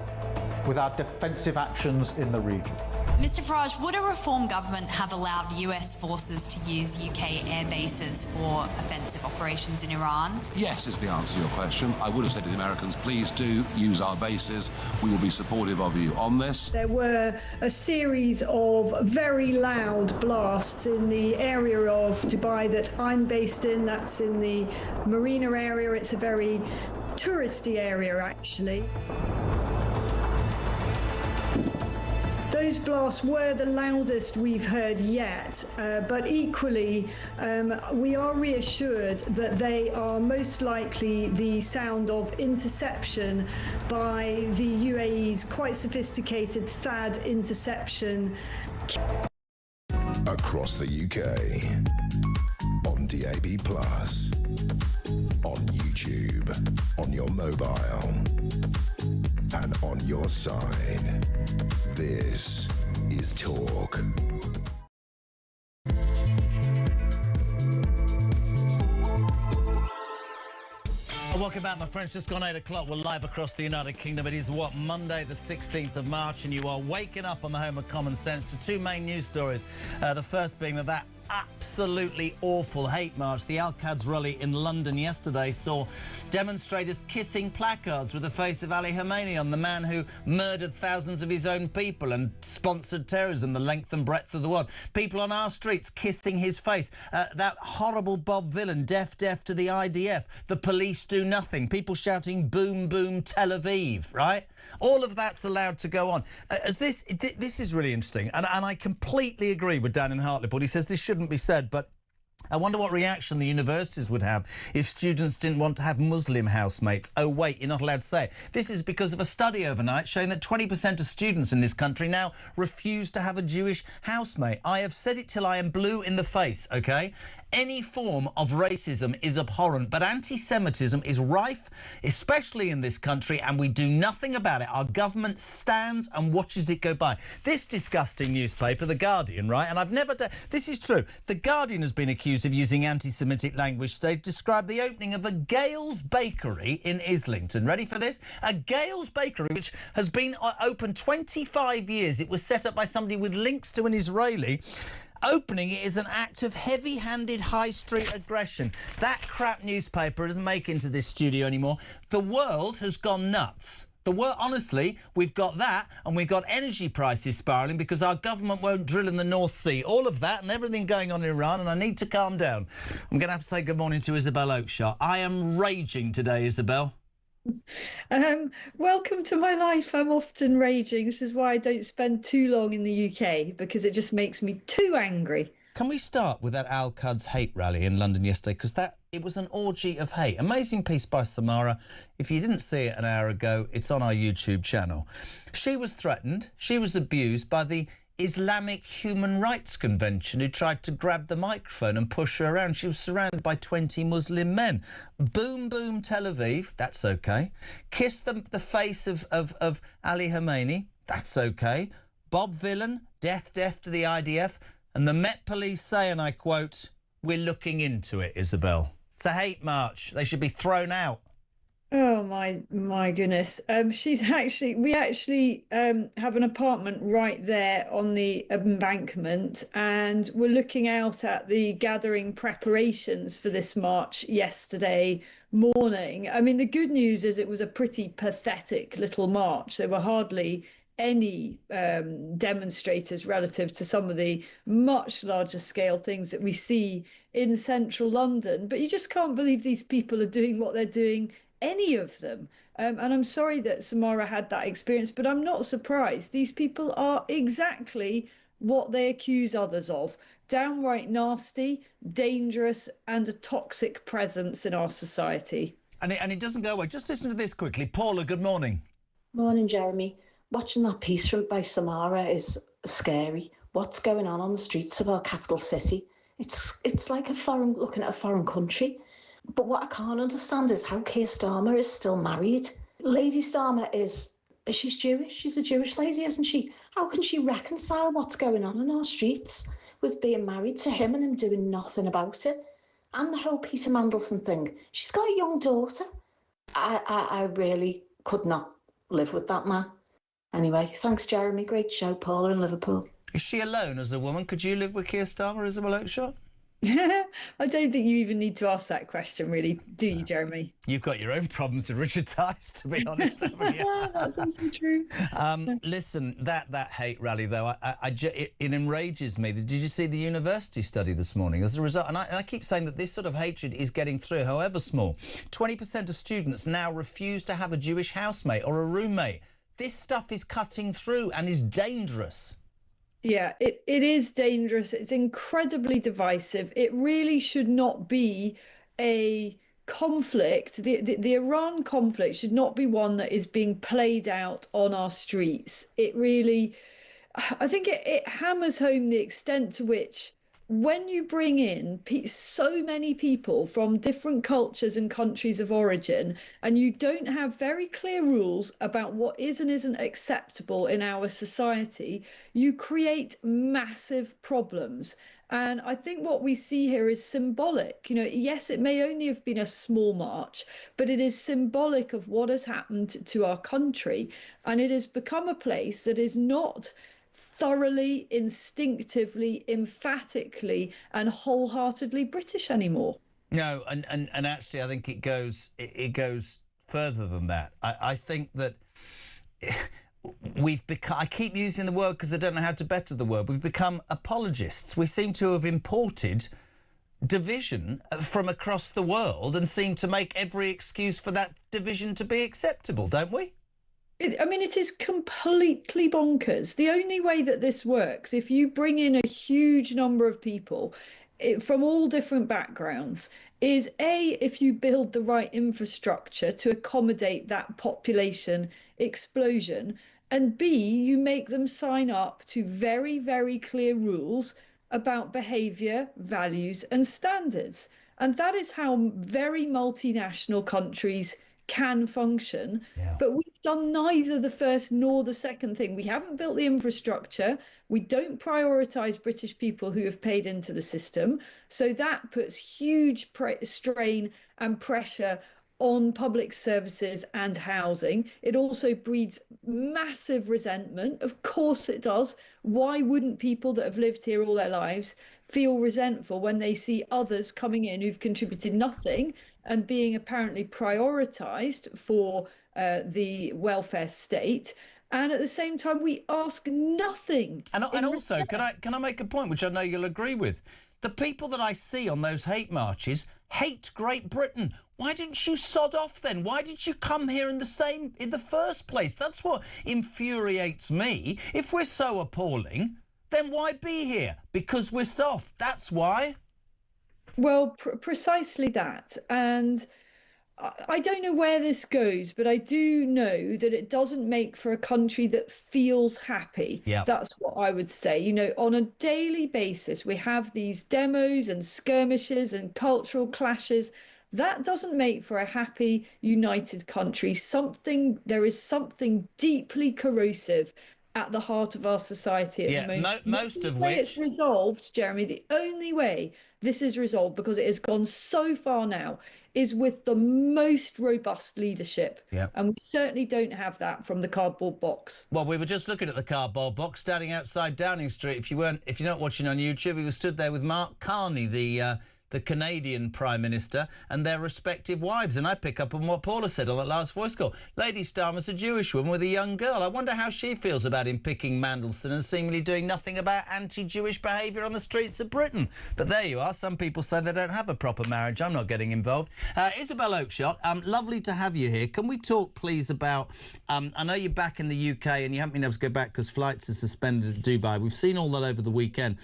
with our defensive actions in the region. Mr Farage, would a reform government have allowed US forces to use UK air bases for offensive operations in Iran? Yes is the answer to your question. I would have said to the Americans, please do use our bases. We will be supportive of you on this. There were a series of very loud blasts in the area of Dubai that I'm based in. That's in the Marina area. It's a very touristy area, actually. Those blasts were the loudest we've heard yet, but equally we are reassured that they are most likely the sound of interception by the UAE's quite sophisticated THAAD interception. Across the UK, on DAB+, on YouTube, on your mobile, and on your side. This is Talk. Welcome back, my friends. Just gone 8 o'clock. We're live across the United Kingdom. It is, Monday the 16th of March, and you are waking up on the home of common sense to 2 main news stories. The first being that absolutely awful hate march, the Al-Quds rally in London yesterday, saw demonstrators kissing placards with the face of Ali Khamenei on, the man who murdered thousands of his own people and sponsored terrorism the length and breadth of the world. People on our streets kissing his face. That horrible Bob Villan, deaf to the IDF. The police do nothing. People shouting boom, boom, Tel Aviv, right? All of that's allowed to go on. This is really interesting, and I completely agree with Dan in Hartlepool. He says this shouldn't be said, but I wonder what reaction the universities would have if students didn't want to have Muslim housemates. Oh, wait, you're not allowed to say it. This is because of a study overnight showing that 20% of students in this country now refuse to have a Jewish housemate. I have said it till I am blue in the face, OK? Any form of racism is abhorrent, but anti-Semitism is rife, especially in this country, and we do nothing about it. Our government stands and watches it go by. This disgusting newspaper, The Guardian, right, and I've never done... This is true. The Guardian has been accused of using anti-Semitic language to describe the opening of a Gales bakery in Islington. Ready for this? A Gales bakery which has been open 25 years. It was set up by somebody with links to an Israeli. Opening it is an act of heavy-handed high street aggression. That crap newspaper doesn't make it into this studio anymore. The world has gone nuts. The world, honestly, we've got that, and we've got energy prices spiralling because our government won't drill in the North Sea. All of that and everything going on in Iran, and I need to calm down. I'm going to have to say good morning to Isabel Oakeshott. I am raging today, Isabel. Welcome to my life. I'm often raging. This is why I don't spend too long in the UK, because it just makes me too angry. Can we start with that Al-Quds hate rally in London yesterday? Because it was an orgy of hate. Amazing piece by Samara. If you didn't see it an hour ago, it's on our YouTube channel. She was threatened. She was abused by the Islamic Human Rights Convention, who tried to grab the microphone and push her around. She was surrounded by 20 Muslim men. Boom, boom, Tel Aviv, that's OK. Kiss the face of Ali Khamenei, that's OK. Bob Villan, death to the IDF. And the Met Police say, and I quote, "We're looking into it, Isabel." It's a hate march. They should be thrown out. Oh my goodness. We actually have an apartment right there on the embankment, and we're looking out at the gathering preparations for this march yesterday morning. I mean, the good news is it was a pretty pathetic little march. There were hardly any demonstrators relative to some of the much larger scale things that we see in central London. But you just can't believe these people are doing what they're doing, any of them. And I'm sorry that Samara had that experience, but I'm not surprised. These people are exactly what they accuse others of: downright nasty, dangerous, and a toxic presence in our society. And it doesn't go away. Just listen to this quickly. Paula, good morning. Morning, Jeremy. Watching that piece by Samara is scary. What's going on the streets of our capital city? It's like looking at a foreign country. But what I can't understand is how Keir Starmer is still married. Lady Starmer she's Jewish. She's a Jewish lady, isn't she? How can she reconcile what's going on in our streets with being married to him and him doing nothing about it? And the whole Peter Mandelson thing. She's got a young daughter. I really could not live with that man. Anyway, thanks, Jeremy. Great show, Paula in Liverpool. Is she alone as a woman? Could you live with Keir Starmer as a bloke shot? I don't think you even need to ask that question, really, do you, Jeremy? You've got your own problems with Richard Tice, to be honest, haven't you? That's also true. Listen, that hate rally, though, it enrages me. Did you see the university study this morning? As a result, and I keep saying that this sort of hatred is getting through, however small. 20% of students now refuse to have a Jewish housemate or a roommate. This stuff is cutting through and is dangerous. Yeah, it is dangerous. It's incredibly divisive. It really should not be a conflict. The Iran conflict should not be one that is being played out on our streets. It really, I think it hammers home the extent to which, when you bring in so many people from different cultures and countries of origin, and you don't have very clear rules about what is and isn't acceptable in our society, you create massive problems. And I think what we see here is symbolic. You know, yes, it may only have been a small march, but it is symbolic of what has happened to our country. And it has become a place that is not thoroughly, instinctively, emphatically, and wholeheartedly British anymore. No, and actually, I think it goes further than that. I think that we've become. I keep using the word because I don't know how to better the word. We've become apologists. We seem to have imported division from across the world and seem to make every excuse for that division to be acceptable, don't we? It is completely bonkers. The only way that this works, if you bring in a huge number of people from all different backgrounds, is if you build the right infrastructure to accommodate that population explosion, and B, you make them sign up to very, very clear rules about behaviour, values and standards. And that is how very multinational countries can function. But we've done neither the first nor the second thing. We haven't built the infrastructure. We don't prioritise British people who have paid into the system. So that puts huge strain and pressure on public services and housing. It also breeds massive resentment. Of course it does. Why wouldn't people that have lived here all their lives feel resentful when they see others coming in who've contributed nothing and being apparently prioritised for the welfare state? And at the same time, we ask nothing. And also, can I make a point which I know you'll agree with? The people that I see on those hate marches hate Great Britain. Why didn't you sod off then? Why did you come here in the first place? That's what infuriates me. If we're so appalling, then why be here? Because we're soft. That's why. Well, precisely that. And I don't know where this goes, but I do know that it doesn't make for a country that feels happy. Yeah. That's what I would say. You know, on a daily basis, we have these demos and skirmishes and cultural clashes. That doesn't make for a happy, united country. There is something deeply corrosive at the heart of our society at the moment. Most of the way which it's resolved, Jeremy, the only way this is resolved, because it has gone so far now, is with the most robust leadership. Yeah. And we certainly don't have that from the cardboard box. Well, we were just looking at the cardboard box standing outside Downing Street. If you're not watching on YouTube, we were stood there with Mark Carney, the Canadian Prime Minister, and their respective wives. And I pick up on what Paula said on that last voice call. Lady Starmer's a Jewish woman with a young girl. I wonder how she feels about him picking Mandelson and seemingly doing nothing about anti-Jewish behaviour on the streets of Britain. But there you are. Some people say they don't have a proper marriage. I'm not getting involved. Isabel Oakeshott, lovely to have you here. Can we talk, please, about... I know you're back in the UK and you haven't been able to go back because flights are suspended at Dubai. We've seen all that over the weekend.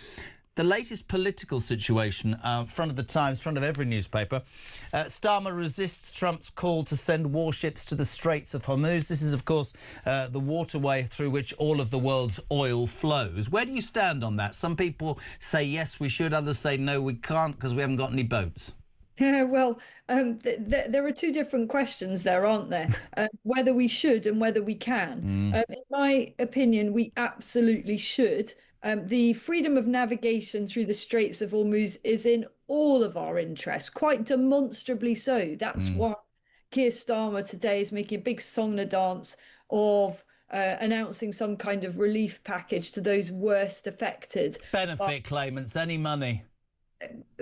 The latest political situation, front of the Times, front of every newspaper. Starmer resists Trump's call to send warships to the Straits of Hormuz. This is, of course, the waterway through which all of the world's oil flows. Where do you stand on that? Some people say, yes, we should. Others say, no, we can't because we haven't got any boats. Yeah, well, there are two different questions there, aren't there? Whether we should and whether we can. In my opinion, we absolutely should. The freedom of navigation through the Straits of Hormuz is in all of our interests, quite demonstrably so. That's why Keir Starmer today is making a big song and dance of announcing some kind of relief package to those worst affected. Benefit claimants, any money?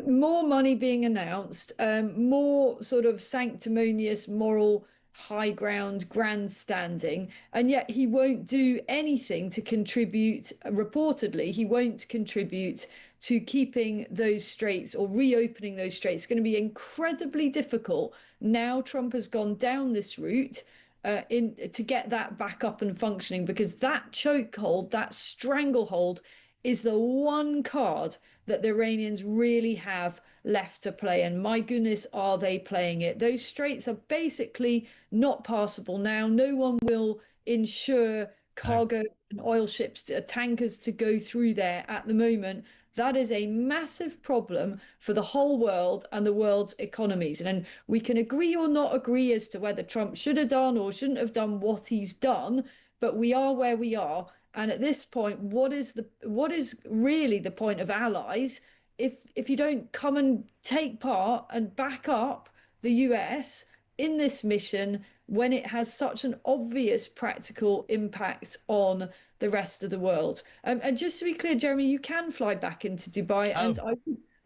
More money being announced, more sort of sanctimonious moral high ground grandstanding, and yet he won't do anything to contribute. Reportedly, he won't contribute to keeping those straits or reopening those straits. It's going to be incredibly difficult now Trump has gone down this route to get that back up and functioning, because that chokehold, that stranglehold, is the one card that the Iranians really have left to play. And my goodness, are they playing it? Those straits are basically not passable now. No one will insure cargo and oil ships, tankers to go through there at the moment. That is a massive problem for the whole world and the world's economies. And we can agree or not agree as to whether Trump should have done or shouldn't have done what he's done, but we are where we are. And at this point, what is really the point of allies if you don't come and take part and back up the US in this mission when it has such an obvious practical impact on the rest of the world? And just to be clear, Jeremy, you can fly back into Dubai, and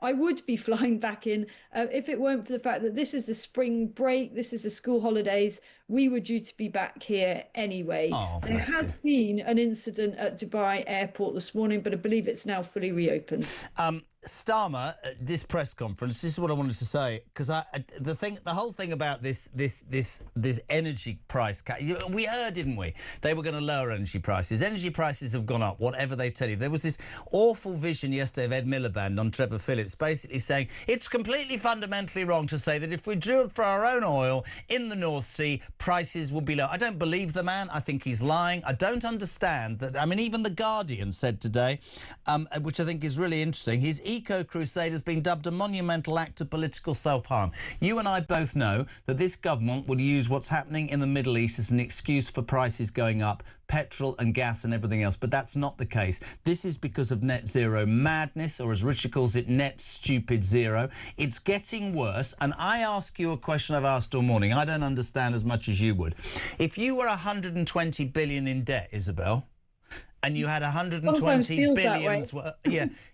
I would be flying back in if it weren't for the fact that this is the spring break, this is the school holidays. We were due to be back here anyway. There has been an incident at Dubai airport this morning, but I believe it's now fully reopened. Starmer, this press conference, this is what I wanted to say, because the whole thing about this energy price cut, we heard, didn't we? They were going to lower energy prices. Energy prices have gone up, whatever they tell you. There was this awful vision yesterday of Ed Miliband on Trevor Phillips, basically saying it's completely fundamentally wrong to say that if we drilled for our own oil in the North Sea, prices would be low. I don't believe the man. I think he's lying. I don't understand that. I mean, even The Guardian said today, which I think is really interesting, his eco-crusade has been dubbed a monumental act of political self-harm. You and I both know that this government would use what's happening in the Middle East as an excuse for prices going up, petrol and gas and everything else, but that's not the case. This is because of net zero madness, or as Richard calls it, net stupid zero. It's getting worse, and I ask you a question I've asked all morning. I don't understand as much as you would. If you were 120 billion in debt, Isabel, and you had 120 billions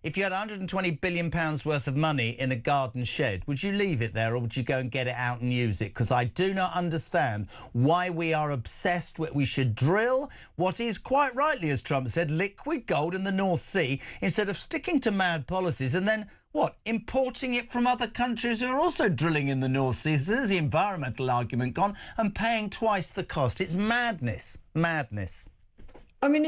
if you had 120 billion pounds worth of money in a garden shed, would you leave it there or would you go and get it out and use it? Because I do not understand why we are obsessed with we should drill what is, quite rightly, as Trump said, liquid gold in the North Sea, instead of sticking to mad policies and then importing it from other countries who are also drilling in the North Sea. So there's the environmental argument gone, and paying twice the cost. It's madness. Madness. I mean,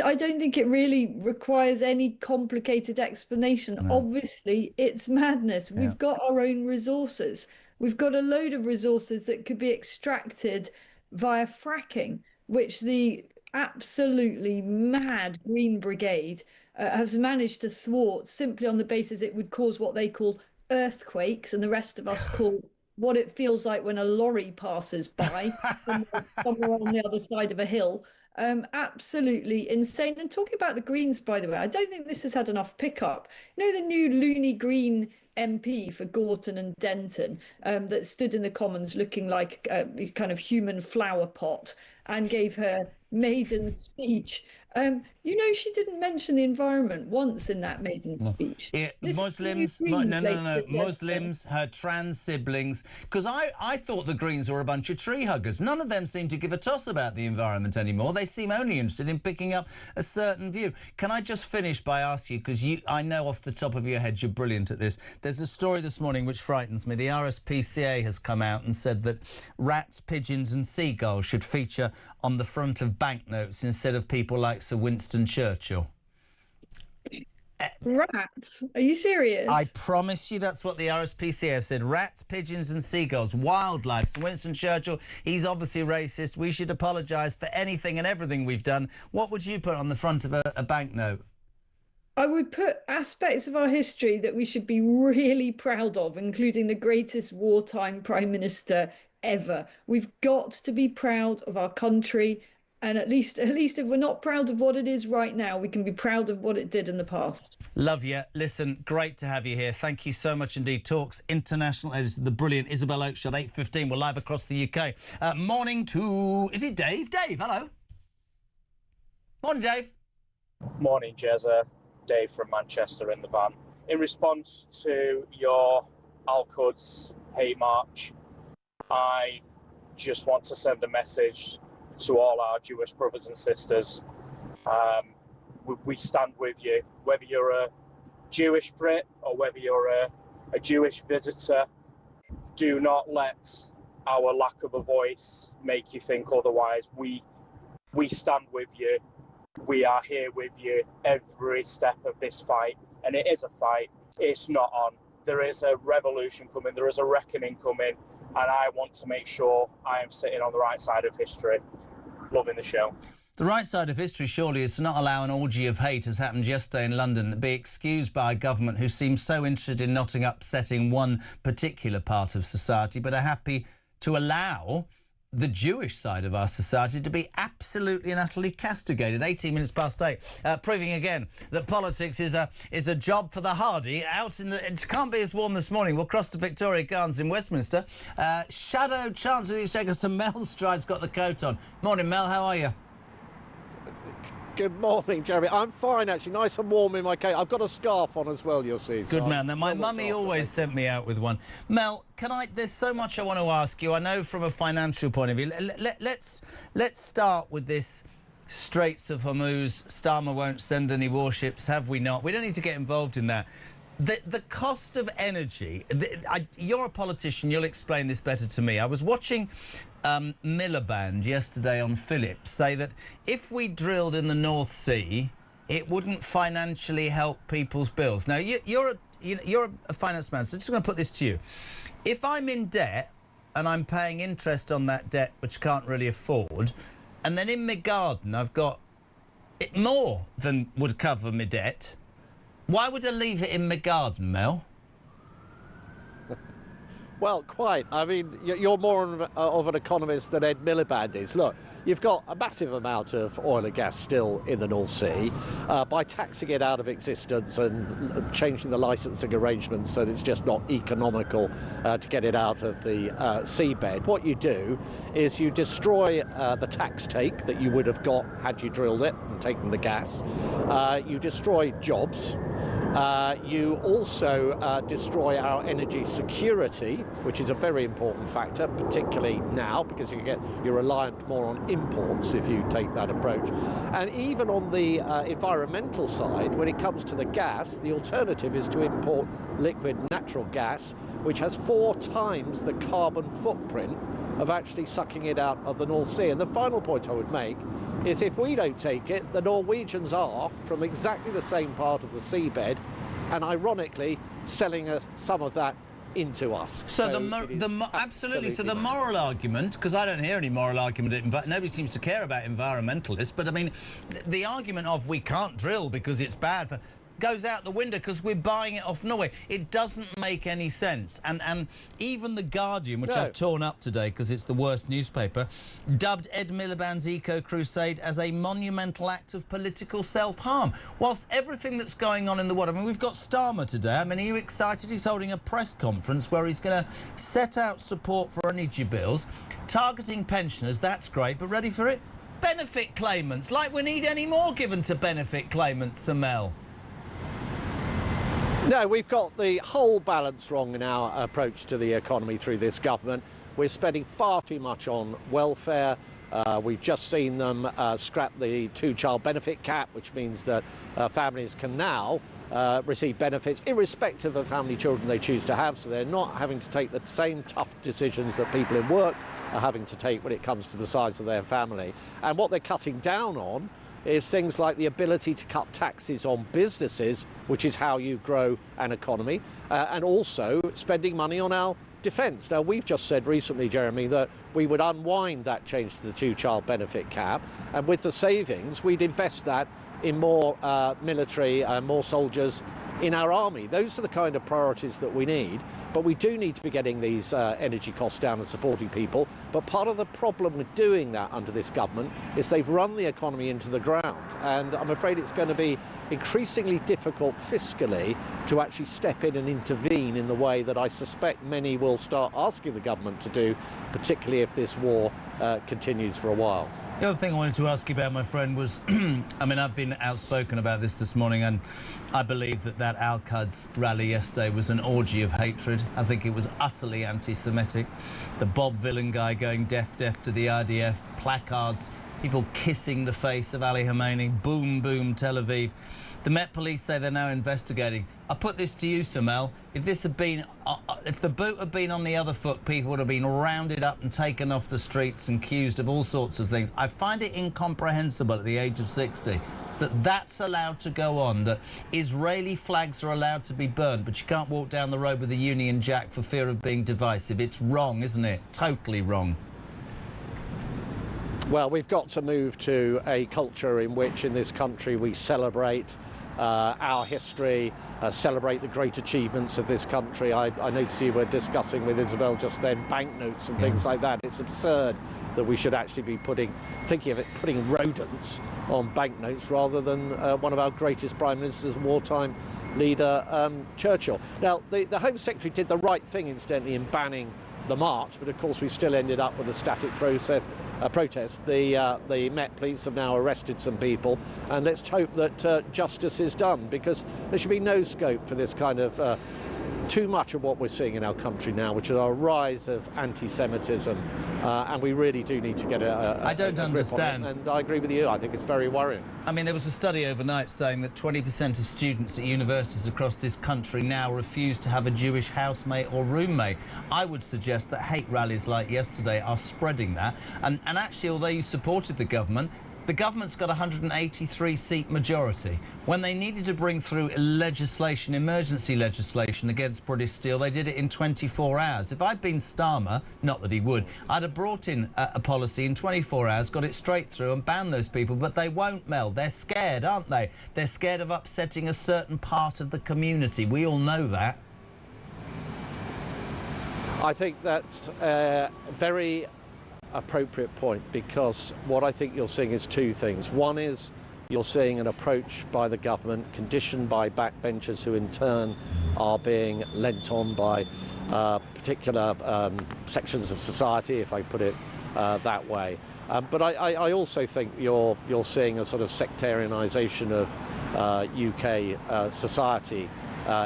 I don't think it really requires any complicated explanation. No. Obviously, it's madness. Yeah. We've got our own resources. We've got a load of resources that could be extracted via fracking, which the absolutely mad Green Brigade has managed to thwart simply on the basis it would cause what they call earthquakes, and the rest of us call what it feels like when a lorry passes by somewhere on the other side of a hill. Absolutely insane. And talking about the Greens, by the way, I don't think this has had enough pickup. You know, the new loony green MP for Gorton and Denton that stood in the Commons looking like a kind of human flower pot and gave her maiden speech. You know, she didn't mention the environment once in that maiden speech. Muslims, Muslims, her trans siblings, because I thought the Greens were a bunch of tree huggers. None of them seem to give a toss about the environment anymore. They seem only interested in picking up a certain view. Can I just finish by asking you, because I know off the top of your head you're brilliant at this. There's a story this morning which frightens me. The RSPCA has come out and said that rats, pigeons and seagulls should feature on the front of banknotes instead of people like Sir Winston Churchill. Rats? Are you serious? I promise you that's what the RSPCA have said. Rats, pigeons and seagulls, wildlife. Sir Winston Churchill, he's obviously racist. We should apologise for anything and everything we've done. What would you put on the front of a banknote? I would put aspects of our history that we should be really proud of, including the greatest wartime prime minister ever. We've got to be proud of our country. And at least if we're not proud of what it is right now, we can be proud of what it did in the past. Love you. Listen, great to have you here. Thank you so much indeed. Talks international editor, the brilliant Isabel Oakeshott, 8:15. We're live across the UK. Morning to... Is it Dave? Dave, hello. Morning, Dave. Morning, Jezza. Dave from Manchester in the van. In response to your Al-Quds hate march, I just want to send a message to all our Jewish brothers and sisters. We stand with you, whether you're a Jewish Brit or whether you're a Jewish visitor. Do not let our lack of a voice make you think otherwise. We stand with you. We are here with you every step of this fight, and it is a fight. It's not on. There is a revolution coming. There is a reckoning coming, and I want to make sure I am sitting on the right side of history. Loving the show. The right side of history, surely, is to not allow an orgy of hate, as happened yesterday in London, be excused by a government who seems so interested in not upsetting one particular part of society, but are happy to allow the Jewish side of our society to be absolutely and utterly castigated. 18 minutes past 8, proving again that politics is a job for the hardy. Out in the... It can't be as warm this morning. We'll cross to Victoria Gardens in Westminster. Shadow Chancellor of the Exchequer, Mel Stride's got the coat on. Morning, Mel. How are you? Good morning, Jeremy. I'm fine, actually. Nice and warm in my coat. I've got a scarf on as well, you'll see. Good man. Now, my mummy always sent me out with one. Mel, there's so much I want to ask you. I know from a financial point of view. Let's start with this Straits of Hormuz. Starmer won't send any warships, have we not? We don't need to get involved in that. The cost of energy, you're a politician, you'll explain this better to me. I was watching Miliband yesterday on Philips say that if we drilled in the North Sea, it wouldn't financially help people's bills. Now, you're a finance man, so I'm just going to put this to you. If I'm in debt and I'm paying interest on that debt, which I can't really afford, and then in my garden I've got it more than would cover my debt, why would I leave it in my garden, Mel? Well, quite. I mean, you're more of an economist than Ed Miliband is. Look, you've got a massive amount of oil and gas still in the North Sea. By taxing it out of existence and changing the licensing arrangements so that it's just not economical to get it out of the seabed, what you do is you destroy the tax take that you would have got had you drilled it and taken the gas. You destroy jobs. You also destroy our energy security, which is a very important factor, particularly now, because you're reliant more on imports if you take that approach. And even on the environmental side, when it comes to the gas, the alternative is to import liquid natural gas, which has 4 times the carbon footprint of actually sucking it out of the North Sea. And the final point I would make is if we don't take it, the Norwegians are from exactly the same part of the seabed, and ironically selling some of that into us. So absolutely. So the moral argument, because I don't hear any moral argument, nobody seems to care about environmentalists, but I mean, the argument of we can't drill because it's bad for... goes out the window because we're buying it off Norway. It doesn't make any sense. And even The Guardian, which I've torn up today because it's the worst newspaper, dubbed Ed Miliband's eco-crusade as a monumental act of political self-harm. Whilst everything that's going on in the world, I mean, we've got Starmer today. I mean, are you excited? He's holding a press conference where he's going to set out support for energy bills, targeting pensioners. That's great, but ready for it? Benefit claimants, like we need any more given to benefit claimants, Sir Mel. No, we've got the whole balance wrong in our approach to the economy through this government. We're spending far too much on welfare. We've just seen them scrap the two-child benefit cap, which means that families can now receive benefits irrespective of how many children they choose to have, so they're not having to take the same tough decisions that people in work are having to take when it comes to the size of their family. And what they're cutting down on is things like the ability to cut taxes on businesses, which is how you grow an economy, and also spending money on our defence. Now, we've just said recently, Jeremy, that we would unwind that change to the two-child benefit cap, and with the savings, we'd invest that in more military and more soldiers in our army. Those are the kind of priorities that we need, but we do need to be getting these energy costs down and supporting people. But part of the problem with doing that under this government is they've run the economy into the ground, and I'm afraid it's going to be increasingly difficult fiscally to actually step in and intervene in the way that I suspect many will start asking the government to do, particularly if this war continues for a while. The other thing I wanted to ask you about, my friend, was, I mean, I've been outspoken about this morning, and I believe that Al-Quds rally yesterday was an orgy of hatred. I think it was utterly anti-Semitic. The Bob Villain guy going death, death to the IDF, placards, people kissing the face of Ali Khamenei, boom, boom, Tel Aviv. The Met Police say they're now investigating. I put this to you, Sir Mel. If this had been, if the boot had been on the other foot, people would have been rounded up and taken off the streets and accused of all sorts of things. I find it incomprehensible at the age of 60 that that's allowed to go on, that Israeli flags are allowed to be burned, but you can't walk down the road with a Union Jack for fear of being divisive. It's wrong, isn't it? Totally wrong. Well, we've got to move to a culture in which, in this country, we celebrate our history, celebrate the great achievements of this country. I noticed you were discussing with Isabel just then banknotes and things like that. It's absurd that we should actually be putting rodents on banknotes rather than one of our greatest prime ministers and wartime leader, Churchill. Now, the Home Secretary did the right thing, incidentally, in banning the march, but of course we still ended up with a static protest. The Met Police have now arrested some people, and let's hope that justice is done, because there should be no scope for this kind of too much of what we're seeing in our country now, which is a rise of anti-Semitism, and we really do need to get I don't understand. Grip on it, and I agree with you. I think it's very worrying. I mean, there was a study overnight saying that 20% of students at universities across this country now refuse to have a Jewish housemate or roommate. I would suggest that hate rallies like yesterday are spreading that. And actually, although you supported the government's got a 183-seat majority. When they needed to bring through legislation, emergency legislation against British Steel, they did it in 24 hours. If I'd been Starmer, not that he would, I'd have brought in a policy in 24 hours, got it straight through and banned those people. But they won't, Mel. They're scared, aren't they? They're scared of upsetting a certain part of the community. We all know that. I think that's very appropriate point, because what I think you're seeing is two things. One is you're seeing an approach by the government conditioned by backbenchers who in turn are being lent on by particular sections of society, if I put it that way. But I also think you're seeing a sort of sectarianisation of UK society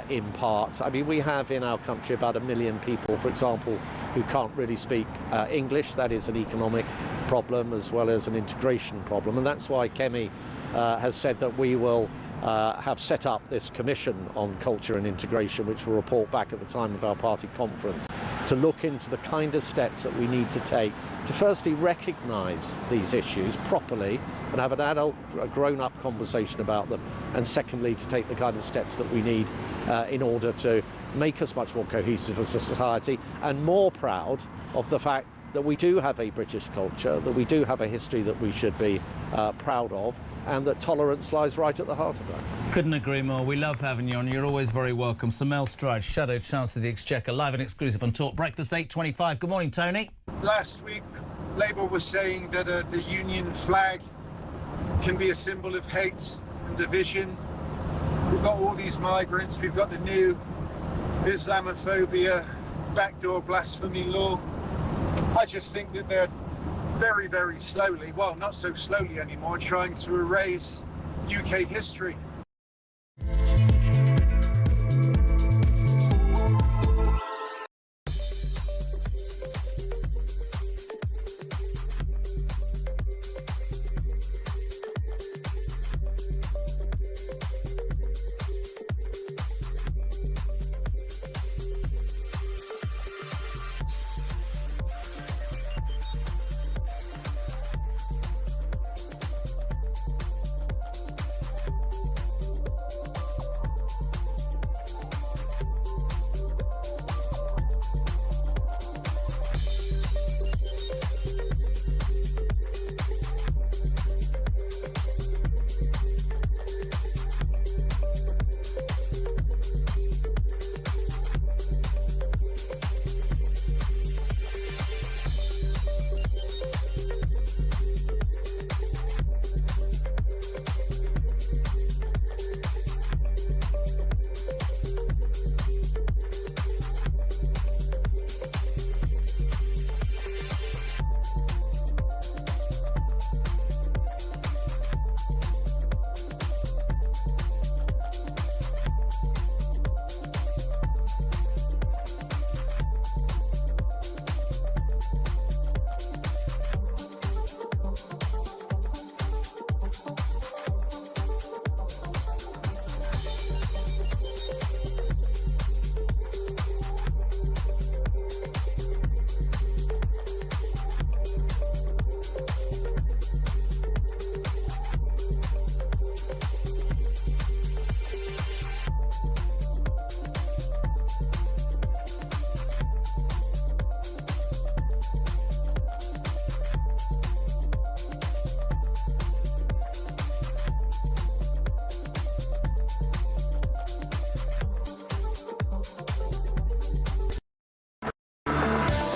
in part. I mean, we have in our country about 1 million people, for example, who can't really speak English. That is an economic problem as well as an integration problem, and that's why Kemi has said that we will have set up this commission on culture and integration, which will report back at the time of our party conference, to look into the kind of steps that we need to take to firstly recognise these issues properly and have an adult, a grown-up conversation about them, and secondly to take the kind of steps that we need in order to make us much more cohesive as a society and more proud of the fact that we do have a British culture, that we do have a history that we should be proud of, and that tolerance lies right at the heart of that. Couldn't agree more. We love having you on. You're always very welcome. Sir Mel Stride, Shadow Chancellor of the Exchequer, live and exclusive on Talk Breakfast, 8:25. Good morning, Tony. Last week, Labour was saying that the Union flag can be a symbol of hate and division. We've got all these migrants, we've got the new Islamophobia, backdoor blasphemy law. I just think that they're very, very slowly, well, not so slowly anymore, trying to erase UK history.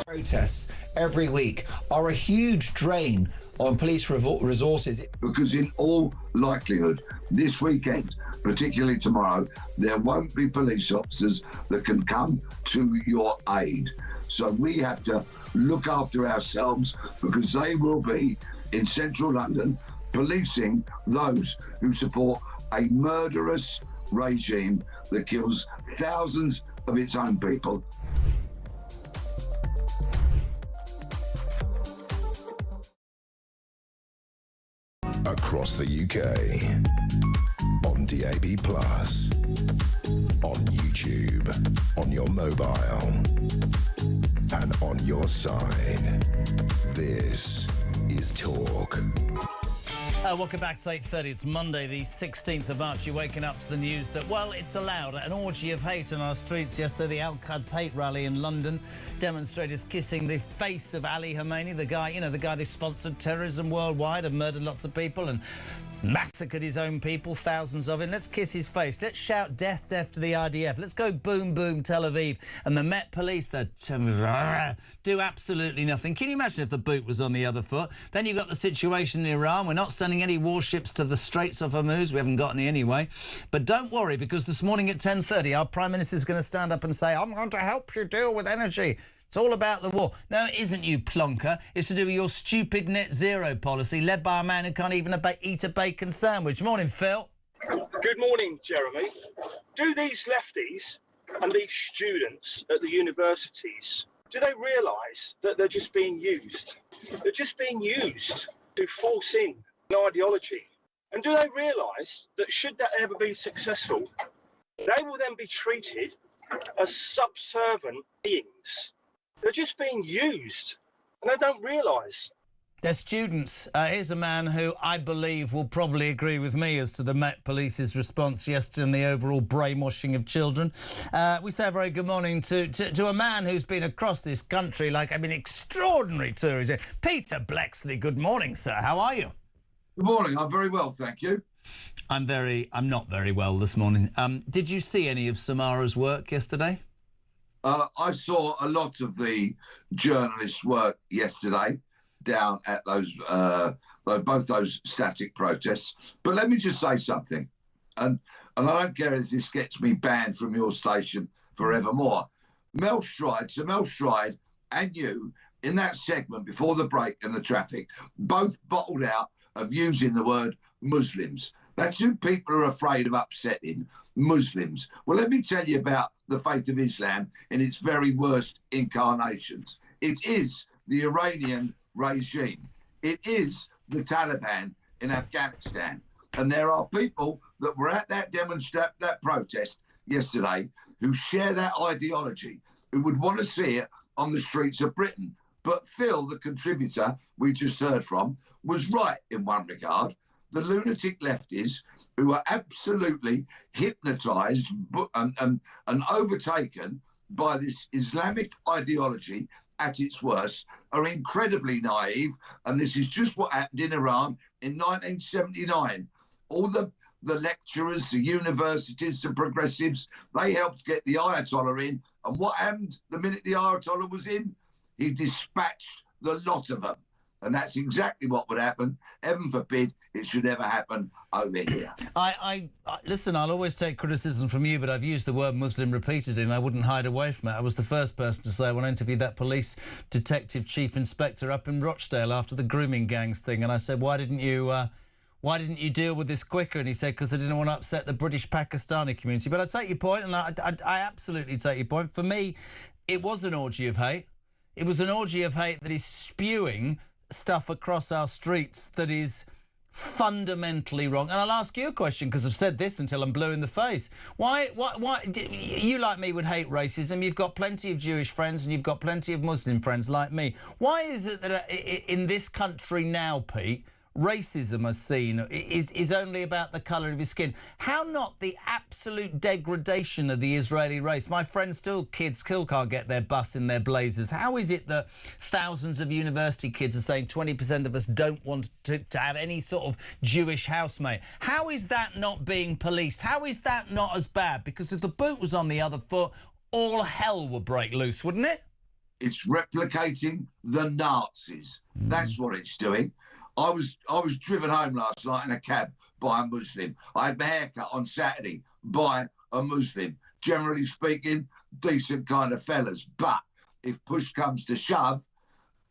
Protests every week are a huge drain on police resources. Because in all likelihood, this weekend, particularly tomorrow, there won't be police officers that can come to your aid. So we have to look after ourselves because they will be in central London policing those who support a murderous regime that kills thousands of its own people. Across the UK, on DAB+, on YouTube, on your mobile, and on your side. This is Talk. Welcome back to 8:30. It's Monday, the 16th of March. You're waking up to the news that, well, it's allowed. An orgy of hate on our streets yesterday. The Al-Quds hate rally in London. Demonstrators kissing the face of Ali Khamenei, the guy that sponsored terrorism worldwide and murdered lots of people and massacred his own people, thousands of him. Let's kiss his face. Let's shout death, death to the IDF. Let's go boom, boom, Tel Aviv. And the Met Police, do absolutely nothing. Can you imagine if the boot was on the other foot? Then you've got the situation in Iran. We're not sending any warships to the Straits of Hormuz. We haven't got any anyway. But don't worry, because this morning at 10:30, our Prime Minister is going to stand up and say, I'm going to help you deal with energy. It's all about the war. No, it isn't, you plonker. It's to do with your stupid net zero policy led by a man who can't even eat a bacon sandwich. Morning, Phil. Good morning, Jeremy. Do these lefties and these students at the universities, do they realise that they're just being used? They're just being used to force in an ideology. And do they realise that should that ever be successful, they will then be treated as subservient beings? They're just being used, and they don't realise. They're students. Here's a man who I believe will probably agree with me as to the Met Police's response yesterday and the overall brainwashing of children. We say a very good morning to a man who's been across this country like, extraordinary tourism. Peter Blexley, good morning, sir. How are you? Good morning. I'm very well, thank you. I'm not very well this morning. Did you see any of Samara's work yesterday? I saw a lot of the journalists' work yesterday down at those both those static protests. But let me just say something, and I don't care if this gets me banned from your station forevermore. Mel Stride and you, in that segment before the break and the traffic, both bottled out of using the word Muslims. That's who people are afraid of upsetting, Muslims. Well, let me tell you about the faith of Islam in its very worst incarnations. It is the Iranian regime. It is the Taliban in Afghanistan. And there are people that were at that protest yesterday who share that ideology, who would want to see it on the streets of Britain. But Phil, the contributor we just heard from, was right in one regard. The lunatic lefties, who are absolutely hypnotised and overtaken by this Islamic ideology at its worst, are incredibly naive. And this is just what happened in Iran in 1979. All the lecturers, the universities, the progressives, they helped get the Ayatollah in. And what happened the minute the Ayatollah was in? He dispatched the lot of them. And that's exactly what would happen. Heaven forbid it should ever happen over here. Listen, I'll always take criticism from you, but I've used the word Muslim repeatedly and I wouldn't hide away from it. I was the first person to say when I interviewed that police detective chief inspector up in Rochdale after the grooming gangs thing, and I said, why didn't you deal with this quicker? And he said, because I didn't want to upset the British Pakistani community. But I take your point, and I absolutely take your point. For me, it was an orgy of hate. It was an orgy of hate that is spewing stuff across our streets that is fundamentally wrong. And I'll ask you a question, because I've said this until I'm blue in the face. Why you, like me, would hate racism? You've got plenty of Jewish friends and you've got plenty of Muslim friends like me. Why is it that in this country now, Pete, racism is seen is only about the colour of his skin? How not the absolute degradation of the Israeli race? My friends kids still can't get their bus in their blazers. How is it that thousands of university kids are saying 20% of us don't want to have any sort of Jewish housemate? How is that not being policed? How is that not as bad? Because if the boot was on the other foot, all hell would break loose, wouldn't it? It's replicating the Nazis. That's what it's doing. I was driven home last night in a cab by a Muslim. I had my hair cut on Saturday by a Muslim. Generally speaking, decent kind of fellas. But if push comes to shove,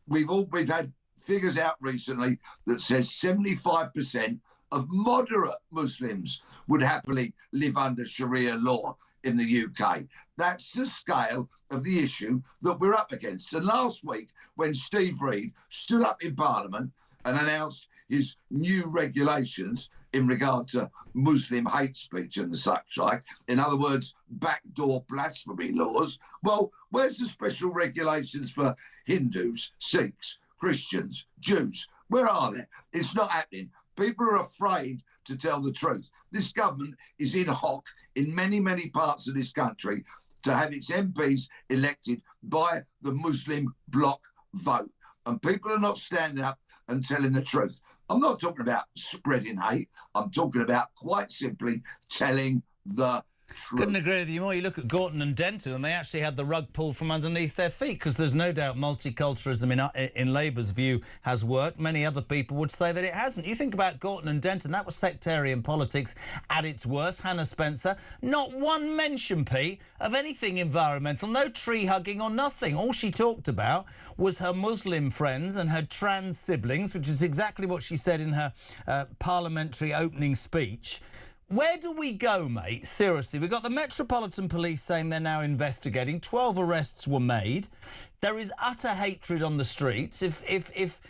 we've had figures out recently that says 75% of moderate Muslims would happily live under Sharia law in the UK. That's the scale of the issue that we're up against. And last week, when Steve Reid stood up in Parliament and announced his new regulations in regard to Muslim hate speech and the such like, in other words, backdoor blasphemy laws. Well, where's the special regulations for Hindus, Sikhs, Christians, Jews? Where are they? It's not happening. People are afraid to tell the truth. This government is in hock in many, many parts of this country to have its MPs elected by the Muslim bloc vote. And people are not standing up and telling the truth. I'm not talking about spreading hate. I'm talking about quite simply telling the truth. Couldn't agree with you more. You look at Gorton and Denton and they actually had the rug pulled from underneath their feet, because there's no doubt multiculturalism in Labour's view has worked. Many other people would say that it hasn't. You think about Gorton and Denton, that was sectarian politics at its worst. Hannah Spencer, not one mention, Pete, of anything environmental, no tree hugging or nothing. All she talked about was her Muslim friends and her trans siblings, which is exactly what she said in her parliamentary opening speech. Where do we go, mate? Seriously, we've got the Metropolitan Police saying they're now investigating. 12 arrests were made. There is utter hatred on the streets. If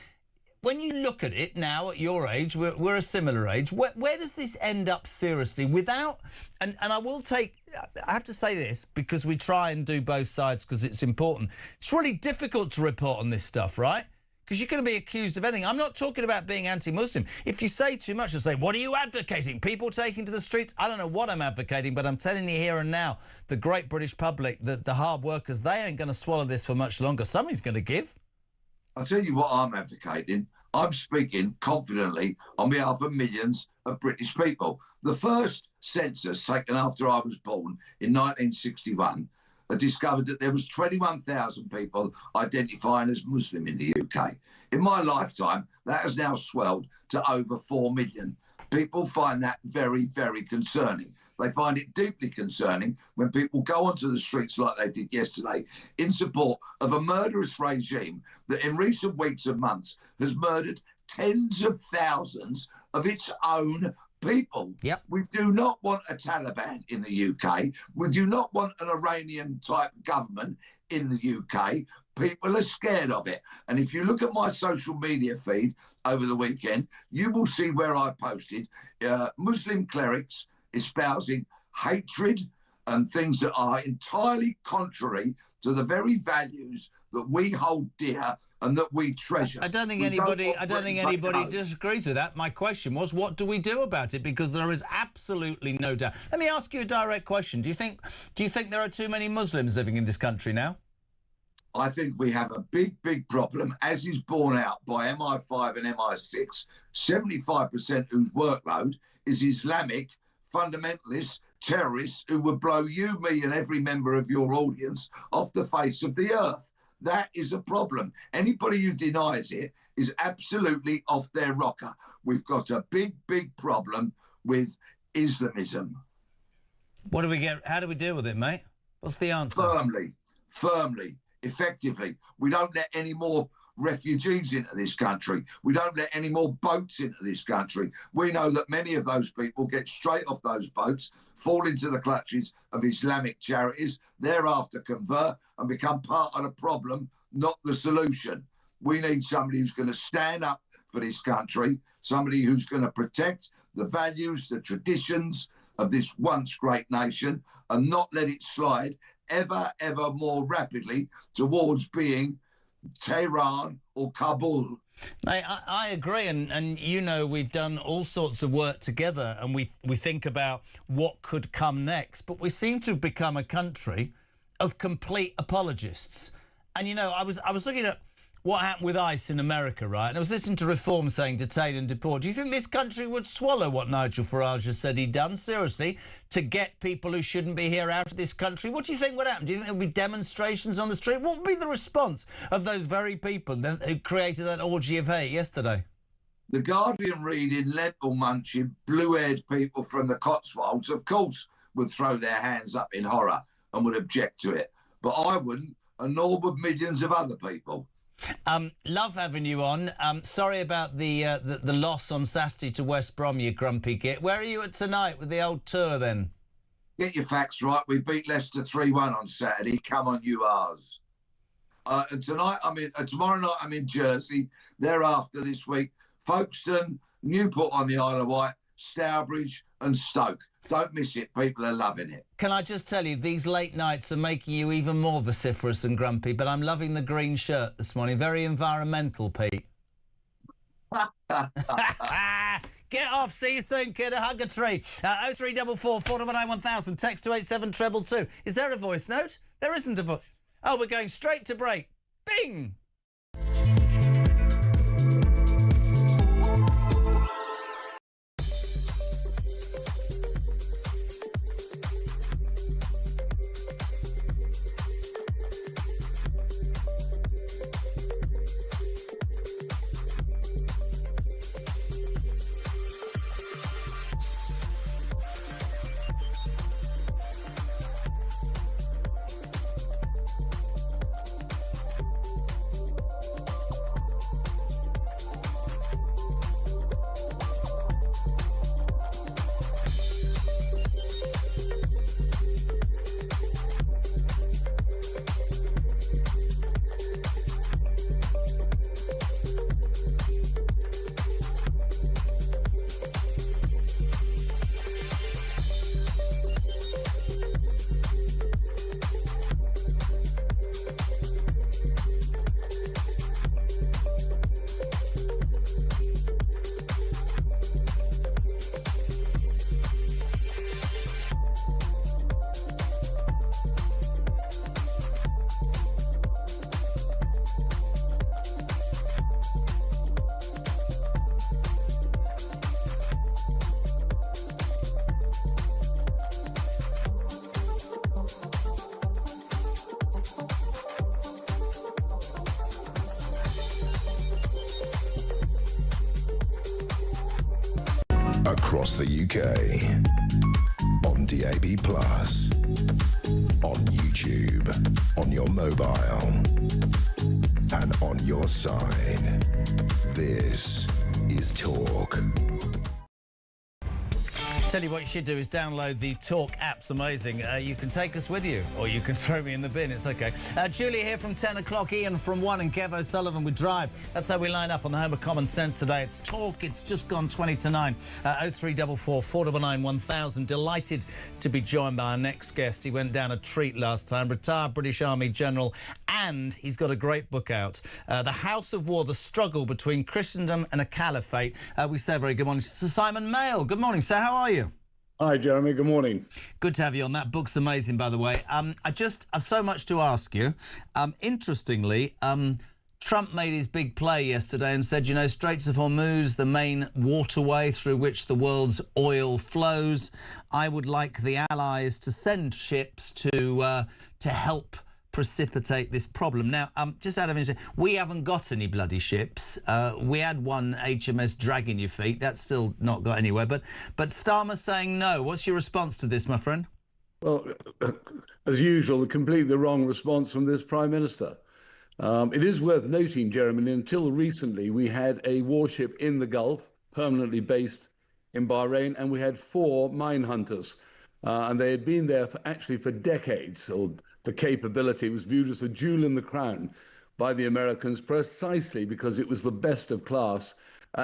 when you look at it now, at your age, we're a similar age, where does this end up seriously? Without, and I have to say this because we try and do both sides because it's important. It's really difficult to report on this stuff, right? because you're going to be accused of anything. I'm not talking about being anti-Muslim. If you say too much, you'll say, what are you advocating? People taking to the streets? I don't know what I'm advocating, but I'm telling you here and now, the great British public, the hard workers, they ain't going to swallow this for much longer. Somebody's going to give. I'll tell you what I'm advocating. I'm speaking confidently on behalf of millions of British people. The first census taken after I was born in 1961 discovered that there was 21,000 people identifying as Muslim in the UK. In my lifetime, that has now swelled to over 4 million. People find that very, very concerning. They find it deeply concerning when people go onto the streets like they did yesterday in support of a murderous regime that in recent weeks and months has murdered tens of thousands of its own people. Yep. We do not want a Taliban in the UK. We do not want an Iranian-type government in the UK. People are scared of it. And if you look at my social media feed over the weekend, you will see where I posted Muslim clerics espousing hatred and things that are entirely contrary to the very values that we hold dear and that we treasure. I don't think anybody disagrees with that. My question was, what do we do about it? Because there is absolutely no doubt. Let me ask you a direct question. Do you think there are too many Muslims living in this country now? I think we have a big, big problem, as is borne out by MI5 and MI6. 75% whose workload is Islamic fundamentalists, terrorists who would blow you, me and every member of your audience off the face of the earth. That is a problem. Anybody who denies it is absolutely off their rocker. We've got a big, big problem with Islamism. What do we get? How do we deal with it, mate? What's the answer? Firmly, effectively. We don't let any more refugees into this country. We don't let any more boats into this country. We know that many of those people get straight off those boats, fall into the clutches of Islamic charities, thereafter convert and become part of the problem, not the solution. We need somebody who's going to stand up for this country, somebody who's going to protect the values, the traditions of this once great nation and not let it slide ever more rapidly towards being Tehran or Kabul. Mate, I agree, and you know, we've done all sorts of work together and we think about what could come next, but we seem to have become a country of complete apologists. And you know, I was looking at what happened with ICE in America, right? And I was listening to Reform saying detain and deport. Do you think this country would swallow what Nigel Farage has said he'd done, seriously, to get people who shouldn't be here out of this country? What do you think would happen? Do you think there would be demonstrations on the street? What would be the response of those very people who created that orgy of hate yesterday? The Guardian reading lentil munching, blue-haired people from the Cotswolds, of course, would throw their hands up in horror and would object to it. But I wouldn't, and nor would millions of other people. Love having you on. Sorry about the loss on Saturday to West Brom, you grumpy git. Where are you at tonight with the old tour then? Get your facts right. We beat Leicester 3-1 on Saturday. Come on, you ours. And tonight tomorrow night I'm in Jersey. Thereafter this week, Folkestone, Newport on the Isle of Wight, Stourbridge and Stoke. Don't miss it. People are loving it. Can I just tell you, these late nights are making you even more vociferous and grumpy, but I'm loving the green shirt this morning. Very environmental, Pete. Get off. See you soon, kid. Hug a tree. 0344 499 1000. Text to 87222. Is there a voice note? There isn't a voice. Oh, we're going straight to break. Bing! across the UK, on DAB+, on YouTube, on your mobile, and on your side. This is Talk. Tell you what you should do is download the Talk app. It's amazing. You can take us with you, or you can throw me in the bin. It's okay. Julia here from 10 o'clock, Ian from 1, and Kev O'Sullivan with Drive. That's how we line up on the home of common sense today. It's Talk. It's just gone 20 to 9. 0344 499 1000. Delighted to be joined by our next guest. He went down a treat last time. Retired British Army General, and he's got a great book out. The House of War, The Struggle Between Christendom and a Caliphate. We say a very good morning to Sir Simon Mail. Good morning, sir. How are you? Hi, Jeremy. Good morning. Good to have you on. That book's amazing, by the way. I've so much to ask you. Interestingly, Trump made his big play yesterday and said, you know, Straits of Hormuz, the main waterway through which the world's oil flows. I would like the Allies to send ships to help precipitate this problem. Now, just out of interest, we haven't got any bloody ships. We had one HMS dragging your feet. That's still not got anywhere. But Starmer's saying no. What's your response to this, my friend? Well, as usual, completely the wrong response from this Prime Minister. It is worth noting, Jeremy, until recently we had a warship in the Gulf, permanently based in Bahrain, and we had 4 mine hunters. And they had been there for decades, or the capability was viewed as a jewel in the crown by the Americans, precisely because it was the best of class,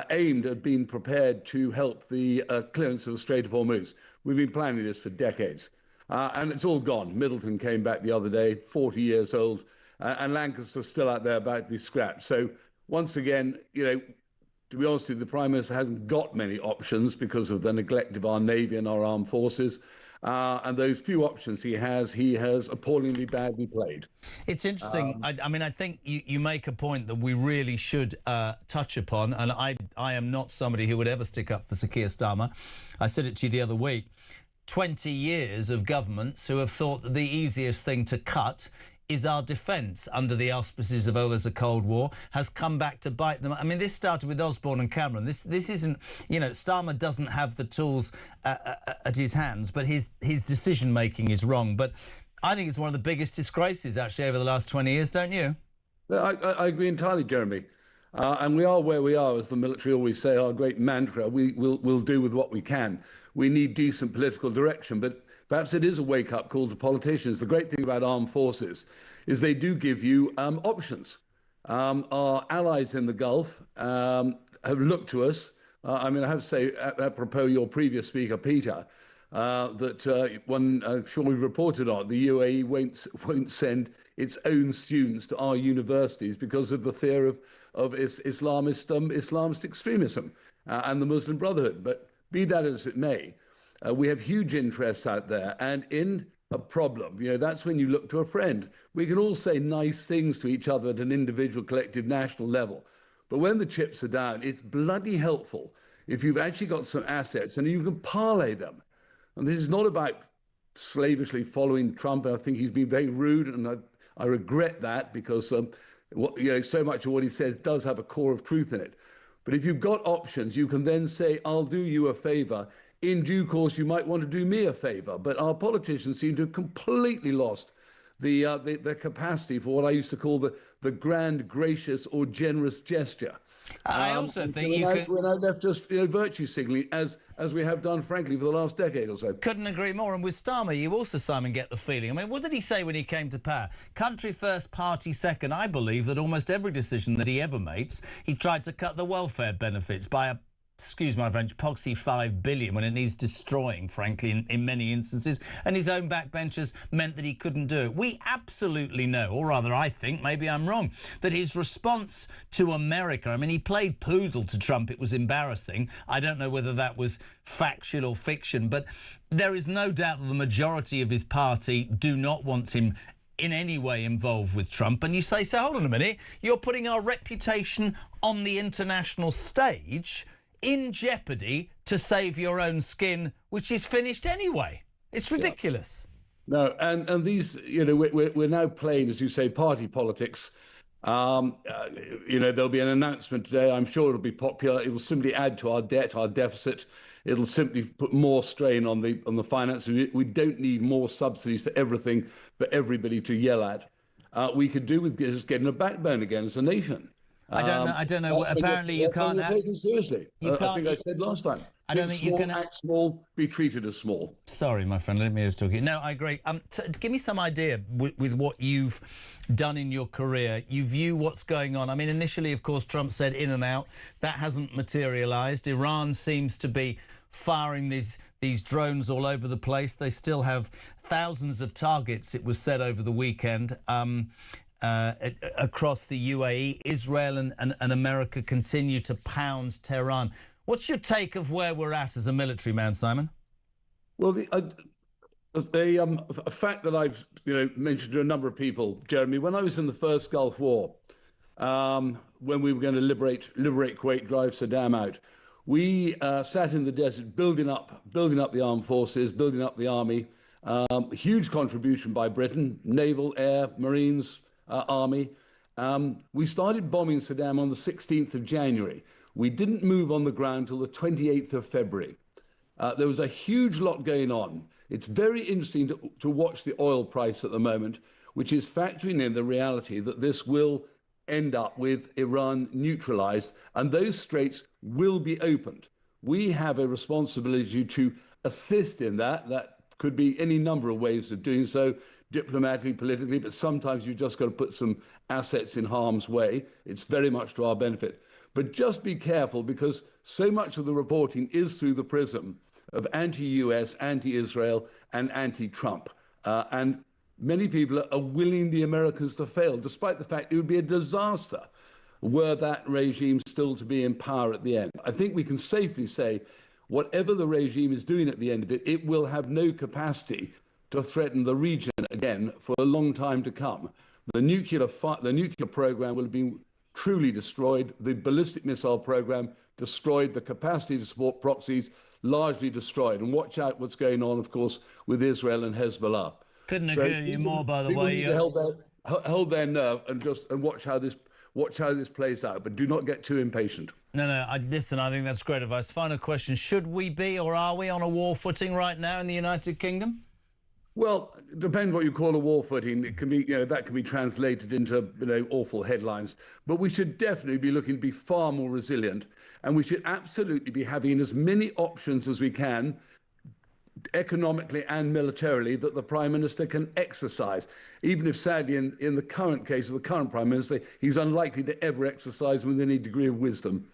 aimed at being prepared to help the clearance of the Strait of Hormuz. We've been planning this for decades, and it's all gone. Middleton came back the other day, 40 years old, and Lancaster's still out there about to be scrapped. So once again, you know, to be honest with you, the Prime Minister hasn't got many options because of the neglect of our Navy and our armed forces. And those few options he has appallingly badly played. It's interesting. I mean, I think you make a point that we really should touch upon, and I am not somebody who would ever stick up for Sir Keir Starmer. I said it to you the other week. 20 years of governments who have thought that the easiest thing to cut is our defence under the auspices of, there's a Cold War, has come back to bite them. I mean, this started with Osborne and Cameron. This isn't, you know, Starmer doesn't have the tools at his hands, but his decision-making is wrong. But I think it's one of the biggest disgraces, actually, over the last 20 years, don't you? I agree entirely, Jeremy. And we are where we are, as the military always say, our great mantra. We'll do with what we can. We need decent political direction, but perhaps it is a wake-up call to politicians. The great thing about armed forces is they do give you options. Our allies in the Gulf have looked to us. I mean, I have to say, apropos your previous speaker, Peter, that one I'm sure we've reported on, the UAE won't send its own students to our universities because of the fear of Islamist extremism and the Muslim Brotherhood. But be that as it may, we have huge interests out there, and in a problem, you know, that's when you look to a friend. We can all say nice things to each other at an individual, collective, national level, but when the chips are down, it's bloody helpful if you've actually got some assets and you can parlay them. And this is not about slavishly following Trump. I think he's been very rude, and I regret that, because you know, so much of what he says does have a core of truth in it. But if you've got options, you can then say, I'll do you a favour. In due course, you might want to do me a favour. But our politicians seem to have completely lost the capacity for what I used to call the grand, gracious or generous gesture. I also think we're now left just virtue signalling, as we have done, frankly, for the last decade or so. Couldn't agree more. And with Starmer, you also, Simon, get the feeling. I mean, what did he say when he came to power? Country first, party second. I believe that almost every decision that he ever makes, he tried to cut the welfare benefits by a, excuse my French, poxy 5 billion when it needs destroying, frankly, in many instances. And his own backbenchers meant that he couldn't do it. We absolutely know, or rather I think, maybe I'm wrong, that his response to America, I mean, he played poodle to Trump. It was embarrassing. I don't know whether that was factual or fiction, but there is no doubt that the majority of his party do not want him in any way involved with Trump. And you say, so hold on a minute, you're putting our reputation on the international stage in jeopardy to save your own skin, which is finished anyway. It's ridiculous. No, and these, you know, we're now playing, as you say, party politics. There'll be an announcement today. I'm sure it'll be popular. It will simply add to our debt, our deficit. It'll simply put more strain on the finances. We don't need more subsidies for everything for everybody to yell at. We could do with just getting a backbone again as a nation. I don't know. Apparently, you can't. Take it seriously. I think I said last time. I don't think you can act small, be treated as small. Sorry, my friend. Let me just talk. No, I agree. Give me some idea with what you've done in your career. You view what's going on. I mean, initially, of course, Trump said in and out. That hasn't materialised. Iran seems to be firing these drones all over the place. They still have thousands of targets, it was said over the weekend, across the UAE. Israel and America continue to pound Tehran. What's your take of where we're at as a military man, Simon? Well, a fact that I've mentioned to a number of people, Jeremy, when I was in the first Gulf War, when we were going to liberate Kuwait, drive Saddam out, we sat in the desert building up the armed forces, building up the army. Huge contribution by Britain, naval, air, marines, army. We started bombing Saddam on the 16th of January. We didn't move on the ground till the 28th of February. There was a huge lot going on. It's very interesting to watch the oil price at the moment, which is factoring in the reality that this will end up with Iran neutralized, and those straits will be opened. We have a responsibility to assist in that. That could be any number of ways of doing so, diplomatically, politically, but sometimes you've just got to put some assets in harm's way. It's very much to our benefit. But just be careful, because so much of the reporting is through the prism of anti-US, anti-Israel, and anti-Trump. And many people are willing the Americans to fail, despite the fact it would be a disaster were that regime still to be in power at the end. I think we can safely say, whatever the regime is doing at the end of it, it will have no capacity to threaten the region again for a long time to come. The nuclear program will have been truly destroyed. The ballistic missile program destroyed. The capacity to support proxies largely destroyed. And watch out what's going on, of course, with Israel and Hezbollah. Couldn't agree with you more, by the way. Hold their nerve and watch how this plays out, but do not get too impatient. No, listen, I think that's great advice. Final question: should we be, or are we, on a war footing right now in the United Kingdom? Well, it depends what you call a war footing. It can be, that can be translated into, awful headlines. But we should definitely be looking to be far more resilient, and we should absolutely be having as many options as we can, economically and militarily, that the Prime Minister can exercise. Even if, sadly, in the current case of the current Prime Minister, he's unlikely to ever exercise with any degree of wisdom.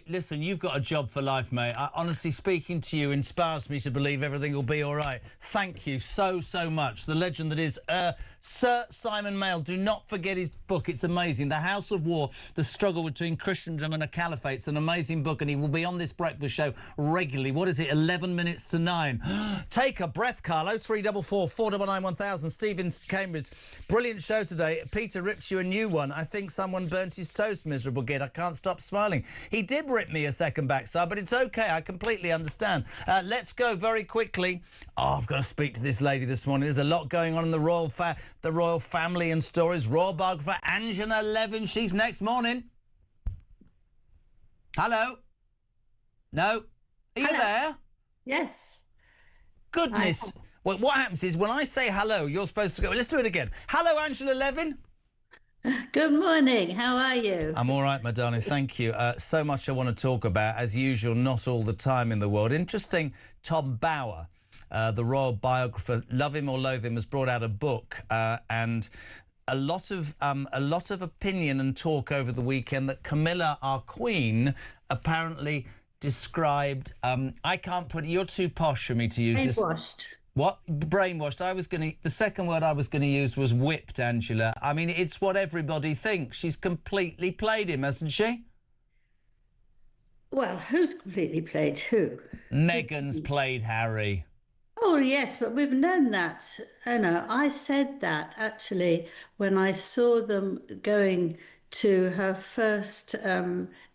Listen, you've got a job for life, mate. Honestly, speaking to you inspires me to believe everything will be all right. Thank you so much. The legend that is Sir Simon Mail. Do not forget his book. It's amazing. The House of War, The Struggle Between Christendom and a Caliphate. It's an amazing book, and he will be on this breakfast show regularly. What is it, 11 minutes to 9? Take a breath, Carlo. 344 499 1000. Stephen Cambridge. Brilliant show today. Peter ripped you a new one. I think someone burnt his toast, miserable git. I can't stop smiling. He did rip me a second backside, but it's okay. I completely understand. Let's go very quickly. Oh, I've got to speak to this lady this morning. There's a lot going on in the royal family and stories. Royal biographer Angela Levin. She's next. Morning. Hello. No. Are you there? Yes. Goodness. Well, what happens is when I say hello, you're supposed to go. Let's do it again. Hello, Angela Levin. Good morning. How are you? I'm all right, my darling. Thank you. So much I want to talk about. As usual, not all the time in the world. Interesting, Tom Bower, the royal biographer, love him or loathe him, has brought out a book and a lot of opinion and talk over the weekend that Camilla, our Queen, apparently described. I can't put. You're too posh for me to use this. Brainwashed. What? Brainwashed. The second word I was going to use was whipped, Angela. I mean, it's what everybody thinks. She's completely played him, hasn't she? Well, who's completely played who? Meghan's played Harry. Oh, yes, but we've known that. I said that, actually, when I saw them going to her first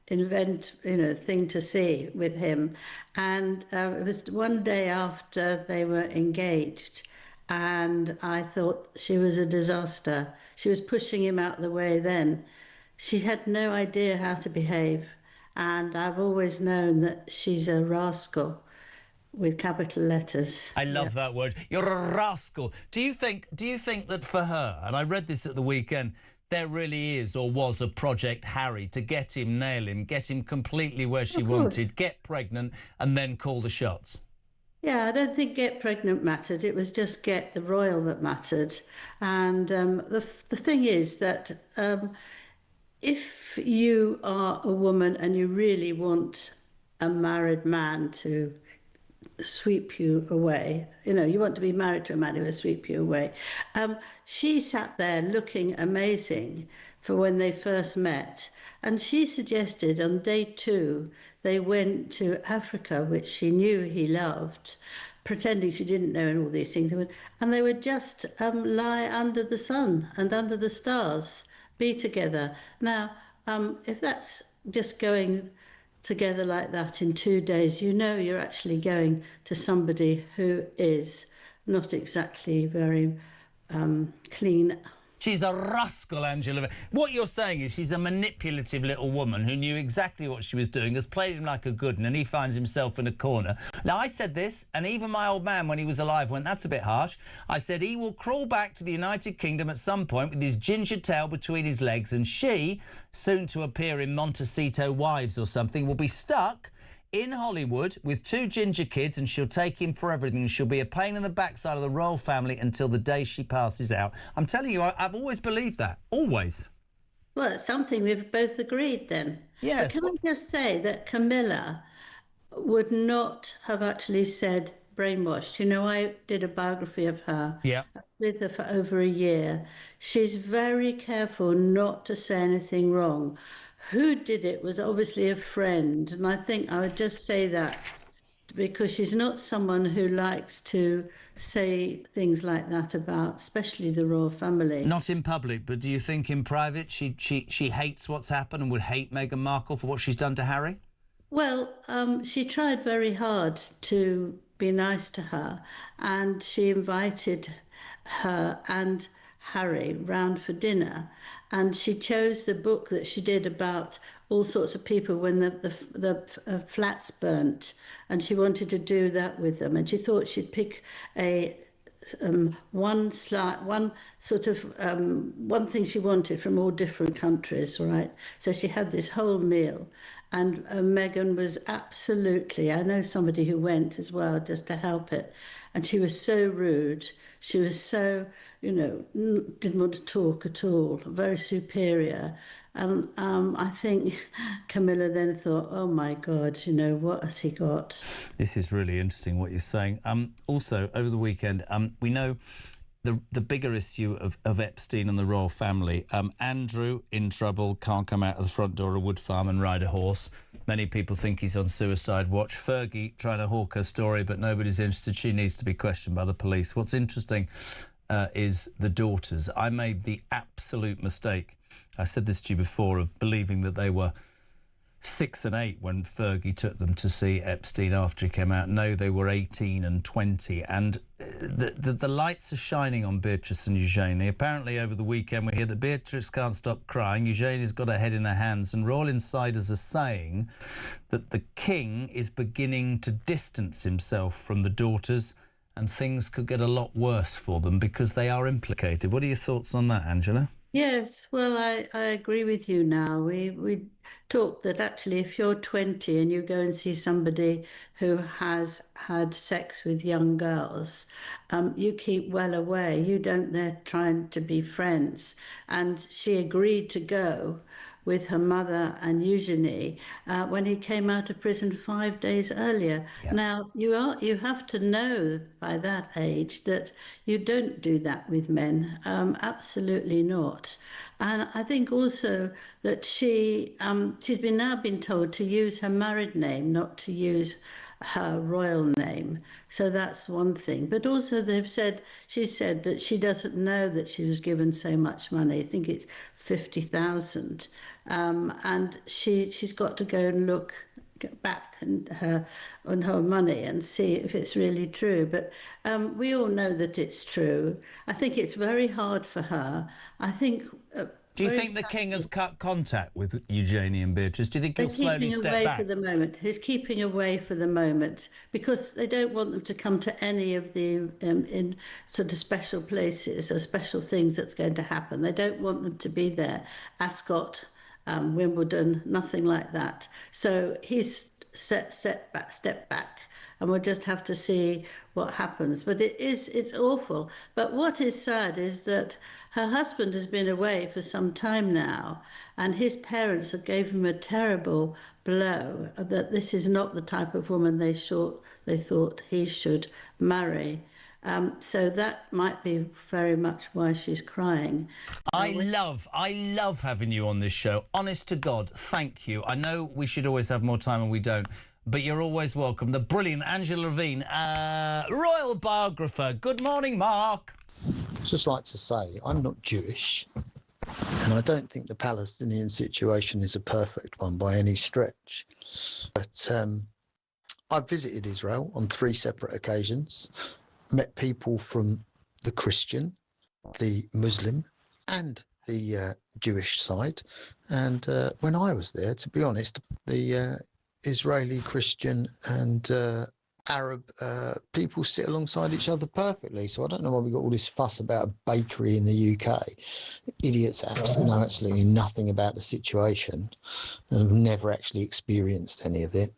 thing to see with him. And it was one day after they were engaged. And I thought she was a disaster. She was pushing him out the way then. She had no idea how to behave. And I've always known that she's a rascal with capital letters. I love that word. You're a rascal. Do you think that for her, and I read this at the weekend, there really is or was a Project Harry to get him, nail him, get him completely where she wanted, get pregnant, and then call the shots? Yeah, I don't think get pregnant mattered. It was just get the royal that mattered. And the thing is that if you are a woman and you really want a married man to sweep you away, you want to be married to a man who will sweep you away. She sat there looking amazing for when they first met. And she suggested on day 2, they went to Africa, which she knew he loved, pretending she didn't know and all these things. And they would just lie under the sun and under the stars, be together. Now, if that's just going together like that in 2 days, you're actually going to somebody who is not exactly very clean. She's a rascal, Angela. What you're saying is she's a manipulative little woman who knew exactly what she was doing, has played him like a good one, and he finds himself in a corner. Now, I said this, and even my old man, when he was alive, went, that's a bit harsh. I said he will crawl back to the United Kingdom at some point with his ginger tail between his legs, and she, soon to appear in Montecito Wives or something, will be stuck in Hollywood with 2 ginger kids, and she'll take him for everything. She'll be a pain in the backside of the royal family until the day she passes out. I'm telling you, I've always believed that. Always. Well, it's something we've both agreed then. Yes. But can I just say that Camilla would not have actually said brainwashed. I did a biography of her. Yeah. With her for over a year. She's very careful not to say anything wrong. Who did it was obviously a friend, and I think I would just say that because she's not someone who likes to say things like that about, especially the royal family. Not in public, but do you think in private she hates what's happened and would hate Meghan Markle for what she's done to Harry? Well, she tried very hard to be nice to her, and she invited her and Harry round for dinner, and she chose the book that she did about all sorts of people when the flats burnt, and she wanted to do that with them, and she thought she'd pick one thing she wanted from all different countries, right? So she had this whole meal, and Meghan was absolutely, I know somebody who went as well just to help it, and she was so rude. She was so, didn't want to talk at all, very superior. And I think Camilla then thought, oh my God, what has he got? This is really interesting what you're saying. Also, over the weekend, we know the bigger issue of Epstein and the royal family. Andrew in trouble, can't come out of the front door of Wood Farm and ride a horse. Many people think he's on suicide watch. Fergie trying to hawk her story, but nobody's interested. She needs to be questioned by the police. What's interesting is the daughters. I made the absolute mistake, I said this to you before, of believing that they were 6 and 8 when Fergie took them to see Epstein after he came out. No, they were 18 and 20, and the lights are shining on Beatrice and Eugenie. Apparently over the weekend we hear that Beatrice can't stop crying, Eugenie's got her head in her hands, and royal insiders are saying that the king is beginning to distance himself from the daughters, and things could get a lot worse for them because they are implicated. What are your thoughts on that, Angela? Yes, well, I agree with you now. We talked that actually if you're 20 and you go and see somebody who has had sex with young girls, you keep well away. You don't they're trying to be friends. And she agreed to go with her mother and Eugenie when he came out of prison 5 days earlier. Yeah. Now, you have to know by that age that you don't do that with men. Absolutely not. And I think also that she's now been told to use her married name, not to use her royal name. So that's one thing. But also she said that she doesn't know that she was given so much money. I think it's 50,000. And she's got to go and look get back her money and see if it's really true. But we all know that it's true. I think it's very hard for her. I think. Do you think the King has cut contact with Eugenie and Beatrice? Do you think he'll slowly step back? For the moment. He's keeping away for the moment because they don't want them to come to any of the in sort of special places or special things that's going to happen. They don't want them to be there. Ascot, Wimbledon, nothing like that. So he's step back. And we'll just have to see what happens. But it's awful. But what is sad is that her husband has been away for some time now, and his parents have gave him a terrible blow, that this is not the type of woman they thought he should marry. So that might be very much why she's crying. I love having you on this show. Honest to God, thank you. I know we should always have more time and we don't. But you're always welcome. The brilliant Angela Levine, royal biographer. Good morning, Mark. I'd just like to say I'm not Jewish, and I don't think the Palestinian situation is a perfect one by any stretch. But I've visited Israel on 3 separate occasions, met people from the Christian, the Muslim, and the Jewish side. And when I was there, to be honest, the Israeli, Christian and Arab people sit alongside each other perfectly. So I don't know why we got all this fuss about a bakery in the UK. Idiots absolutely know absolutely nothing about the situation and have never actually experienced any of it.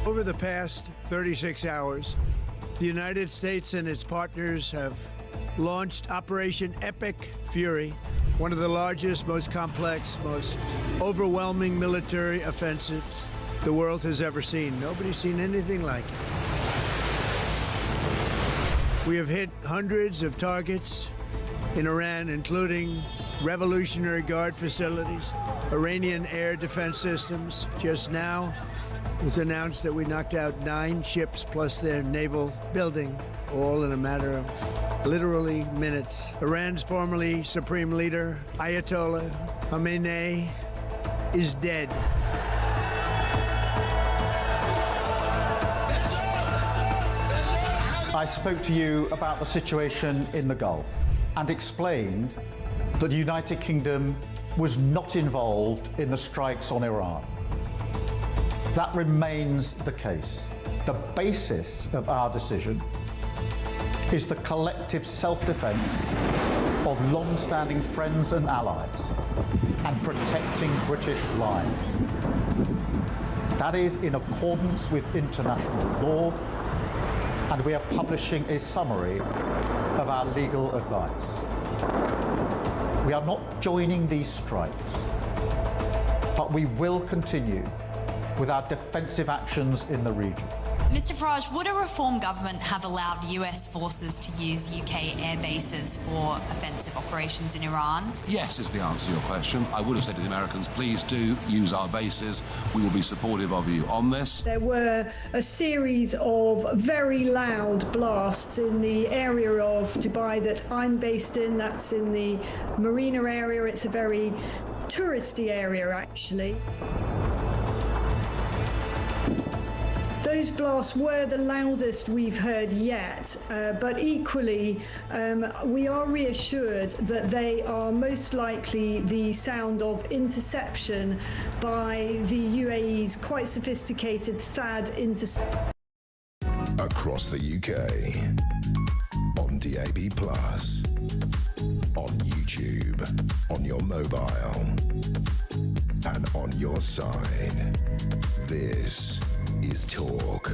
Over the past 36 hours, the United States and its partners have launched Operation Epic Fury, one of the largest, most complex, most overwhelming military offensives the world has ever seen. Nobody's seen anything like it. We have hit hundreds of targets in Iran, including Revolutionary Guard facilities, Iranian air defense systems. Just now, it was announced that we knocked out 9 ships plus their naval building, all in a matter of literally minutes. Iran's formerly supreme leader, Ayatollah Khamenei, is dead. I spoke to you about the situation in the Gulf and explained that the United Kingdom was not involved in the strikes on Iran. That remains the case. The basis of our decision is the collective self-defense of long-standing friends and allies and protecting British lives. That is in accordance with international law, and we are publishing a summary of our legal advice. We are not joining these strikes, but we will continue with our defensive actions in the region. Mr Farage, would a reform government have allowed US forces to use UK air bases for offensive operations in Iran? Yes is the answer to your question. I would have said to the Americans, please do use our bases. We will be supportive of you on this. There were a series of very loud blasts in the area of Dubai that I'm based in. That's in the marina area. It's a very touristy area, actually. Those blasts were the loudest we've heard yet, but equally we are reassured that they are most likely the sound of interception by the UAE's quite sophisticated THAAD interception. Across the UK, on DAB+, on YouTube, on your mobile, and on your side. This is Talk.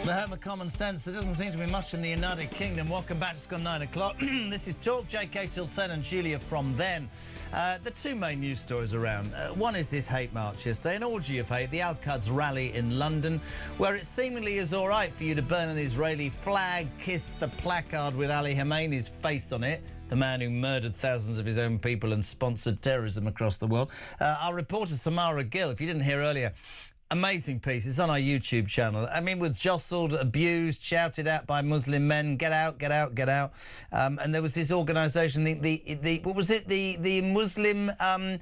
The home of common sense. There doesn't seem to be much in the United Kingdom. Welcome back. It's gone 9 o'clock. This is Talk. JK till 10 and Julia from then. The two main news stories around. One is this hate march yesterday, an orgy of hate, the Al-Quds rally in London, where it seemingly is all right for you to burn an Israeli flag, kiss the placard with Ali Khamenei's face on it, the man who murdered thousands of his own people and sponsored terrorism across the world. Our reporter Samara Gill, if you didn't hear earlier, amazing piece. It's on our YouTube channel. I mean, was jostled, abused, shouted at by Muslim men, get out, get out, get out. And there was this organisation, what was it? The Muslim, I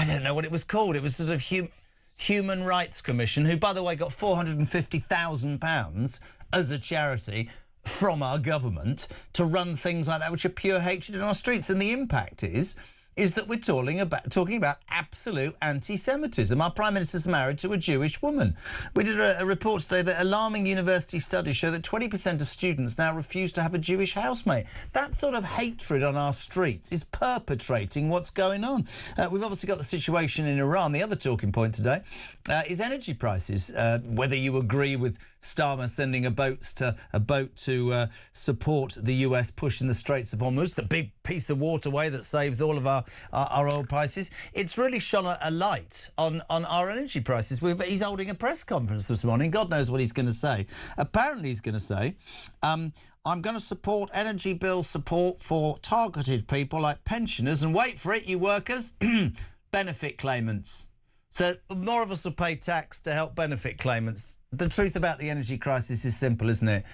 don't know what it was called. It was sort of Human Rights Commission, who, by the way, got £450,000 as a charity from our government to run things like that, which are pure hatred in our streets. And the impact is that we're talking about absolute anti-Semitism. Our Prime Minister's married to a Jewish woman. We did a report today that alarming university studies show that 20% of students now refuse to have a Jewish housemate. That sort of hatred on our streets is perpetrating what's going on. We've obviously got the situation in Iran. The other talking point today is energy prices. Whether you agree with Starmer sending a boat to support the US push in the Straits of Hormuz, the big piece of waterway that saves all of our oil prices. It's really shone a light on our energy prices. He's holding a press conference this morning. God knows what he's going to say. Apparently he's going to say, I'm going to support energy bill support for targeted people like pensioners, and wait for it, you workers, benefit claimants. So more of us will pay tax to help benefit claimants. The truth about the energy crisis is simple, isn't it?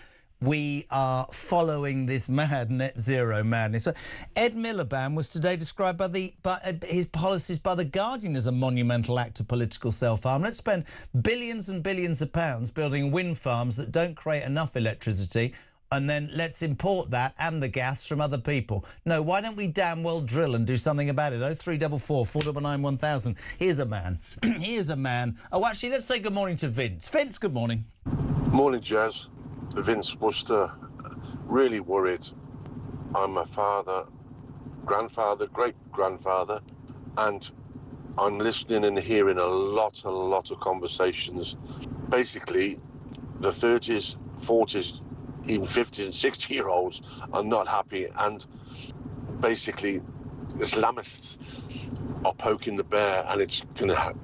We are following this mad net zero madness. So Ed Miliband was today described by his policies by The Guardian as a monumental act of political self-harm. Let's spend billions and billions of pounds building wind farms that don't create enough electricity, and then let's import that and the gas from other people. No, why don't we damn well drill and do something about it? 0344 499 1000. Here's a man. Here's a man. Oh, actually, let's say good morning to Vince. Vince, good morning. Morning, Jazz. Vince Worcester. Really worried. I'm a father, grandfather, great-grandfather, and I'm listening and hearing a lot of conversations. Basically, the 30s, 40s, even 50s and 60-year-olds are not happy, and basically Islamists are poking the bear, and it's going to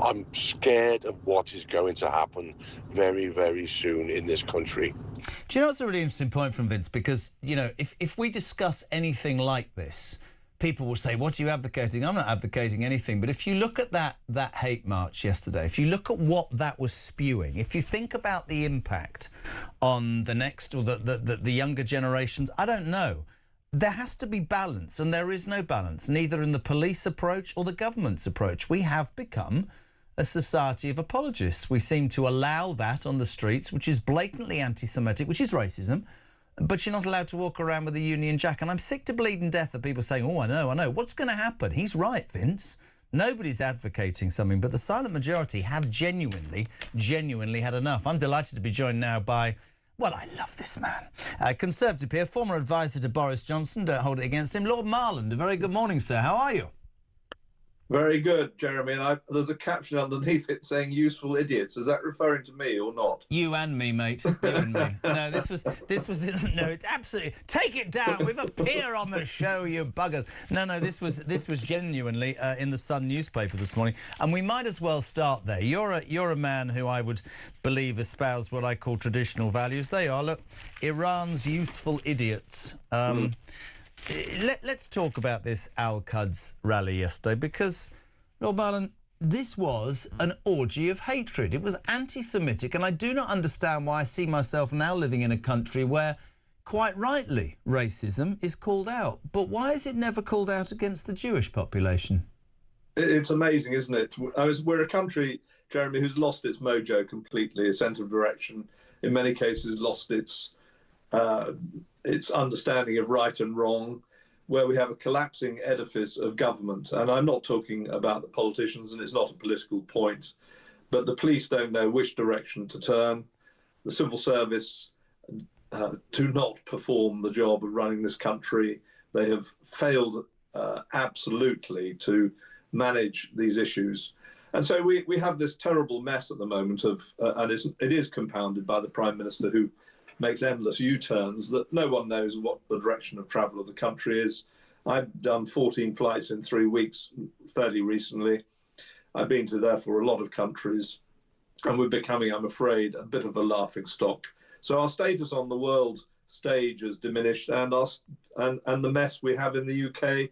I'm scared of what is going to happen very, very soon in this country. Do you know what's a really interesting point from Vince? Because, you know, if we discuss anything like this, people will say, what are you advocating? I'm not advocating anything. But if you look at that hate march yesterday, if you look at what that was spewing, if you think about the impact on the next or the younger generations, I don't know. There has to be balance, and there is no balance, neither in the police approach or the government's approach. We have become a society of apologists. We seem to allow that on the streets, which is blatantly anti-Semitic, which is racism, but you're not allowed to walk around with a Union Jack. And I'm sick to bleeding death of people saying, oh, I know. What's going to happen? He's right, Vince. Nobody's advocating something, but the silent majority have genuinely had enough. I'm delighted to be joined now by... well, I love this man. Conservative peer, former advisor to Boris Johnson, don't hold it against him, Lord Marland. A very good morning, sir. How are you? Very good, Jeremy. And there's a caption underneath it saying useful idiots. Is that referring to me or not? You and me, mate. You and me. No, this was no, it's absolutely, take it down. We've a peer on the show, you buggers. No, this was genuinely in the Sun newspaper this morning, and we might as well start there. You're a man who I would believe espoused what I call traditional values. They are, look, Iran's useful idiots. Let's talk about this Al-Quds rally yesterday, because, Lord Marland, this was an orgy of hatred. It was anti-Semitic, and I do not understand why I see myself now living in a country where, quite rightly, racism is called out. But why is it never called out against the Jewish population? It's amazing, isn't it? We're a country, Jeremy, who's lost its mojo completely, its sense of direction, in many cases lost its understanding of right and wrong, where we have a collapsing edifice of government. And I'm not talking about the politicians, and it's not a political point, but the police don't know which direction to turn. The civil service do not perform the job of running this country. They have failed absolutely to manage these issues. And so we have this terrible mess at the moment of, and it is compounded by the Prime Minister, who makes endless U-turns that no one knows what the direction of travel of the country is. I've done 14 flights in 3 weeks fairly recently. I've been to, therefore, a lot of countries, and we're becoming, I'm afraid, a bit of a laughing stock. So our status on the world stage has diminished, and the mess we have in the UK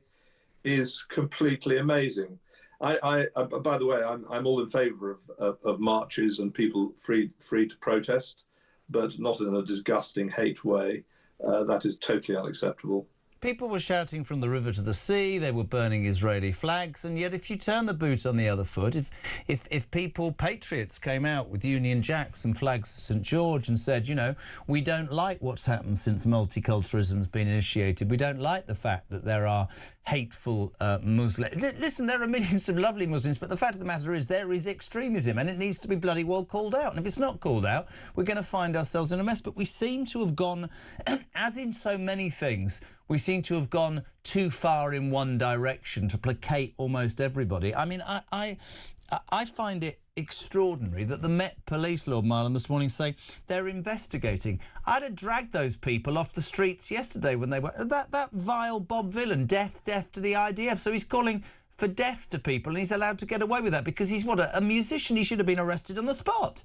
is completely amazing. By the way, I'm all in favour of marches and people free to protest, but not in a disgusting hate way. That is totally unacceptable. People were shouting from the river to the sea, they were burning Israeli flags, and yet if you turn the boot on the other foot, if people, patriots, came out with Union Jacks and flags of St George and said, you know, we don't like what's happened since multiculturalism's been initiated, we don't like the fact that there are hateful Muslims. Listen, there are millions of lovely Muslims, but the fact of the matter is there is extremism, and it needs to be bloody well called out. And if it's not called out, we're going to find ourselves in a mess. But we seem to have gone, as in so many things, we seem to have gone too far in one direction to placate almost everybody. I mean, I find it extraordinary that the Met Police, Lord Marland, this morning say they're investigating. I'd have dragged those people off the streets yesterday when they were... That vile Bob Villan, death to the IDF. So he's calling for death to people, and he's allowed to get away with that because he's, what, a musician? He should have been arrested on the spot.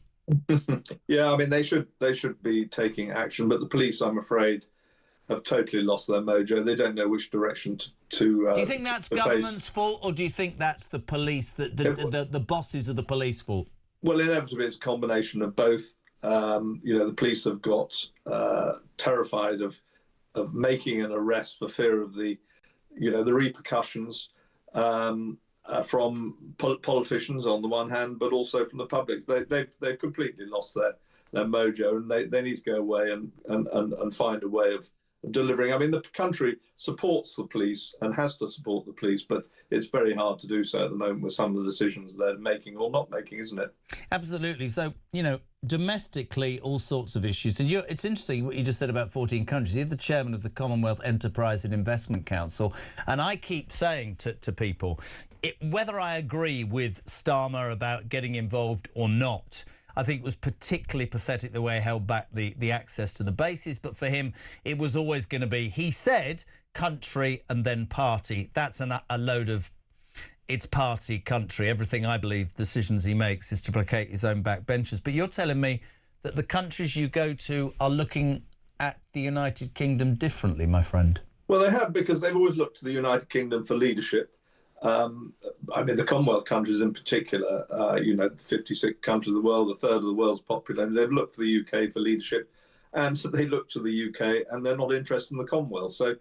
Yeah, I mean, they should be taking action, but the police, I'm afraid, have totally lost their mojo. They don't know which direction to do you think that's government's fault, or do you think that's the police, the bosses of the police fault? Well, inevitably, it's a combination of both. You know, the police have got terrified of making an arrest for fear of the repercussions from politicians on the one hand, but also from the public. They've completely lost their mojo, and they need to go away and find a way of delivering. I mean, the country supports the police and has to support the police, but it's very hard to do so at the moment with some of the decisions they're making or not making, isn't it? Absolutely. So, you know, domestically, all sorts of issues. And it's interesting what you just said about 14 countries. You're the chairman of the Commonwealth Enterprise and Investment Council. And I keep saying to people, whether I agree with Starmer about getting involved or not, I think it was particularly pathetic the way he held back the access to the bases. But for him, it was always going to be, he said, country and then party. That's a load of, it's party, country. Everything, I believe, decisions he makes is to placate his own backbenchers. But you're telling me that the countries you go to are looking at the United Kingdom differently, my friend? Well, they have, because they've always looked to the United Kingdom for leadership. I mean, the Commonwealth countries in particular, 56 countries of the world, a third of the world's population, they've looked to the UK for leadership, and so they look to the UK and they're not interested in the Commonwealth. So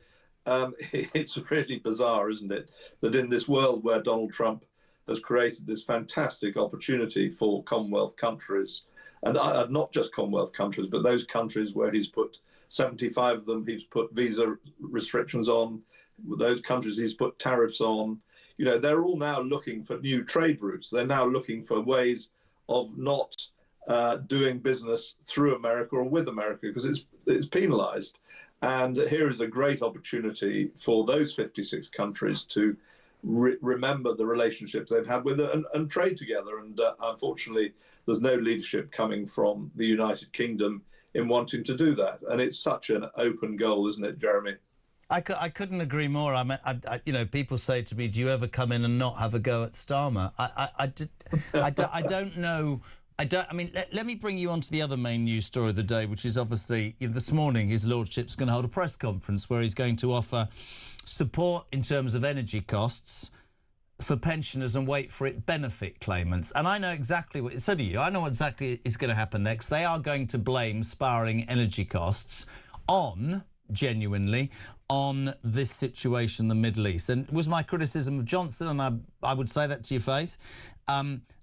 it's really bizarre, isn't it, that in this world where Donald Trump has created this fantastic opportunity for Commonwealth countries, and not just Commonwealth countries, but those countries where he's put 75 of them, he's put visa restrictions on, those countries he's put tariffs on. They're all now looking for new trade routes. They're now looking for ways of not doing business through America or with America, because it's penalized. And here is a great opportunity for those 56 countries to remember the relationships they've had with it and trade together. And unfortunately, there's no leadership coming from the United Kingdom in wanting to do that. And it's such an open goal, isn't it, Jeremy? I couldn't agree more. People say to me, do you ever come in and not have a go at Starmer? I don't know. Let me bring you on to the other main news story of the day, which is obviously this morning his lordship's going to hold a press conference where he's going to offer support in terms of energy costs for pensioners and, wait for it, benefit claimants. And I know exactly what, so do you, I know what exactly is going to happen next. They are going to blame spiralling energy costs genuinely on this situation in the Middle East. And it was my criticism of Johnson, and I would say that to your face.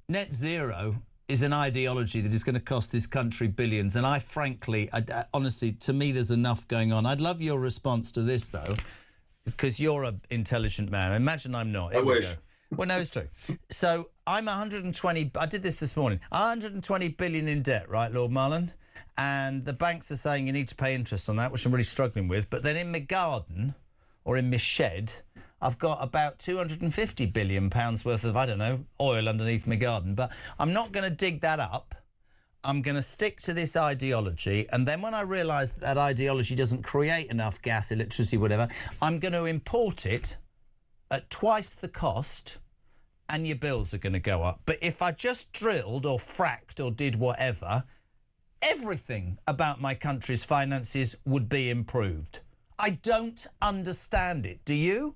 Net zero is an ideology that is going to cost this country billions. And I honestly, to me, there's enough going on. I'd love your response to this, though, because you're an intelligent man. Imagine I'm not. I wish. Well, no, it's true. So I'm 120, I did this morning, 120 billion in debt, right, Lord Marland? And the banks are saying you need to pay interest on that, which I'm really struggling with. But then in my garden, or in my shed, I've got about £250 billion worth of, I don't know, oil underneath my garden. But I'm not going to dig that up. I'm going to stick to this ideology. And then when I realise that ideology doesn't create enough gas, electricity, whatever, I'm going to import it at twice the cost, and your bills are going to go up. But if I just drilled or fracked or did whatever, everything about my country's finances would be improved. I don't understand it. Do you?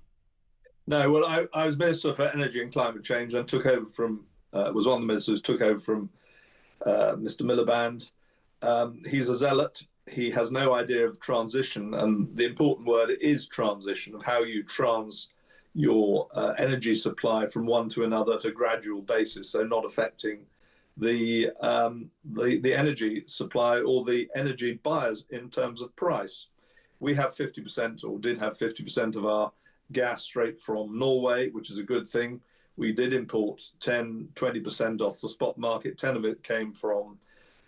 No, well, I was Minister for Energy and Climate Change and took over from, was one of the ministers, took over from Mr. Miliband. He's a zealot. He has no idea of transition. And the important word is transition, of how you your energy supply from one to another at a gradual basis, so not affecting the energy supply or the energy buyers in terms of price. We have 50%, or did have 50% of our gas straight from Norway, which is a good thing. We did import 20% off the spot market. 10 of it came from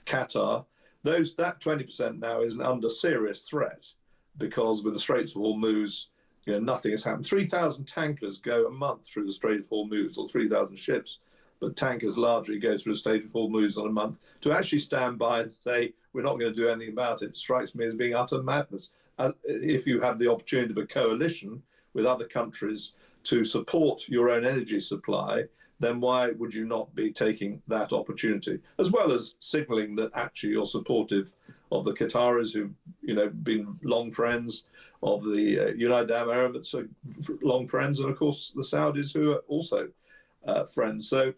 Qatar. That 20% now is under serious threat, because with the Straits of Hormuz, nothing has happened. 3,000 tankers go a month through the Strait of Hormuz, or 3,000 ships, but tankers largely go through the Strait of Hormuz on a month. To actually stand by and say, we're not going to do anything about it, strikes me as being utter madness. If you have the opportunity of a coalition with other countries to support your own energy supply, then why would you not be taking that opportunity, as well as signalling that actually you're supportive of the Qataris, who've been long friends, of the United Arab Emirates, are long friends, and of course the Saudis, who are also friends. So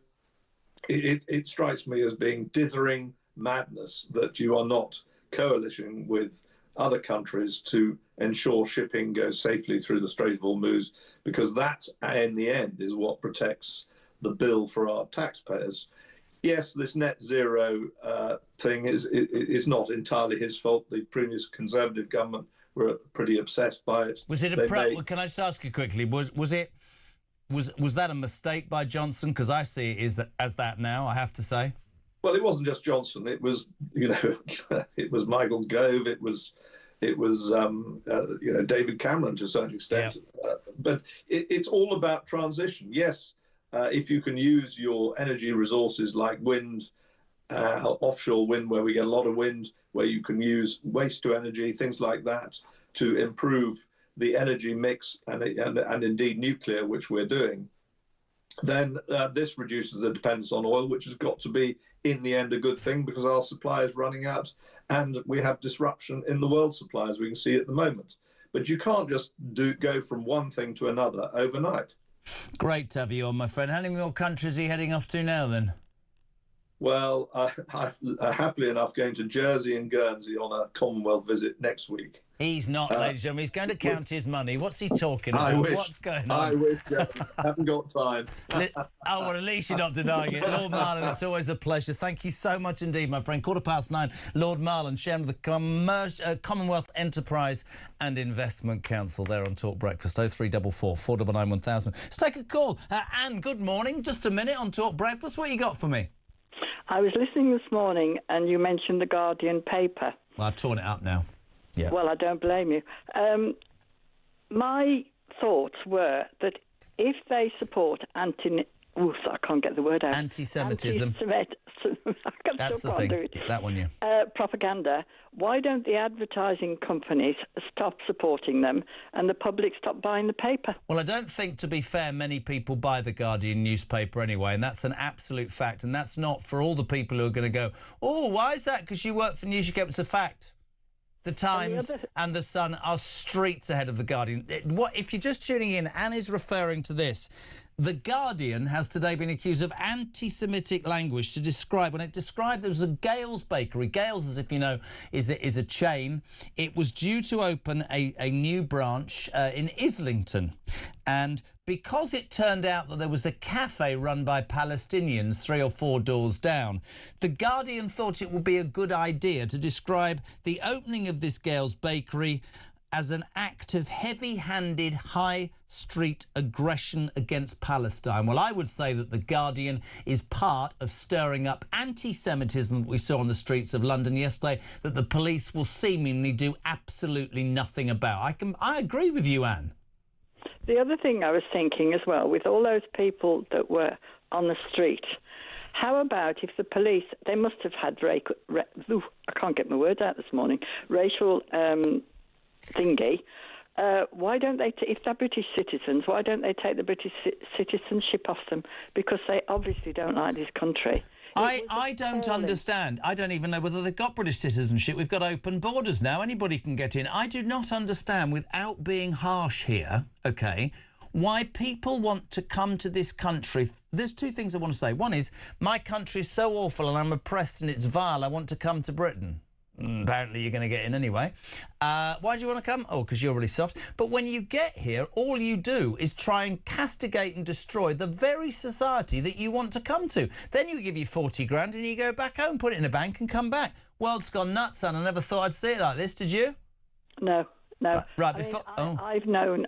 it strikes me as being dithering madness that you are not coalitioning with other countries to ensure shipping goes safely through the Strait of Hormuz, because that, in the end, is what protects the bill for our taxpayers. Yes, this net zero thing is not entirely his fault. The previous Conservative government were pretty obsessed by it. Was it can I just ask you quickly, was that a mistake by Johnson? Because I see it as that now, I have to say. Well, it wasn't just Johnson. It was, it was Michael Gove. It was David Cameron to a certain extent. Yeah. But it's all about transition. Yes, if you can use your energy resources like wind, offshore wind, where we get a lot of wind, where you can use waste to energy, things like that, to improve the energy mix, and indeed nuclear, which we're doing, then this reduces the dependence on oil, which has got to be, in the end, a good thing because our supply is running out and we have disruption in the world supply, as we can see at the moment. But you can't just go from one thing to another overnight. Great to have you on, my friend. How many more countries are you heading off to now, then? Well, I'm happily enough going to Jersey and Guernsey on a Commonwealth visit next week. He's not, ladies and gentlemen. He's going to count his money. What's he talking about? I wish. What's going on? I wish. Haven't got time. Oh, well, at least you're not denying it. Lord Marlon, it's always a pleasure. Thank you so much indeed, my friend. 9:15, Lord Marlon, chairman of the Commonwealth Enterprise and Investment Council there on Talk Breakfast. 0344 499 1000. Let's take a call. Anne, good morning. Just a minute on Talk Breakfast. What you got for me? I was listening this morning and you mentioned the Guardian paper. Well, I've torn it up now. Yeah. Well, I don't blame you. My thoughts were that if they support I can't get the word out. Anti-Semitism. That's the thing. That one, yeah. Propaganda. Why don't the advertising companies stop supporting them and the public stop buying the paper? Well, I don't think, to be fair, many people buy the Guardian newspaper anyway, and that's an absolute fact. And that's not for all the people who are going to go, oh, why is that? Because you work for News UK. It's a fact. The Times and The Sun are streets ahead of The Guardian. If you're just tuning in, Anne is referring to this. The Guardian has today been accused of anti-Semitic language to describe, when it described there was a Gales bakery. Gales, as if you know, is a chain. It was due to open a new branch in Islington. And because it turned out that there was a cafe run by Palestinians 3 or 4 doors down, The Guardian thought it would be a good idea to describe the opening of this Gales bakery as an act of heavy-handed high street aggression against Palestine. Well, I would say that The Guardian is part of stirring up anti-Semitism that we saw on the streets of London yesterday, that the police will seemingly do absolutely nothing about. I agree with you, Anne. The other thing I was thinking as well, with all those people that were on the street, how about if the police, they must have had, I can't get my words out this morning, racial thingy. Why don't they, if they're British citizens, why don't they take the British citizenship off them? Because they obviously don't like this country. I don't understand. I don't even know whether they've got British citizenship. We've got open borders now. Anybody can get in. I do not understand, without being harsh here, OK, why people want to come to this country. There's 2 things I want to say. One is, my country is so awful and I'm oppressed and it's vile, I want to come to Britain. Apparently you're going to get in anyway. Why do you want to come? Oh, because you're really soft. But when you get here, all you do is try and castigate and destroy the very society that you want to come to. Then you give you 40 grand and you go back home, put it in a bank and come back. World's gone nuts, son. I never thought I'd see it like this, did you? No. Right, I've known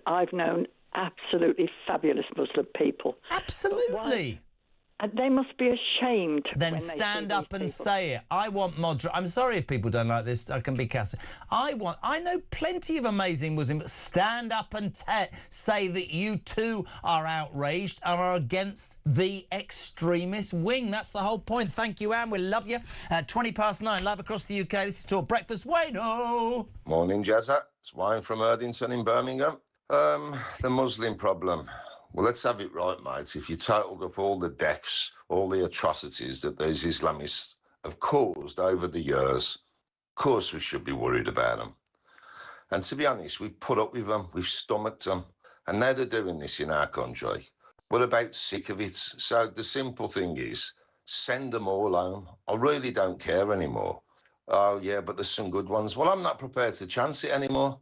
absolutely fabulous Muslim people. Absolutely. They must be ashamed. Then stand up and say it. I want moderate. I'm sorry if people don't like this. I can be cast. I know plenty of amazing Muslims, but stand up and say that you too are outraged and are against the extremist wing. That's the whole point. Thank you, Anne. We love you. 9:20, live across the UK. This is Talk Breakfast. Wayno. Morning, Jazza. It's Wayne from Erdington in Birmingham. The Muslim problem. Well, let's have it right, mates. If you totaled up all the deaths, all the atrocities that these Islamists have caused over the years, of course we should be worried about them. And to be honest, we've put up with them, we've stomached them, and now they're doing this in our country. We're about sick of it. So the simple thing is, send them all home. I really don't care anymore. Oh, yeah, but there's some good ones. Well, I'm not prepared to chance it anymore.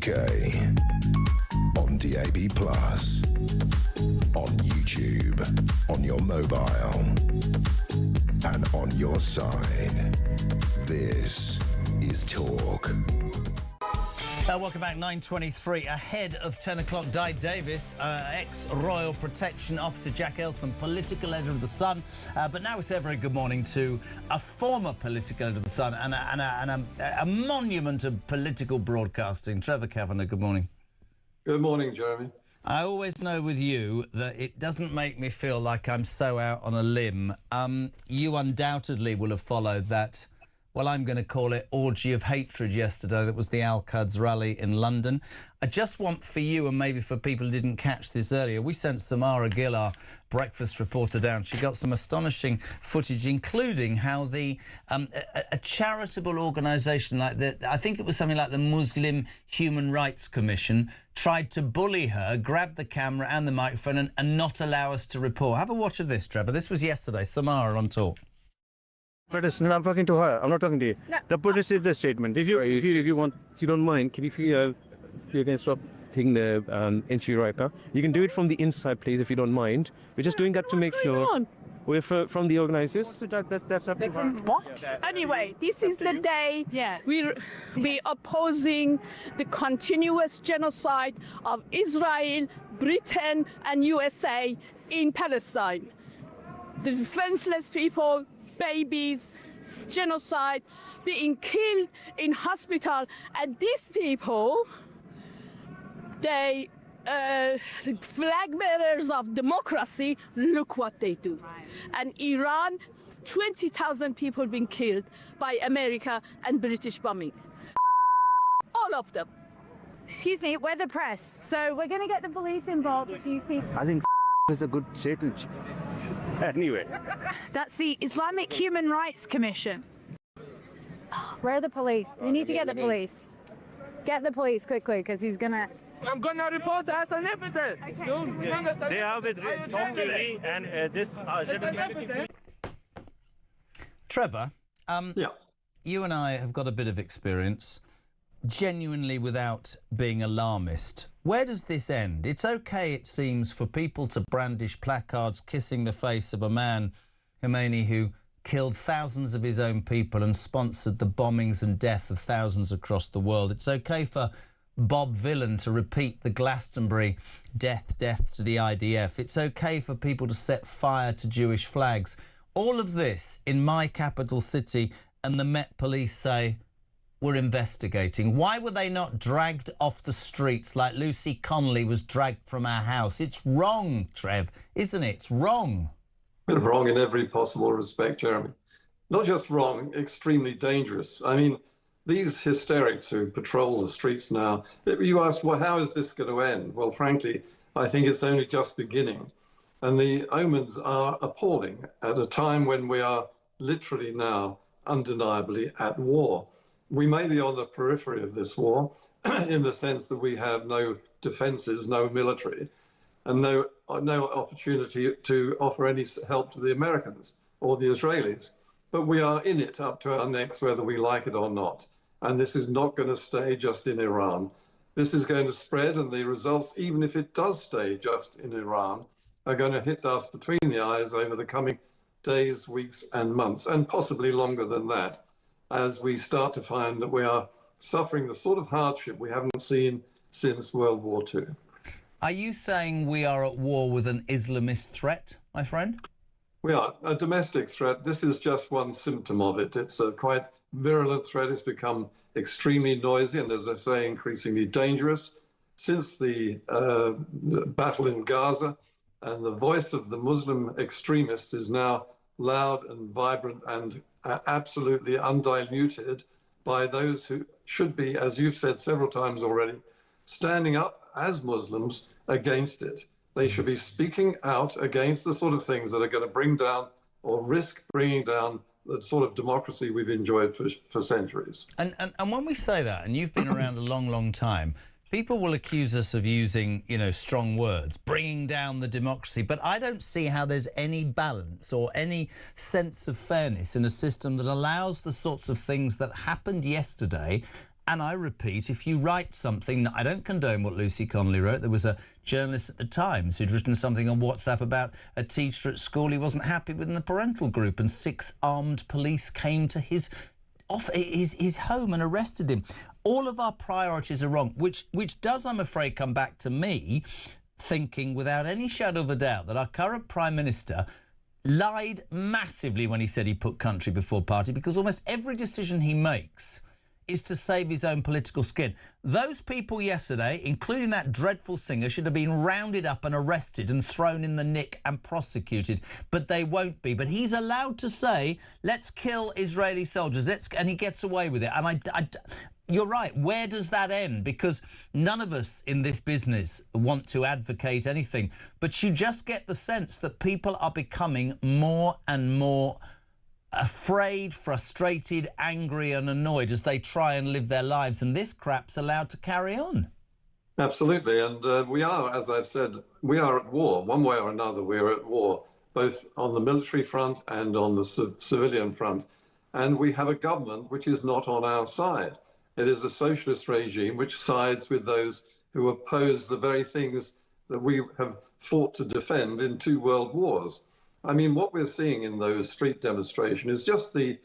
UK. On DAB+, on YouTube, on your mobile, and on your side. This is Talk. Welcome back, 9:23. Ahead of 10 o'clock, Di Davis, ex-Royal Protection Officer Jack Elson, political editor of The Sun. But now we say a very good morning to a former political editor of The Sun and a monument of political broadcasting. Trevor Kavanagh, good morning. Good morning, Jeremy. I always know with you that it doesn't make me feel like I'm so out on a limb. You undoubtedly will have followed that, well, I'm going to call it orgy of hatred yesterday. That was the Al-Quds rally in London. I just want for you, and maybe for people who didn't catch this earlier, we sent Samara Gill, our breakfast reporter, down. She got some astonishing footage, including how the a charitable organisation like I think it was something like the Muslim Human Rights Commission, tried to bully her, grab the camera and the microphone and not allow us to report. Have a watch of this, Trevor. This was yesterday. Samara on Talk. I'm talking to her. I'm not talking to you. No. The British is the statement. If you want, if you don't mind, can you can stop taking the interview right now? You can do it from the inside, please, if you don't mind. We're just doing that to make sure. We're from the organisers. That's up to her. What? Anyway, this is the day we're opposing the continuous genocide of Israel, Britain, and USA in Palestine. The defenseless people, babies, genocide, being killed in hospital, and these people, they flag bearers of democracy, look what they do. And Iran, 20,000 people being killed by America and British bombing. All of them. Excuse me, we're the press, so we're going to get the police involved with you people. I think is a good statement. Anyway. That's the Islamic Human Rights Commission. Where are the police? We need to get the police. Get the police quickly, because he's gonna... I'm gonna report as an evidence. Okay. They have it talk to me and this gentleman. Trevor, you and I have got a bit of experience, genuinely without being alarmist. Where does this end? It's okay, it seems, for people to brandish placards kissing the face of a man, Khomeini, who killed thousands of his own people and sponsored the bombings and death of thousands across the world. It's okay for Bob Villan to repeat the Glastonbury death to the IDF. It's okay for people to set fire to Jewish flags. All of this in my capital city, and the Met Police say, we're investigating. Why were they not dragged off the streets like Lucy Connolly was dragged from our house? It's wrong, Trev, isn't it? It's wrong. It's wrong in every possible respect, Jeremy. Not just wrong, extremely dangerous. I mean, these hysterics who patrol the streets now, you ask, well, how is this going to end? Well, frankly, I think it's only just beginning. And the omens are appalling at a time when we are literally now undeniably at war. We may be on the periphery of this war in the sense that we have no defenses, no military, and no opportunity to offer any help to the Americans or the Israelis. But we are in it up to our necks, whether we like it or not. And this is not going to stay just in Iran. This is going to spread, and the results, even if it does stay just in Iran, are going to hit us between the eyes over the coming days, weeks, and months, and possibly longer than that, as we start to find that we are suffering the sort of hardship we haven't seen since World War II. Are you saying we are at war with an Islamist threat, my friend? We are. A domestic threat. This is just one symptom of it. It's a quite virulent threat. It's become extremely noisy and, as I say, increasingly dangerous since the battle in Gaza. And the voice of the Muslim extremists is now loud and vibrant and absolutely undiluted by those who should be, as you've said several times already, standing up as Muslims against it. They should be speaking out against the sort of things that are going to bring down or risk bringing down the sort of democracy we've enjoyed for centuries. And when we say that, and you've been around a long, long time, people will accuse us of using, you know, strong words, bringing down the democracy, but I don't see how there's any balance or any sense of fairness in a system that allows the sorts of things that happened yesterday And I repeat, if you write something, I don't condone what Lucy Connolly wrote. There was a journalist at the Times who'd written something on WhatsApp about a teacher at school he wasn't happy with in the parental group, and 6 armed police came to his home and arrested him. All of our priorities are wrong, which does, I'm afraid, come back to me thinking without any shadow of a doubt that our current Prime Minister lied massively when he said he put country before party, because almost every decision he makes is to save his own political skin. Those people yesterday, including that dreadful singer, should have been rounded up and arrested and thrown in the nick and prosecuted, but they won't be. But he's allowed to say, let's kill Israeli soldiers, and he gets away with it. And you're right, where does that end? Because none of us in this business want to advocate anything, but you just get the sense that people are becoming more and more afraid, frustrated, angry and annoyed as they try and live their lives, and this crap's allowed to carry on. Absolutely, and we are, as I've said, we are at war. One way or another, we're at war, both on the military front and on the civilian front. And we have a government which is not on our side. It is a socialist regime which sides with those who oppose the very things that we have fought to defend in 2 world wars. I mean, what we're seeing in those street demonstrations is just the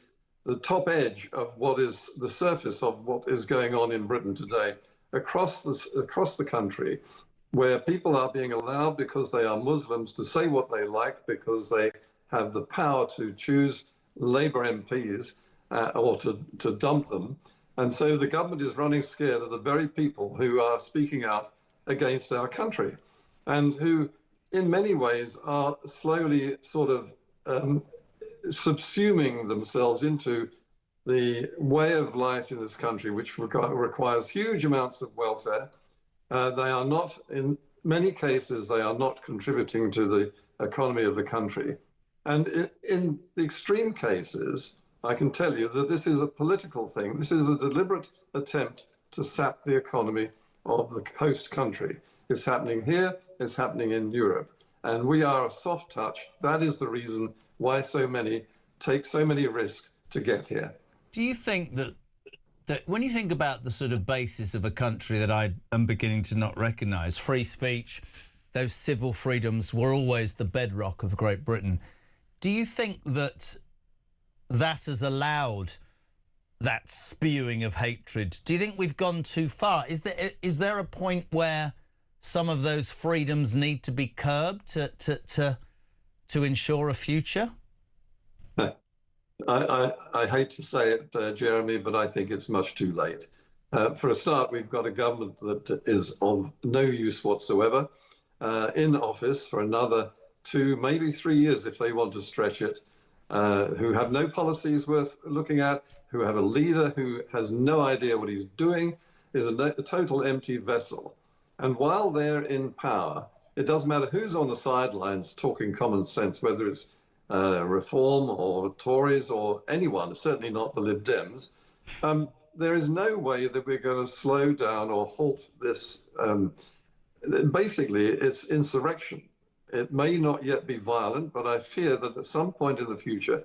top edge of what is the surface of what is going on in Britain today, across the country, where people are being allowed, because they are Muslims, to say what they like, because they have the power to choose Labour MPs or to dump them. And so the government is running scared of the very people who are speaking out against our country, and who in many ways are slowly sort of subsuming themselves into the way of life in this country, which requires huge amounts of welfare. They are not, in many cases, they are not contributing to the economy of the country. And in the extreme cases, I can tell you that this is a political thing. This is a deliberate attempt to sap the economy of the host country. It's happening here, it's happening in Europe. And we are a soft touch. That is the reason why so many take so many risks to get here. Do you think that when you think about the sort of basis of a country that I am beginning to not recognise, free speech, those civil freedoms were always the bedrock of Great Britain, do you think that that has allowed that spewing of hatred? Do you think we've gone too far? Is there a point where some of those freedoms need to be curbed to ensure a future? I hate to say it, Jeremy, but I think it's much too late. For a start, we've got a government that is of no use whatsoever, in office for another 2, maybe 3 years if they want to stretch it, who have no policies worth looking at, who have a leader who has no idea what he's doing, is a total empty vessel. And while they're in power, it doesn't matter who's on the sidelines talking common sense, whether it's Reform or Tories or anyone, certainly not the Lib Dems. There is no way that we're going to slow down or halt this. Basically, it's insurrection. It may not yet be violent, but I fear that at some point in the future,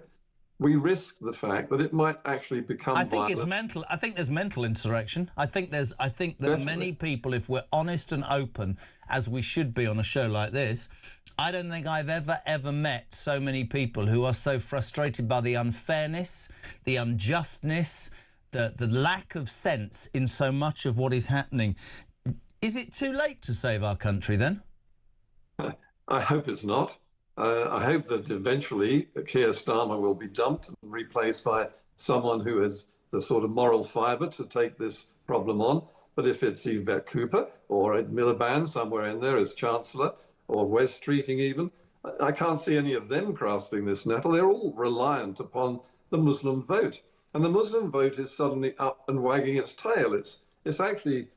we risk the fact that it might actually become violent. I think it's mental. I think there's mental insurrection. I think that many people, if we're honest and open, as we should be on a show like this, I don't think I've ever met so many people who are so frustrated by the unfairness, the unjustness, the lack of sense in so much of what is happening. Is it too late to save our country then? I hope it's not. I hope that eventually Keir Starmer will be dumped and replaced by someone who has the sort of moral fibre to take this problem on. But if it's Yvette Cooper or Ed Miliband somewhere in there as Chancellor, or Wes Streeting even, I can't see any of them grasping this nettle. They're all reliant upon the Muslim vote. And the Muslim vote is suddenly up and wagging its tail. It's actually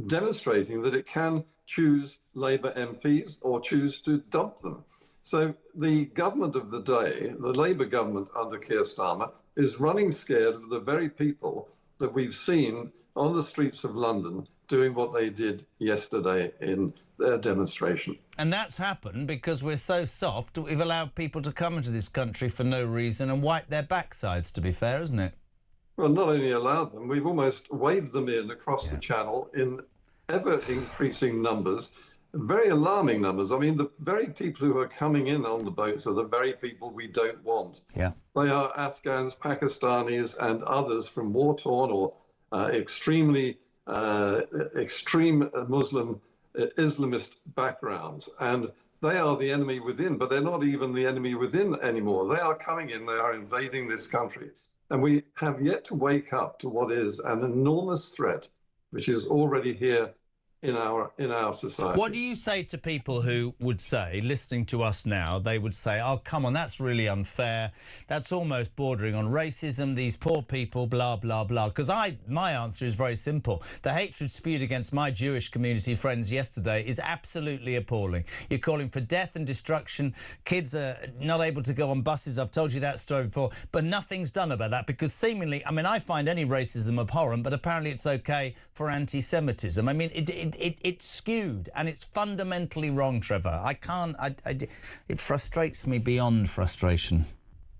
demonstrating that it can choose Labour MPs or choose to dump them. So the government of the day, the Labour government under Keir Starmer, is running scared of the very people that we've seen on the streets of London doing what they did yesterday in their demonstration. And that's happened because we're so soft that we've allowed people to come into this country for no reason and wipe their backsides, to be fair, isn't it? Well, not only allowed them, we've almost waved them in across the channel in ever-increasing numbers, very alarming numbers. I mean, the very people who are coming in on the boats are the very people we don't want. Yeah. They are Afghans, Pakistanis, and others from war-torn or extreme Muslim Islamist backgrounds. And they are the enemy within, but they're not even the enemy within anymore. They are coming in, they are invading this country. And we have yet to wake up to what is an enormous threat, which is already here in our society. What do you say to people who would say, listening to us now, they would say, oh, come on, that's really unfair. That's almost bordering on racism, these poor people, blah, blah, blah. Because my answer is very simple. The hatred spewed against my Jewish community friends yesterday is absolutely appalling. You're calling for death and destruction. Kids are not able to go on buses. I've told you that story before. But nothing's done about that because seemingly, I mean, I find any racism abhorrent, but apparently it's okay for anti-Semitism. I mean, it's skewed and it's fundamentally wrong, Trevor. It frustrates me beyond frustration.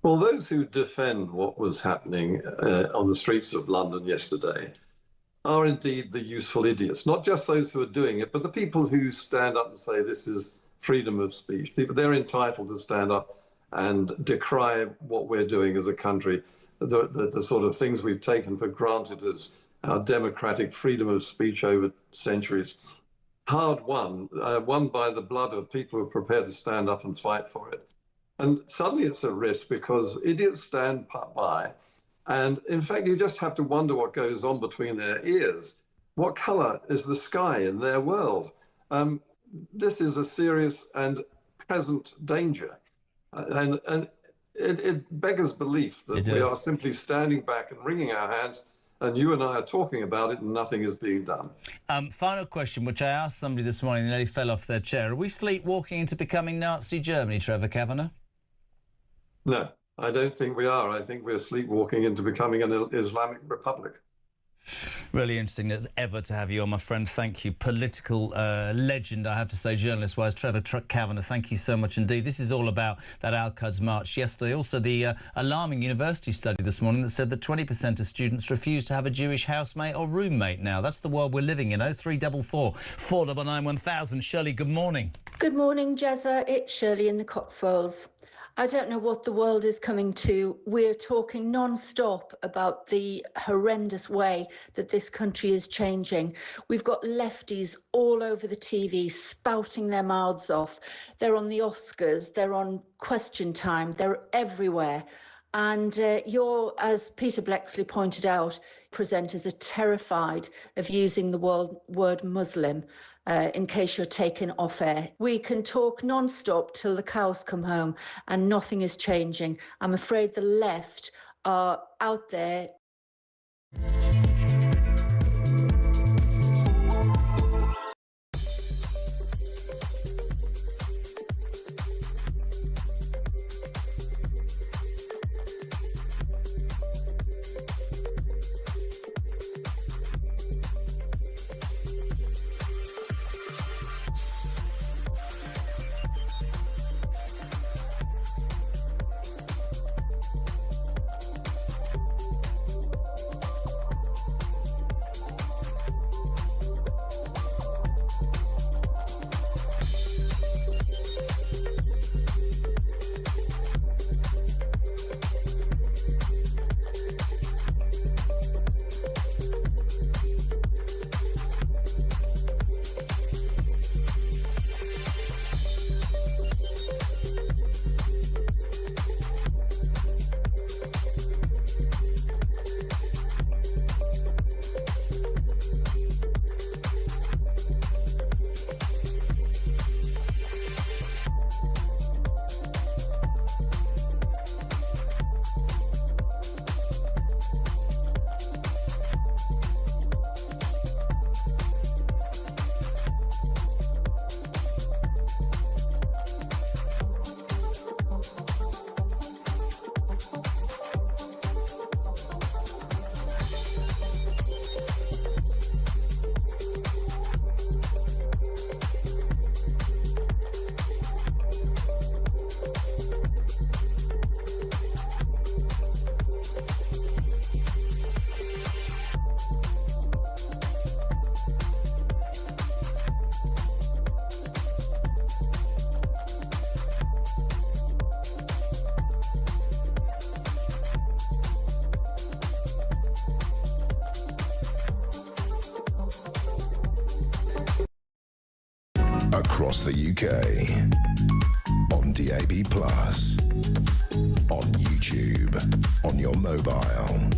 Well, those who defend what was happening on the streets of London yesterday are indeed the useful idiots, not just those who are doing it, but the people who stand up and say this is freedom of speech. They're entitled to stand up and decry what we're doing as a country, the sort of things we've taken for granted as our democratic freedom of speech over centuries. Hard won, won by the blood of people who are prepared to stand up and fight for it. And suddenly it's at risk because idiots stand by. And in fact, you just have to wonder what goes on between their ears. What color is the sky in their world? This is a serious and present danger. And it beggars belief that we are simply standing back and wringing our hands. And you and I are talking about it and nothing is being done. Final question, which I asked somebody this morning and they fell off their chair. Are we sleepwalking into becoming Nazi Germany, Trevor Kavanagh? No, I don't think we are. I think we're sleepwalking into becoming an Islamic republic. Really interesting as ever to have you on, my friend. Thank you. Political legend, I have to say, journalist-wise. Trevor Kavanagh, thank you so much indeed. This is all about that Al-Quds march yesterday. Also, the alarming university study this morning that said that 20% of students refuse to have a Jewish housemate or roommate now. That's the world we're living in. 0344 499 1000. Shirley, good morning. Good morning, Jezza. It's Shirley in the Cotswolds. I don't know what the world is coming to. We're talking non-stop about the horrendous way that this country is changing. We've got lefties all over the TV spouting their mouths off. They're on the Oscars, they're on Question Time, they're everywhere. And you're, as Peter Blexley pointed out, presenters are terrified of using the word Muslim. In case you're taken off air. We can talk non-stop till the cows come home and nothing is changing. I'm afraid the left are out there. across the UK, on DAB+, on YouTube, on your mobile,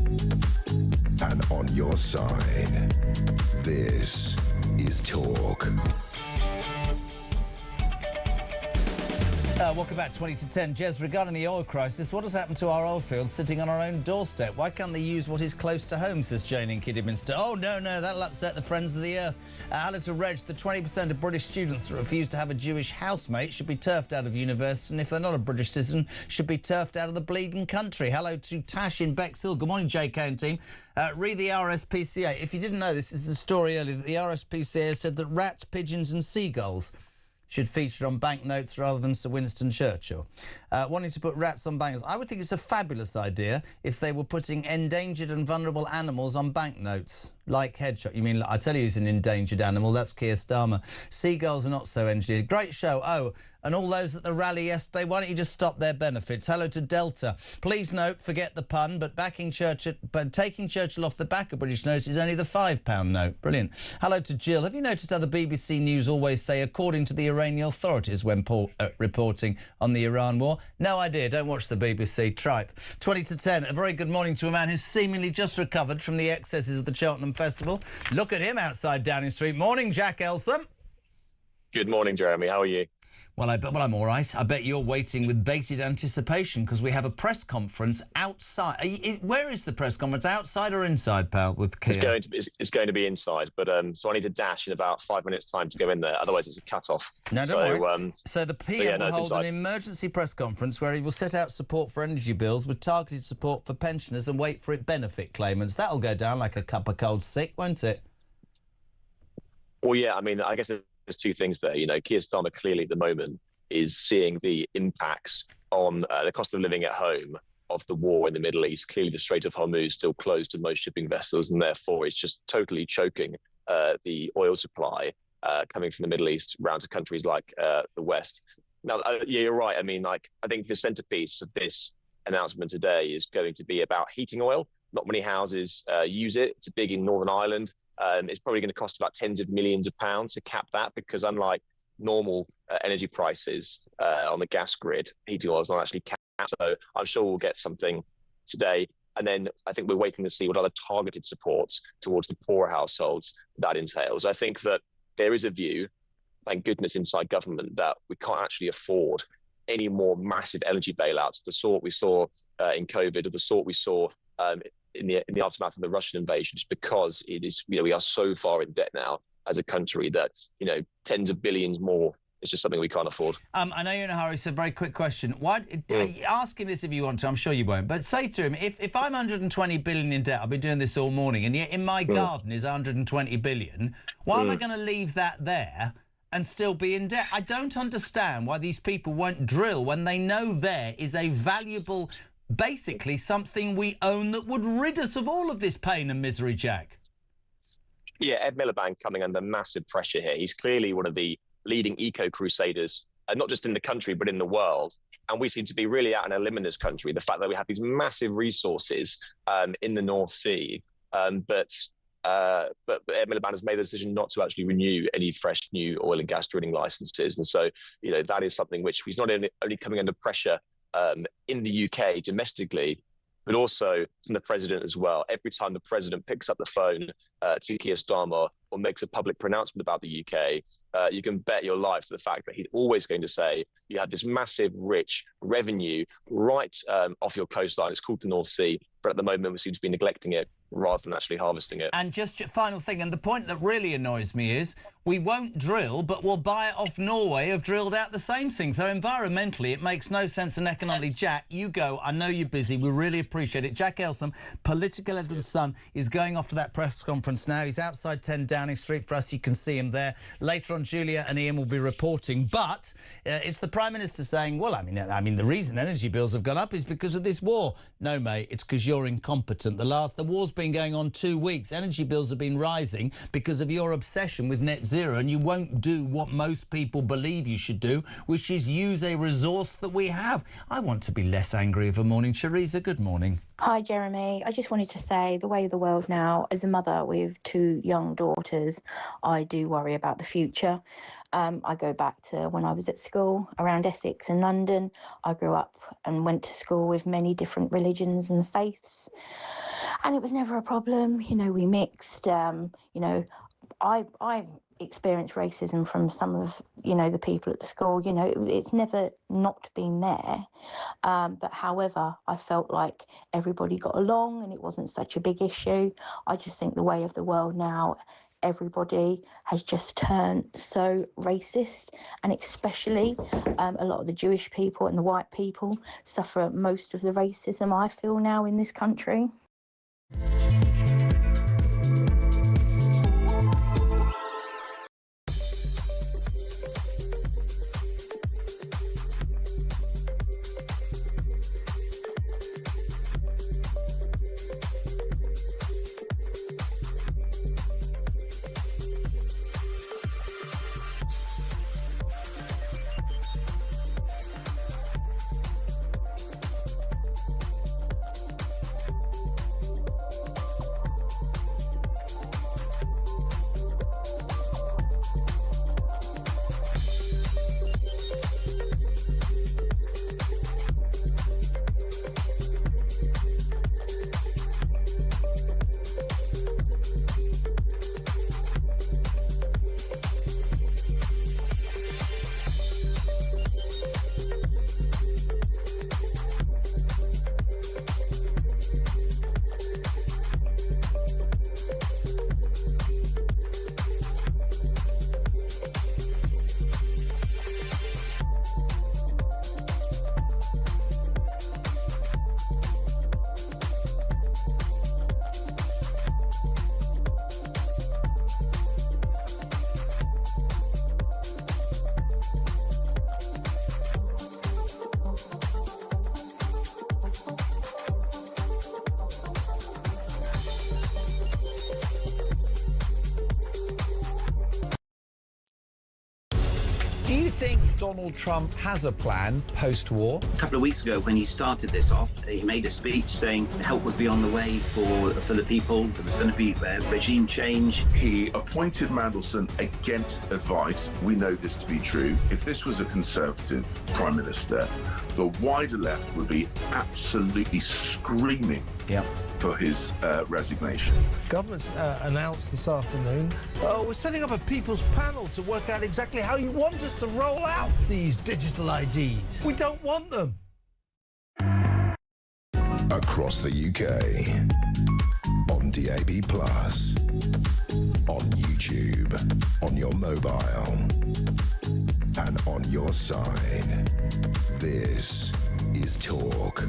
and on your side. This is Talk. Welcome back, 20 to 10. Jez, regarding the oil crisis, what has happened to our oil fields sitting on our own doorstep? Why can't they use what is close to home, says Jane in Kidderminster. Oh, no, that'll upset the Friends of the Earth. Hello to Reg. The 20% of British students that refuse to have a Jewish housemate should be turfed out of university, and if they're not a British citizen, should be turfed out of the bleeding country. Hello to Tash in Bexhill. Good morning, JK and team. Read the RSPCA. If you didn't know, this is a story earlier that the RSPCA said that rats, pigeons and seagulls should feature on banknotes rather than Sir Winston Churchill. Wanting to put rats on banknotes. I would think it's a fabulous idea if they were putting endangered and vulnerable animals on banknotes, like hedgehog. You mean, I tell you who's an endangered animal, that's Keir Starmer. Seagulls are not so engineered. Great show. Oh, and all those at the rally yesterday, why don't you just stop their benefits? Hello to Delta. Please note, forget the pun, but taking Churchill off the back of British notes is only the £5 note. Brilliant. Hello to Jill. Have you noticed how the BBC News always say, according to the Iranian authorities, when reporting on the Iran war? No idea. Don't watch the BBC. Tripe. 20 to 10. A very good morning to a man who's seemingly just recovered from the excesses of the Cheltenham Festival. Look at him outside Downing Street. Morning, Jack Elsom. Good morning, Jeremy. How are you? Well, I'm all right. I bet you're waiting with bated anticipation because we have a press conference outside. Where is the press conference? Outside or inside, pal? With Keir? It's going to be inside, but so I need to dash in about 5 minutes' time to go in there. Otherwise, it's a cut-off. No, don't worry. So the PM will hold an emergency press conference where he will set out support for energy bills with targeted support for pensioners and wait for it benefit claimants. That'll go down like a cup of cold sick, won't it? Well, yeah. I mean, I guess there's two things there. You know, Keir Starmer clearly at the moment is seeing the impacts on the cost of living at home of the war in the Middle East. Clearly, the Strait of Hormuz still closed to most shipping vessels, and therefore it's just totally choking the oil supply coming from the Middle East round to countries like the West. Now, yeah, you're right. I mean, like, I think the centerpiece of this announcement today is going to be about heating oil. Not many houses use it. It's big in Northern Ireland. It's probably going to cost about tens of millions of pounds to cap that, because unlike normal energy prices on the gas grid, heating oil is not actually capped. So I'm sure we'll get something today. And then I think we're waiting to see what other targeted supports towards the poorer households that entails. I think that there is a view, thank goodness, inside government that we can't actually afford any more massive energy bailouts, the sort we saw in COVID, or the sort we saw in the aftermath of the Russian invasion, just because it is, we are so far in debt now as a country that, tens of billions more is just something we can't afford. I know you're in a hurry, so very quick question. Ask him this if you want to, I'm sure you won't, but say to him, if I'm 120 billion in debt, I've been doing this all morning, and yet in my garden is 120 billion, why am I going to leave that there and still be in debt? I don't understand why these people won't drill when they know there is a valuable, basically something we own that would rid us of all of this pain and misery, Jack. Yeah, Ed Miliband coming under massive pressure here. He's clearly one of the leading eco-crusaders, not just in the country, but in the world. And we seem to be really out on a limb in this country. The fact that we have these massive resources in the North Sea, but Ed Miliband has made the decision not to actually renew any fresh new oil and gas drilling licenses. And so, that is something which he's not only coming under pressure in the UK domestically, but also from the president as well. Every time the president picks up the phone to Keir Starmer or makes a public pronouncement about the UK, you can bet your life for the fact that he's always going to say, you have this massive, rich revenue right off your coastline. It's called the North Sea, but at the moment we seem to be neglecting it rather than actually harvesting it. And just final thing, and the point that really annoys me is we won't drill, but we'll buy it off Norway who've drilled out the same thing. So environmentally, it makes no sense, and economically. Jack, you go. I know you're busy. We really appreciate it. Jack Elsom, political editor of The Sun, is going off to that press conference now. He's outside 10 Downing Street. For us, you can see him there. Later on, Julia and Ian will be reporting. But it's the Prime Minister saying, well, I mean, the reason energy bills have gone up is because of this war. No, mate, it's because you're incompetent. The war's been going on 2 weeks. Energy bills have been rising because of your obsession with net zero, and you won't do what most people believe you should do, which is use a resource that we have. I want to be less angry of a morning. Teresa, good morning. Hi, Jeremy. I just wanted to say the way of the world now, as a mother with 2 young daughters, I do worry about the future. I go back to when I was at school around Essex and London. I grew up and went to school with many different religions and faiths, and it was never a problem. You know, we mixed. I experienced racism from some of the people at the school. It's never not been there. But however, I felt like everybody got along and it wasn't such a big issue. I just think the way of the world now, everybody has just turned so racist, and especially a lot of the Jewish people and the white people suffer most of the racism I feel now in this country. Do you think Donald Trump has a plan post-war? A couple of weeks ago, when he started this off, he made a speech saying help would be on the way for the people. There was going to be regime change. He appointed Mandelson against advice. We know this to be true. If this was a Conservative Prime Minister, the wider left would be absolutely screaming for his resignation. Government's announced this afternoon, we're setting up a people's panel to work out exactly how you want us to roll out these digital IDs. We don't want them. Across the UK, on DAB+, on YouTube, on your mobile, and on your side. This is Talk.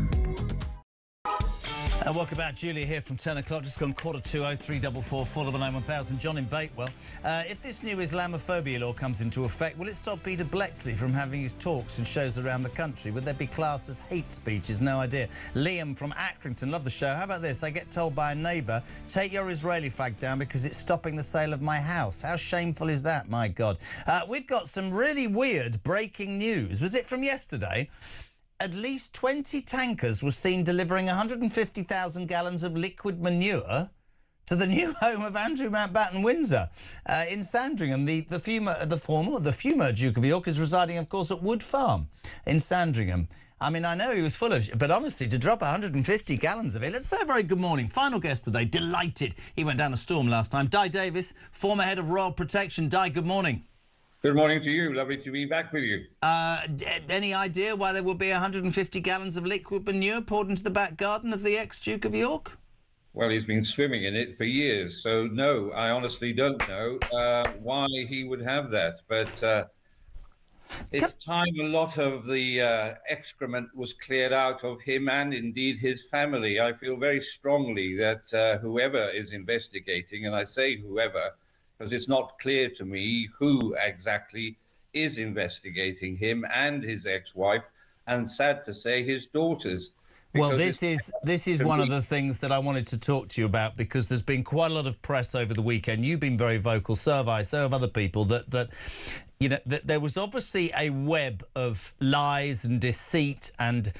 Welcome back, Julia here from 10 o'clock, just gone 2:02, 444-499-1000. John in Bakewell. If this new Islamophobia law comes into effect, will it stop Peter Bleksley from having his talks and shows around the country? Would they be classed as hate speeches? No idea. Liam from Accrington, love the show. How about this? I get told by a neighbour, take your Israeli flag down because it's stopping the sale of my house. How shameful is that? My God. We've got some really weird breaking news. Was it from yesterday? At least 20 tankers were seen delivering 150,000 gallons of liquid manure to the new home of Andrew Mountbatten Windsor in Sandringham. The former Duke of York is residing, of course, at Wood Farm in Sandringham. I mean, I know he was full of but honestly, to drop 150 gallons of it. Let's say a very good morning. Final guest today, delighted. He went down a storm last time. Di Davis, former head of Royal Protection. Di, good morning. Good morning to you. Lovely to be back with you. Any idea why there will be 150 gallons of liquid manure poured into the back garden of the ex-Duke of York? Well, he's been swimming in it for years, so no, I honestly don't know why he would have that. But it's time a lot of the excrement was cleared out of him and indeed his family. I feel very strongly that whoever is investigating, and I say whoever, because it's not clear to me who exactly is investigating him and his ex-wife, and sad to say, his daughters. Well, this is one of the things that I wanted to talk to you about, because there's been quite a lot of press over the weekend. You've been very vocal, so have I, so have other people, that you know, that there was obviously a web of lies and deceit and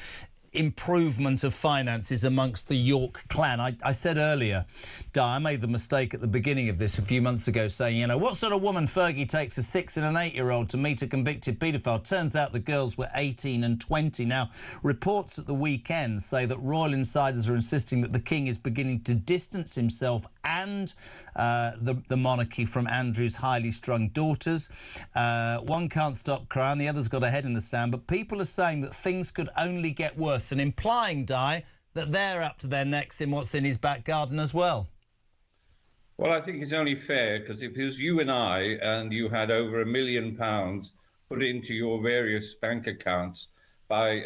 improvement of finances amongst the York clan. I said earlier, Di, I made the mistake at the beginning of this a few months ago saying, you know, what sort of woman Fergie takes a 6 and an 8-year-old to meet a convicted paedophile? Turns out the girls were 18 and 20. Now, reports at the weekend say that royal insiders are insisting that the king is beginning to distance himself and the monarchy from Andrew's highly strung daughters. One can't stop crying, the other's got a head in the stand, but people are saying that things could only get worse and implying, Di, that they're up to their necks in what's in his back garden as well. Well, I think it's only fair, because if it was you and I and you had over £1 million put into your various bank accounts by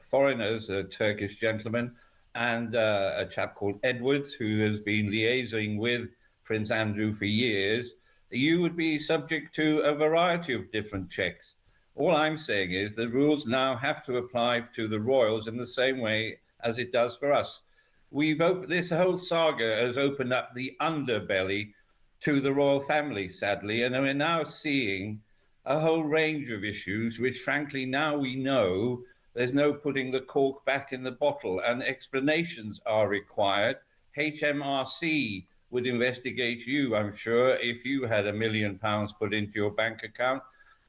foreigners, a Turkish gentleman, and a chap called Edwards, who has been liaising with Prince Andrew for years, you would be subject to a variety of different checks. All I'm saying is the rules now have to apply to the royals in the same way as it does for us. This whole saga has opened up the underbelly to the royal family, sadly, and we're now seeing a whole range of issues which, frankly, now we know there's no putting the cork back in the bottle, and explanations are required. HMRC would investigate you, I'm sure, if you had £1 million put into your bank account,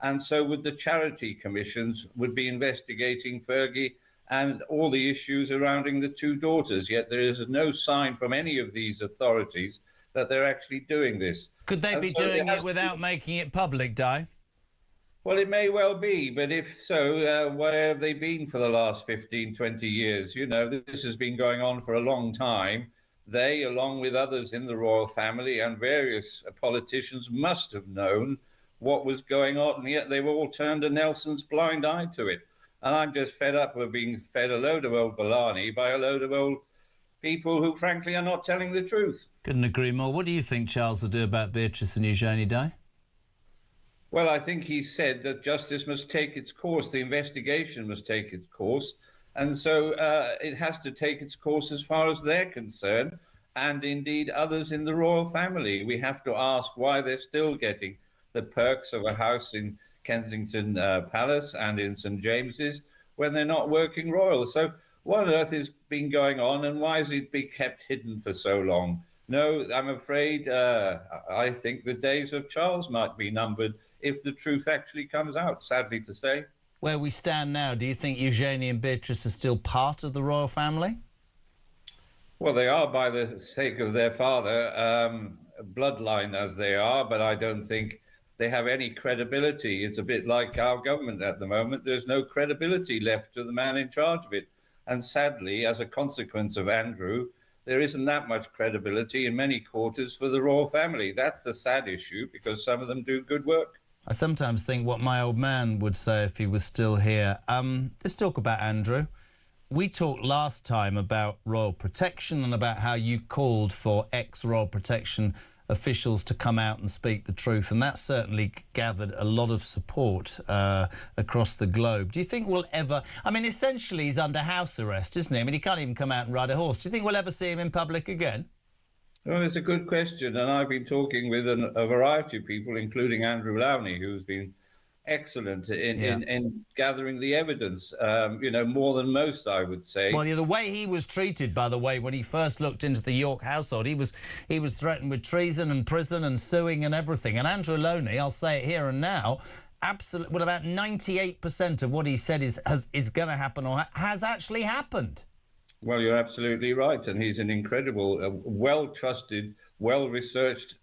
and so would the charity commissions would be investigating Fergie and all the issues surrounding the 2 daughters. Yet there is no sign from any of these authorities that they're actually doing this. Could they be doing it without making it public, Di? Well, it may well be, but if so, where have they been for the last 15, 20 years? You know, this has been going on for a long time. They, along with others in the royal family and various politicians, must have known what was going on, and yet they've all turned a Nelson's blind eye to it. And I'm just fed up with being fed a load of old baloney by a load of old people who, frankly, are not telling the truth. Couldn't agree more. What do you think Charles will do about Beatrice and Eugenie, Di? Well, I think he said that justice must take its course, the investigation must take its course, and so it has to take its course as far as they're concerned, and indeed others in the royal family. We have to ask why they're still getting the perks of a house in Kensington Palace and in St James's when they're not working royal. So what on earth has been going on, and why has it been kept hidden for so long? No, I'm afraid I think the days of Charles might be numbered if the truth actually comes out, sadly to say. Where we stand now, do you think Eugenie and Beatrice are still part of the royal family? Well, they are by the sake of their father, bloodline as they are, but I don't think they have any credibility. It's a bit like our government at the moment. There's no credibility left to the man in charge of it. And sadly, as a consequence of Andrew, there isn't that much credibility in many quarters for the royal family. That's the sad issue, because some of them do good work. I sometimes think what my old man would say if he was still here. Let's talk about Andrew. We talked last time about royal protection and about how you called for ex-royal protection officials to come out and speak the truth, and that certainly gathered a lot of support across the globe. Do you think we'll ever... I mean, essentially he's under house arrest, isn't he? I mean, he can't even come out and ride a horse. Do you think we'll ever see him in public again? Well, it's a good question, and I've been talking with a variety of people, including Andrew Lowney, who's been excellent in gathering the evidence, you know, more than most, I would say. Well, the way he was treated, by the way, when he first looked into the York household, he was threatened with treason and prison and suing and everything. And Andrew Lowney, I'll say it here and now, absolutely, well, about 98% of what he said is going to happen or has actually happened. Well, you're absolutely right, and he's an incredible, well-trusted, well-researched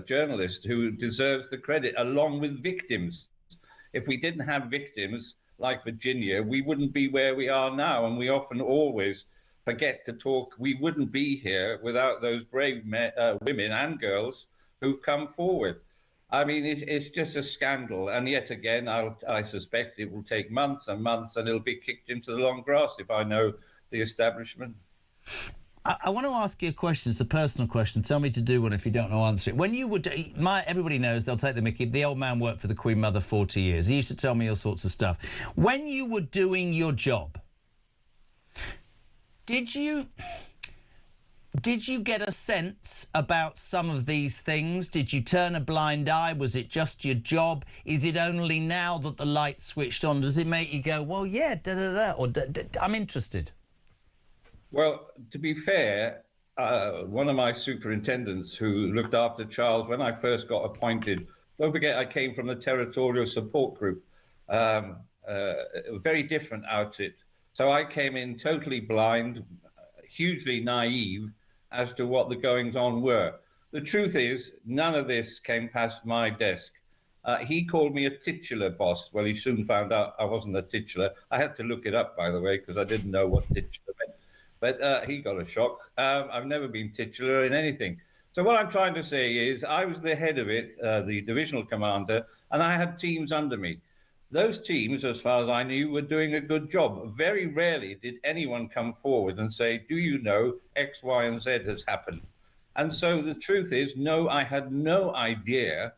journalist who deserves the credit, along with victims. If we didn't have victims like Virginia, we wouldn't be where we are now, and we often always forget to talk. We wouldn't be here without those brave women and girls who've come forward. I mean, it's just a scandal, and yet again, I suspect it will take months and months, and it'll be kicked into the long grass if I know the establishment. I want to ask you a question. It's a personal question. Tell me to do one if you don't know answer it. When you would, everybody knows, they'll take the mickey. The old man worked for the Queen Mother 40 years. He used to tell me all sorts of stuff. When you were doing your job, did you Did you get a sense about some of these things? Did you turn a blind eye? Was it just your job? Is it only now that the light switched on? Does it make you go, well, yeah, da-da-da, or I'm interested? Well, to be fair, one of my superintendents who looked after Charles when I first got appointed, don't forget I came from the Territorial Support Group, a very different outfit. So I came in totally blind, hugely naive as to what the goings-on were. The truth is, none of this came past my desk. He called me a titular boss. Well, he soon found out I wasn't a titular. I had to look it up, by the way, because I didn't know what titular meant. But he got a shock. I've never been titular in anything. So what I'm trying to say is I was the head of it, the divisional commander, and I had teams under me. Those teams, as far as I knew, were doing a good job. Very rarely did anyone come forward and say, do you know X, Y, and Z has happened? And so the truth is, no, I had no idea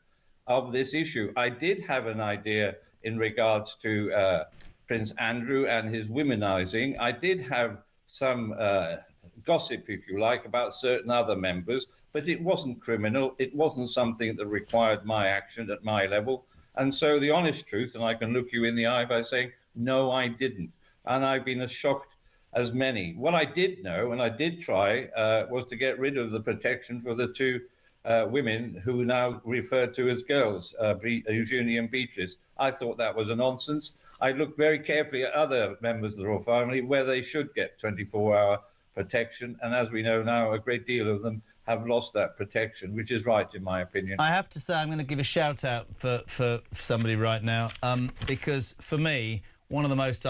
of this issue. I did have an idea in regards to Prince Andrew and his womenizing. I did have some gossip, if you like, about certain other members, but it wasn't criminal. It wasn't something that required my action at my level. And so the honest truth, and I can look you in the eye by saying, no, I didn't. And I've been as shocked as many. What I did know, and I did try, was to get rid of the protection for the two women who are now referred to as girls, Eugenie and Beatrice. I thought that was a nonsense. I looked very carefully at other members of the royal family where they should get 24-hour protection. And as we know now, a great deal of them have lost that protection, which is right, in my opinion. I have to say I'm going to give a shout-out for somebody right now, because for me, one of the most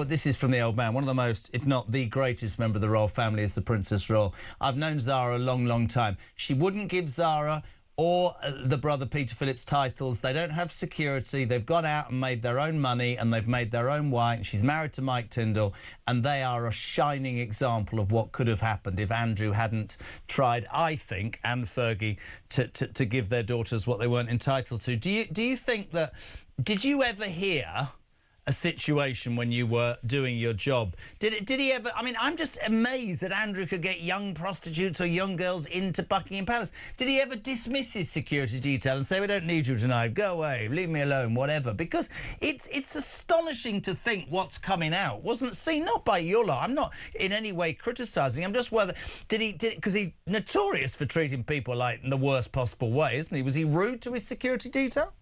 this is from the old man, one of the most, if not the greatest member of the royal family is the Princess Royal. I've known Zara a long, long time. She wouldn't give Zara or the brother Peter Phillips titles. They don't have security. They've gone out and made their own money and they've made their own wine. She's married to Mike Tyndall and they are a shining example of what could have happened if Andrew hadn't tried, I think, and Fergie, to give their daughters what they weren't entitled to. Do you think that... Did you ever hear a situation when you were doing your job? Did he ever... I mean, I'm just amazed that Andrew could get young prostitutes or young girls into Buckingham Palace. Did he ever dismiss his security detail and say, we don't need you tonight, go away, leave me alone, whatever? Because it's astonishing to think what's coming out wasn't seen, not by your lot. I'm not in any way criticising. I'm just whether... Because he's notorious for treating people like in the worst possible way, isn't he? Was he rude to his security detail?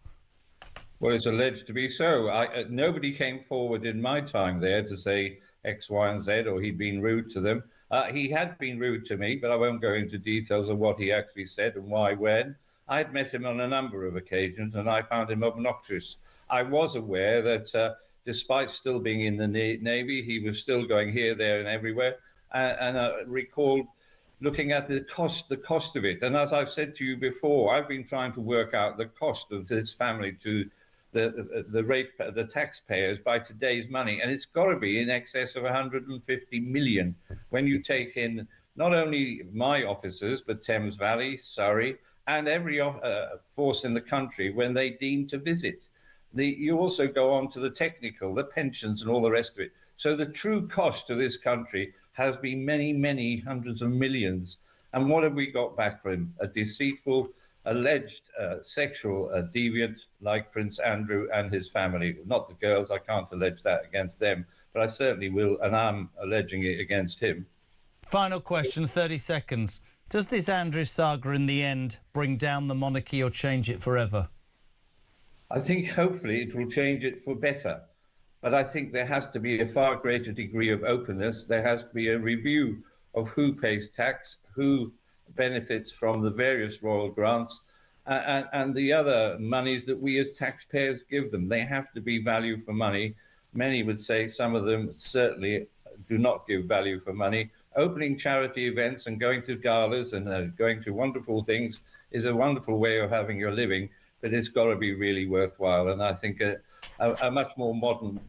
Well, it's alleged to be so. Nobody came forward in my time there to say X, Y, and Z, or he'd been rude to them. He had been rude to me, but I won't go into details of what he actually said and why, when. I had met him on a number of occasions, and I found him obnoxious. I was aware that despite still being in the Navy, he was still going here, there, and everywhere. And I recall looking at the cost of it. And as I've said to you before, I've been trying to work out the cost of this family to the taxpayers by today's money, and it's got to be in excess of 150 million when you take in not only my officers but Thames Valley, Surrey, and every force in the country when they deem to visit. You also go on to the technical, the pensions, and all the rest of it. So the true cost to this country has been many, many hundreds of millions. And what have we got back for him? A deceitful, alleged sexual deviant like Prince Andrew and his family. Not the girls, I can't allege that against them, but I certainly will, and I'm alleging it against him. Final question, 30 seconds. Does this Andrew saga in the end bring down the monarchy or change it forever? I think hopefully it will change it for better, but I think there has to be a far greater degree of openness. There has to be a review of who pays tax, who benefits from the various royal grants, and the other monies that we as taxpayers give them. They have to be value for money. Many would say some of them certainly do not give value for money. Opening charity events and going to galas and going to wonderful things is a wonderful way of having your living, but it's got to be really worthwhile. And I think a much more modern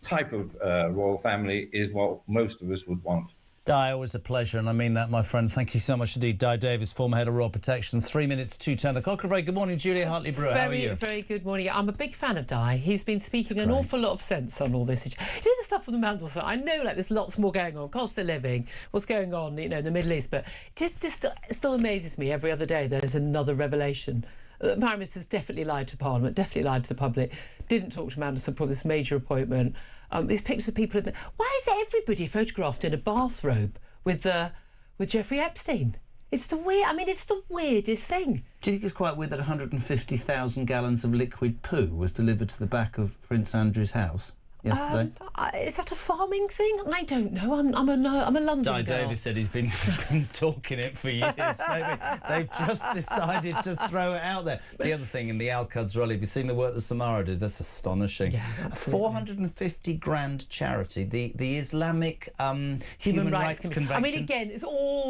type of royal family is what most of us would want. Di, always a pleasure, and I mean that, my friend. Thank you so much indeed. Di Davis, former head of Royal Protection. 3 minutes to 10 o'clock. A very good morning, Julia Hartley-Brewer. How are you? Very good morning. I'm a big fan of Di. He's been speaking an awful lot of sense on all this. You know, the stuff on the Mandelsson, I know, like, there's lots more going on. Cost of living, what's going on, you know, in the Middle East, but it still amazes me every other day there's another revelation. The Prime Minister's definitely lied to Parliament, definitely lied to the public, didn't talk to Mandelsson for this major appointment. These pictures of people... Why is everybody photographed in a bathrobe with Jeffrey Epstein? It's the weirdest thing. Do you think it's quite weird that 150,000 gallons of liquid poo was delivered to the back of Prince Andrew's house yesterday? Is that a farming thing? I don't know. I'm a London Di girl. Davis said he's been talking it for years. Maybe they've just decided to throw it out there. The other thing in the Al-Quds rally, have you seen the work that Samara did? That's astonishing. Yeah, 450 grand charity, the Islamic Human Rights Convention. I mean, again, it's all